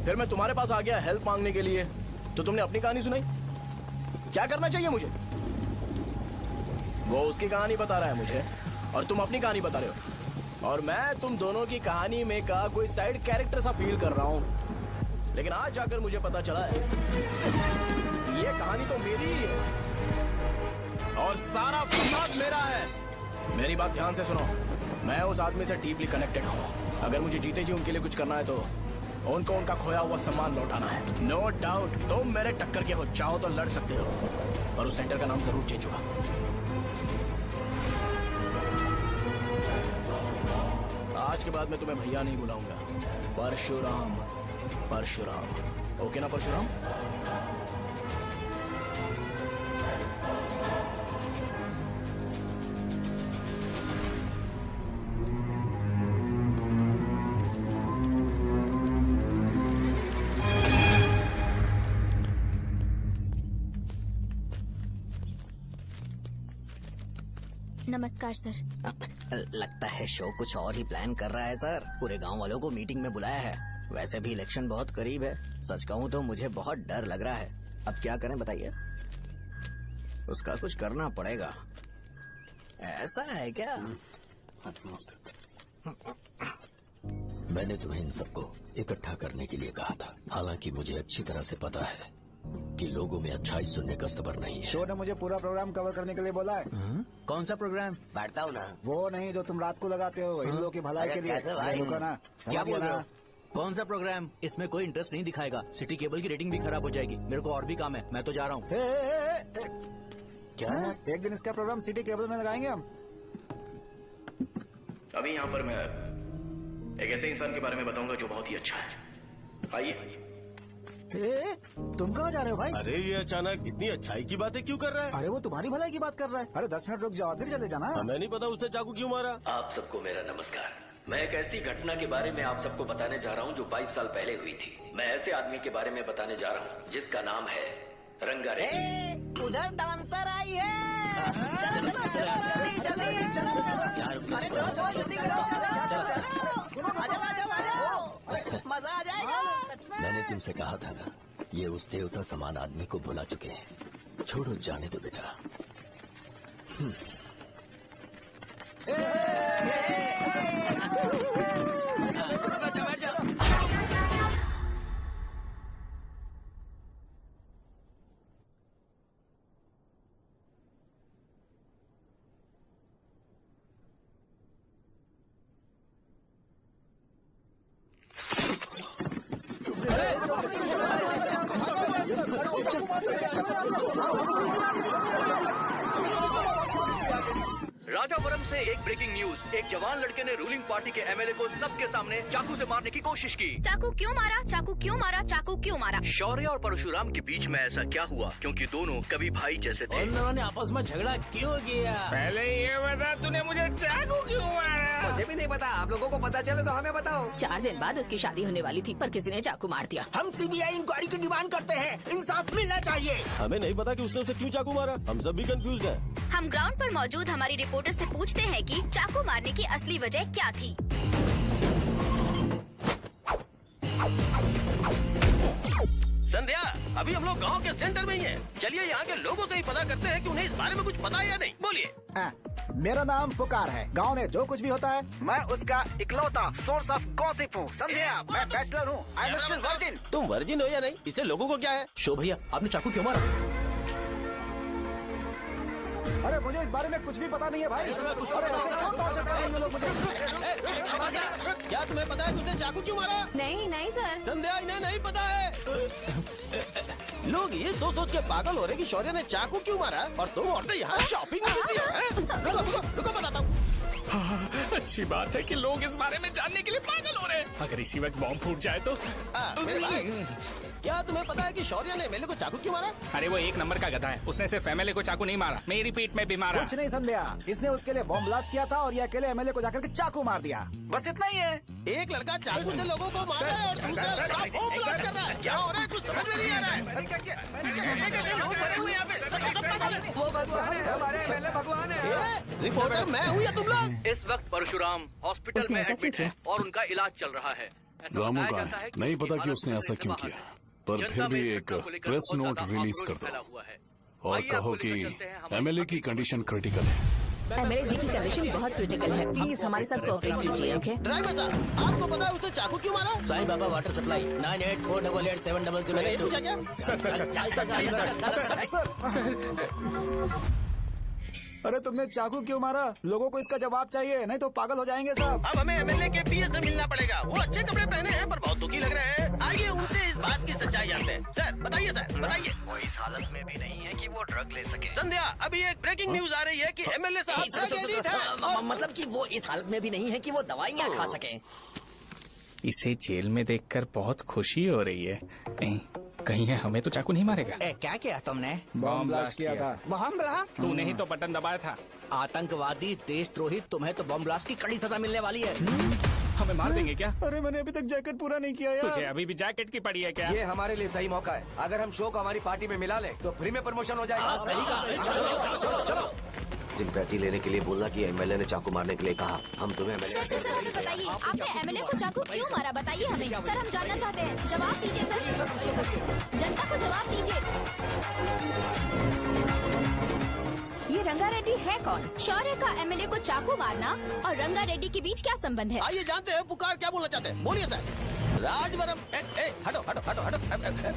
फिर मैं तुम्हारे पास आ गया हेल्प मांगने के लिए, तो तुमने अपनी कहानी सुनाई। क्या करना चाहिए मुझे? वो उसकी कहानी बता रहा है मुझे, और तुम अपनी कहानी बता रहे हो, और मैं तुम दोनों की कहानी में का कोई साइड कैरेक्टर सा फील कर रहा हूँ। लेकिन आज जाकर मुझे पता चला है ये कहानी तो मेरी ही है और सारा फसाद मेरा है। मेरी बात ध्यान से सुनो, मैं उस आदमी से डीपली कनेक्टेड हूँ। अगर मुझे जीते जी उनके लिए कुछ करना है तो उनको उनका खोया हुआ सम्मान लौटाना है। नो डाउट तुम मेरे टक्कर के हो, चाहो तो लड़ सकते हो, पर उस सेंटर का नाम जरूर चेंज होगा। आज के बाद मैं तुम्हें भैया नहीं बुलाऊंगा, परशुराम। परशुराम, ओके ना परशुराम? नमस्कार सर। लगता है शो कुछ और ही प्लान कर रहा है सर। पूरे गांव वालों को मीटिंग में बुलाया है। वैसे भी इलेक्शन बहुत करीब है। सच कहूँ तो मुझे बहुत डर लग रहा है। अब क्या करें बताइए? उसका कुछ करना पड़ेगा। ऐसा है क्या? मैंने तुम्हें इन सबको इकट्ठा करने के लिए कहा था। हालांकि मुझे अच्छी तरह से पता है कि लोगों में अच्छाई सुनने का सब्र नहीं है। शो ने मुझे पूरा प्रोग्राम कवर करने के लिए बोला है। कौन सा प्रोग्राम? बैठता हूँ ना। वो नहीं जो तुम रात को लगाते हो, इन लोगों की भलाई के लिए। रुको ना, क्या बोल रहे हो? कौन सा प्रोग्राम? इसमें कोई इंटरेस्ट नहीं दिखाएगा। सिटी केबल की रेटिंग भी खराब हो जाएगी। मेरे को और भी काम है, मैं तो जा रहा हूँ। क्या? एक दिन इसका प्रोग्राम सिटी केबल में लगाएंगे हम। अभी यहाँ पर मैं एक ऐसे इंसान के बारे में बताऊंगा जो बहुत ही अच्छा है। आइए। तुम कहाँ जा रहे हो भाई? अरे ये अचानक इतनी अच्छाई की बातें क्यों कर रहा है? अरे वो तुम्हारी भलाई की बात कर रहा है। अरे 10 मिनट रुक जाओ, फिर चले जाना। हमें नहीं पता उसने चाकू क्यों मारा। आप सबको मेरा नमस्कार। मैं एक ऐसी घटना के बारे में आप सबको बताने जा रहा हूँ जो 22 साल पहले हुई थी। मैं ऐसे आदमी के बारे में बताने जा रहा हूँ जिसका नाम है रंगारेड्डी। उधर डांसर आई है। चलो जल्दी जल्दी मजा आ जाएगा। मैंने तुमसे कहा था ना, ये उस देवता समान आदमी को बुला चुके हैं। छोड़ो, जाने दो बेटा। राजापुरम से एक ब्रेकिंग न्यूज। एक जवान लड़के ने रूलिंग पार्टी के एमएलए को सबके सामने चाकू से मारने की कोशिश की। चाकू क्यों मारा? चाकू क्यों मारा? चाकू क्यों मारा? शौर्य और परशुराम के बीच में ऐसा क्या हुआ? क्योंकि दोनों कभी भाई जैसे थे। उन दोनों ने आपस में झगड़ा क्यों किया? पहले ये बता, तूने मुझे चाकू क्यों मारा? मुझे भी नहीं पता। आप लोगों को पता चले तो हमें बताओ। 4 दिन बाद उसकी शादी होने वाली थी, पर किसी ने चाकू मार दिया। हम सीबीआई इंक्वायरी की डिमांड करते हैं। इंसाफ मिलना चाहिए। हमें नहीं पता कि उसने उसे क्यों चाकू मारा। हम सब भी कंफ्यूज हैं। हम ग्राउंड पर मौजूद हमारी रिपोर्टर से पूछते हैं कि चाकू मारने की असली वजह क्या थी। संध्या, अभी हम लोग गांव के सेंटर में ही हैं। चलिए यहाँ के लोगों से ही पता करते हैं कि उन्हें इस बारे में कुछ पता है या नहीं। बोलिए। मेरा नाम पुकार है। गांव में जो कुछ भी होता है मैं उसका इकलौता सोर्स ऑफ गॉसिप हूँ, समझे आप? मैं बैचलर हूँ। I am still virgin. तुम वर्जिन हो या नहीं, इससे लोगों को क्या है? शो भैया, आपने चाकू क्यों मारा? अरे मुझे इस बारे में कुछ भी पता नहीं है भाई। अरे ऐसे क्यों टॉर्चर कर रहे हैं ये लोग मुझे? क्या तुम्हें पता है कि उसने चाकू क्यों मारा? नहीं सर। संध्या, इन्हें नहीं पता है। लोग ये सोच सोच के पागल हो रहे कि शौर्य ने चाकू क्यों मारा और तुम औरतें यहाँ शॉपिंग में बिजी हो। रुको बताता हूँ। अच्छी बात है कि लोग इस बारे में जानने के लिए पागल हो रहे हैं। अगर इसी वक्त बॉम्ब फूट जाए तो? मेरे भाई, क्या तुम्हें पता है कि शौर्य ने एमएलए को चाकू क्यों मारा? अरे वो एक नंबर का गधा है। उसने सिर्फ एमएलए को चाकू नहीं मारा, मेरी पीठ में भी मारा। कुछ नहीं संध्या, इसने उसके लिए बॉम्ब ब्लास्ट किया था और ये अकेले एमएलए को जाकर के चाकू मार दिया। बस इतना ही है। एक लड़का चाकू से लोगों को मार रहा है और दूसरा लड़का बॉम्ब ब्लास्ट कर रहा है। क्या हो रहा है? कुछ समझ में नहीं आ रहा है। लोग मरे हुए यहाँ पे। वो भगवान है, हमारे एमएलए भगवान है। रिपोर्टर मैं हूँ या तुम लोग? इस वक्त परशुराम हॉस्पिटल में एडमिट है और उनका इलाज चल रहा है। रामू का है, नहीं पता कि उसने ऐसा क्यों किया, पर फिर भी एक प्रेस नोट रिलीज कर दो और कहो कि एमएलए की कंडीशन क्रिटिकल है। एमएलए जी की कंडीशन बहुत क्रिटिकल है। प्लीज हमारे साथ कोऑपरेट कीजिए। ओके ड्राइवर साहब, आपको पता है उसने चाकू क्यों मारा? Sai Baba water supply 9848870082। अरे तुमने चाकू क्यों मारा? लोगों को इसका जवाब चाहिए, नहीं तो पागल हो जाएंगे सब। अब हमें एमएलए के पीए से मिलना पड़ेगा। वो अच्छे कपड़े पहने हैं पर बहुत दुखी लग रहे हैं। आइए उनसे इस बात की सच्चाई जानते हैं। सर बताइए, सर बताइए। वो इस हालत में भी नहीं है कि वो ड्रग ले सके। संध्या, अभी एक ब्रेकिंग न्यूज आ रही है कि एमएलए साहब ड्रग एडिक्ट हैं। मतलब कि वो इस हालत में भी नहीं है कि वो दवाइयाँ खा सके। इसे जेल में देखकर बहुत खुशी हो रही है। कहीं है हमें तो चाकू नहीं मारेगा। क्या किया तुमने? बॉम्ब ब्लास्ट किया था। Bomb blast? तूने ही तो बटन दबाया था। आतंकवादी, देशद्रोही, तुम्हें तो बॉम्ब ब्लास्ट की कड़ी सजा मिलने वाली है। हमें मार देंगे क्या? अरे मैंने अभी तक जैकेट पूरा नहीं किया यार। तुझे अभी भी जैकेट की पड़ी है क्या? ये हमारे लिए सही मौका है। अगर हम शो को हमारी पार्टी में मिला लें तो फ्री में प्रमोशन हो जाएगा। सही कहा। चलो। सिंपैथी लेने के लिए बोला कि एमएलए ने चाकू मारने के लिए कहा। हम तुम्हें एमएलए सर हमें बताइए, आपने एमएलए को चाकू क्यों मारा? बताइए हमें। सर हम जानना चाहते हैं, जवाब दीजिए सर। जनता को जवाब दीजिए। ये रंगा रेड्डी है कौन? शौर्य का एमएलए को चाकू मारना और रंगा रेड्डी के बीच क्या संबंध है? आइए जानते हैं पुकार क्या बोलना चाहते हैं। बोलिए सर। राजवरम हटो।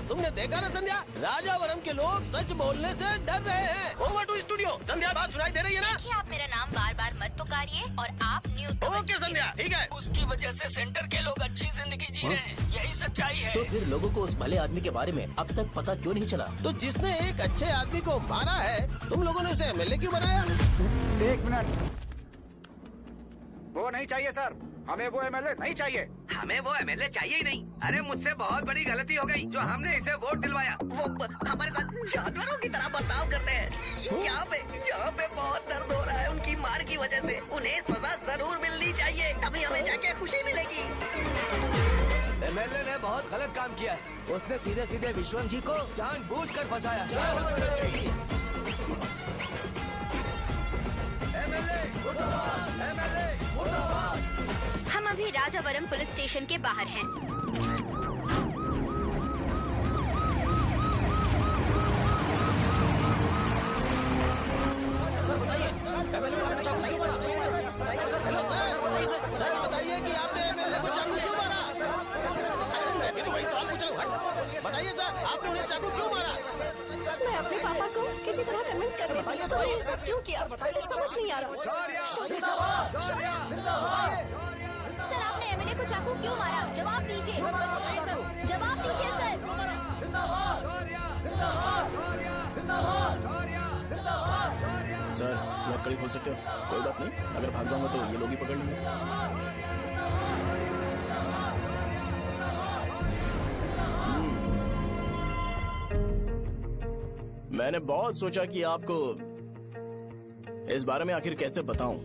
तुमने देखा ना संध्या, राजावरम के लोग सच बोलने से डर रहे हैं। Over to studio. संध्या बात सुनाई दे रही है ना? देखिए आप मेरा नाम बार बार मत पुकारिए और आप न्यूज ओके संध्या, ठीक है। उसकी वजह से सेंटर के लोग अच्छी जिंदगी जी रहे हैं, यही सच्चाई है। तो फिर लोगों को उस भले आदमी के बारे में अब तक पता क्यों नहीं चला? तो जिसने एक अच्छे आदमी को मारा है, तुम लोगों ने उसे एमएलए क्यों बनाया? 1 मिनट। वो नहीं चाहिए सर, हमें वो एमएलए नहीं चाहिए। हमें वो एमएलए चाहिए ही नहीं। अरे मुझसे बहुत बड़ी गलती हो गई जो हमने इसे वोट दिलवाया। वो हमारे साथ जानवरों की तरह बर्ताव करते हैं। यहाँ पे बहुत दर्द हो रहा है उनकी मार की वजह से। उन्हें सजा जरूर मिलनी चाहिए, तभी हमें जाके खुशी मिलेगी। एमएलए ने बहुत गलत काम किया। उसने सीधे सीधे विश्वम जी को जानबूझकर फंसाया। हम अभी राजावरम पुलिस स्टेशन के बाहर हैं। सर बताइए कि आपने एमएलए को चाकू क्यों मारा? तो वही सवाल पूछ रहा हूँ। बताइए सर, आपने उन्हें चाकू क्यों मारा? मैं अपने पापा को किसी तरह कन्विंस कर रही थी, तो ये सब क्यों किया मुझे समझ नहीं आ रहा। सर आपने एमएलए को चाकू क्यों मारा? जवाब दीजिए। जवाब दीजिए सर, लकड़ी खोल सकते हो? कोई बात नहीं, अगर भाग जाऊंगा तो ये लोग ही पकड़ लेंगे। मैंने बहुत सोचा कि आपको इस बारे में आखिर कैसे बताऊं।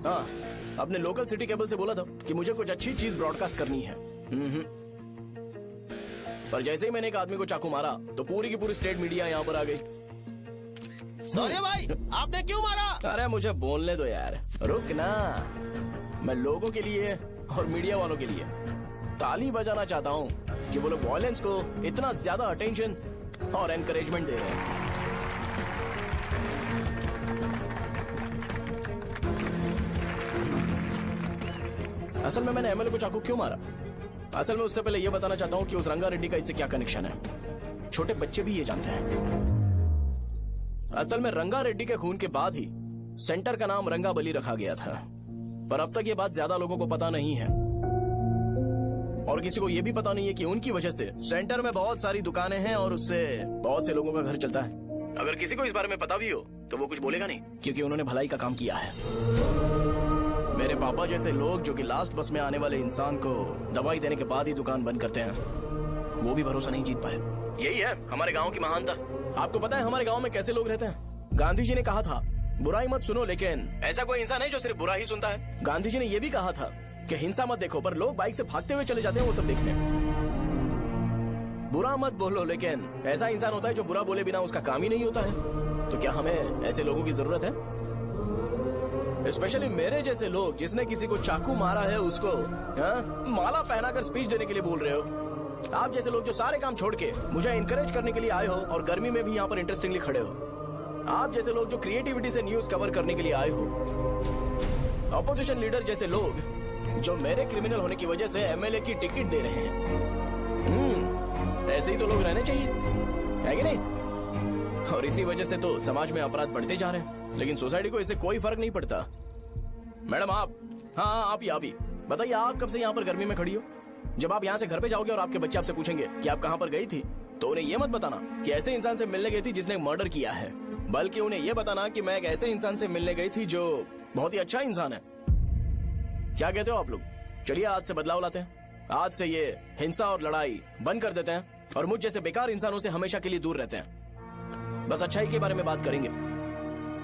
हाँ, अपने लोकल सिटी केबल से बोला था कि मुझे कुछ अच्छी चीज ब्रॉडकास्ट करनी है। पर जैसे ही मैंने एक आदमी को चाकू मारा तो पूरी की पूरी स्टेट मीडिया यहाँ पर आ गई। सॉरी भाई, आपने क्यों मारा? अरे मुझे बोलने दो यार, रुक ना। मैं लोगों के लिए और मीडिया वालों के लिए ताली बजाना चाहता हूँ कि वो लोग वायलेंस को इतना ज्यादा अटेंशन और एनकरेजमेंट दे रहे हैं। असल में मैंने एमएलए को चाकू क्यों मारा? असल में उससे पहले यह बताना चाहता हूँ कि उस रंगा रेड्डी का इससे क्या कनेक्शन है। छोटे बच्चे भी ये जानते हैं। असल में रंगा रेड्डी के खून के बाद ही सेंटर का नाम रंगाबली रखा गया था, पर अब तक ये बात ज्यादा लोगों को पता नहीं है और किसी को ये भी पता नहीं है कि उनकी वजह से सेंटर में बहुत सारी दुकानें हैं और उससे बहुत से लोगों का घर चलता है। अगर किसी को इस बारे में पता भी हो तो वो कुछ बोलेगा नहीं, क्योंकि उन्होंने भलाई का काम किया है। मेरे पापा जैसे लोग जो कि लास्ट बस में आने वाले इंसान को दवाई देने के बाद ही दुकान बंद करते हैं, वो भी भरोसा नहीं जीत पाए। यही है हमारे गांव की महानता। आपको पता है हमारे गांव में कैसे लोग रहते हैं? गांधी जी ने कहा था बुराई मत सुनो, लेकिन ऐसा कोई इंसान है जो सिर्फ बुरा ही सुनता है। गांधी जी ने यह भी कहा था कि हिंसा मत देखो, पर लोग बाइक से भागते हुए चले जाते हैं वो सब देखने। बुरा मत बोलो, लेकिन ऐसा इंसान होता है जो बुरा बोले बिना उसका काम ही नहीं होता है। तो क्या हमें ऐसे लोगों की जरूरत है? स्पेशली मेरे जैसे लोग जिसने किसी को चाकू मारा है उसको माला पहनाकर स्पीच देने के लिए बोल रहे हो। आप जैसे लोग जो सारे काम छोड़ के मुझे इंकरेज करने के लिए आए हो और गर्मी में भी यहाँ पर इंटरेस्टिंगली खड़े हो। आप जैसे लोग जो क्रिएटिविटी से न्यूज कवर करने के लिए आए हो। ऑपोजिशन लीडर जैसे लोग जो मेरे क्रिमिनल होने की वजह से एमएलए की टिकट दे रहे हैं। ऐसे ही तो लोग रहने चाहिए, है कि नहीं? और इसी वजह से तो समाज में अपराध बढ़ते जा रहे हैं, लेकिन सोसाइटी को इससे कोई फर्क नहीं पड़ता। मैडम आप, हाँ आप ही बताइए, आप कब से यहाँ पर गर्मी में खड़ी हो? जब आप यहाँ से घर पे जाओगे और आपके बच्चे आपसे पूछेंगे कि आप कहाँ पर गई थी, तो उन्हें ये मत बताना कि ऐसे इंसान से मिलने गई थी जिसने मर्डर किया है, बल्कि उन्हें ये बताना कि मैं एक ऐसे इंसान से मिलने गई थी जो बहुत ही अच्छा इंसान है। क्या कहते हो आप लोग? चलिए आज से बदलाव लाते हैं। आज से ये हिंसा और लड़ाई बंद कर देते हैं और मुझ जैसे बेकार इंसानों से हमेशा के लिए दूर रहते हैं। बस अच्छाई के बारे में बात करेंगे।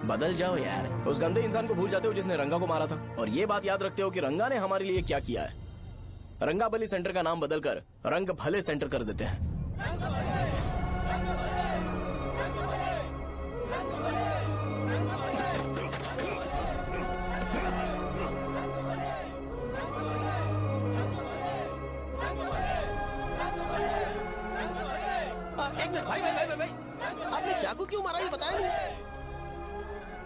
बदल जाओ यार, उस गंदे इंसान को भूल जाते हो जिसने रंगा को मारा था, और ये बात याद रखते हो कि रंगा ने हमारे लिए क्या किया है। रंगाबली सेंटर का नाम बदलकर रंग भले सेंटर कर देते हैं। एक मिनट भाई, आपने चाकू क्यों मारा ये बताया नहीं?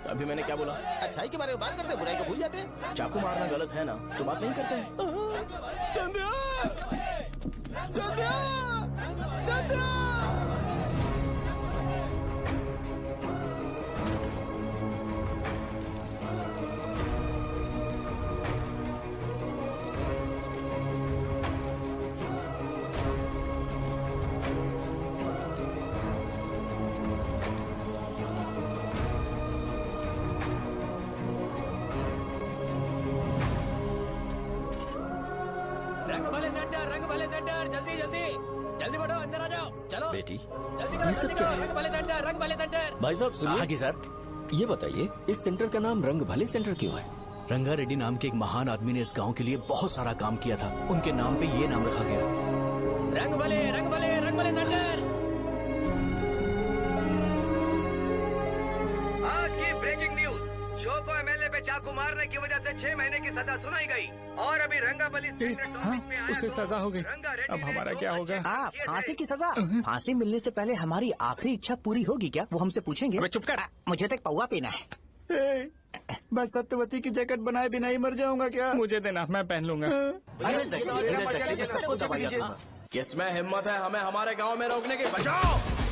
अभी मैंने क्या बोला? अच्छाई के बारे में बात करते हैं, बुराई को भूल जाते हैं। चाकू मारना गलत है ना, तो बात नहीं करते हैं। संध्या! संध्या! संध्या! रंग भले सेंटर, जल्दी बढ़ो, अंदर आ जाओ। चलो बेटी, जल्दी ये सब क्या है? रंग भले सेंटर। भाई साहब सुनिए। हाँ जी सर। ये बताइए, इस सेंटर का नाम रंग भले सेंटर क्यों है? रंगा रेड्डी नाम के एक महान आदमी ने इस गांव के लिए बहुत सारा काम किया था, उनके नाम पे ये नाम रखा गया। रंग भले सेंटर। आज की ब्रेकिंग न्यूज, शो को एमएलए पे चाकू मारने की वजह से 6 महीने की सजा सुनाई गई और अभी रंगाबली उसे सजा हो गई, अब हमारा क्या होगा? फांसी की सजा? फांसी मिलने से पहले हमारी आखिरी इच्छा पूरी होगी क्या, वो हमसे पूछेंगे? चुप कर। मुझे तो एक पौवा पीना है। बस सत्यवती की जैकेट बनाए बिना ही मर जाऊंगा क्या? मुझे देना, मैं पहन लूंगा। किसमें हिम्मत है हमें हमारे गांव में रोकने की? बचाओ!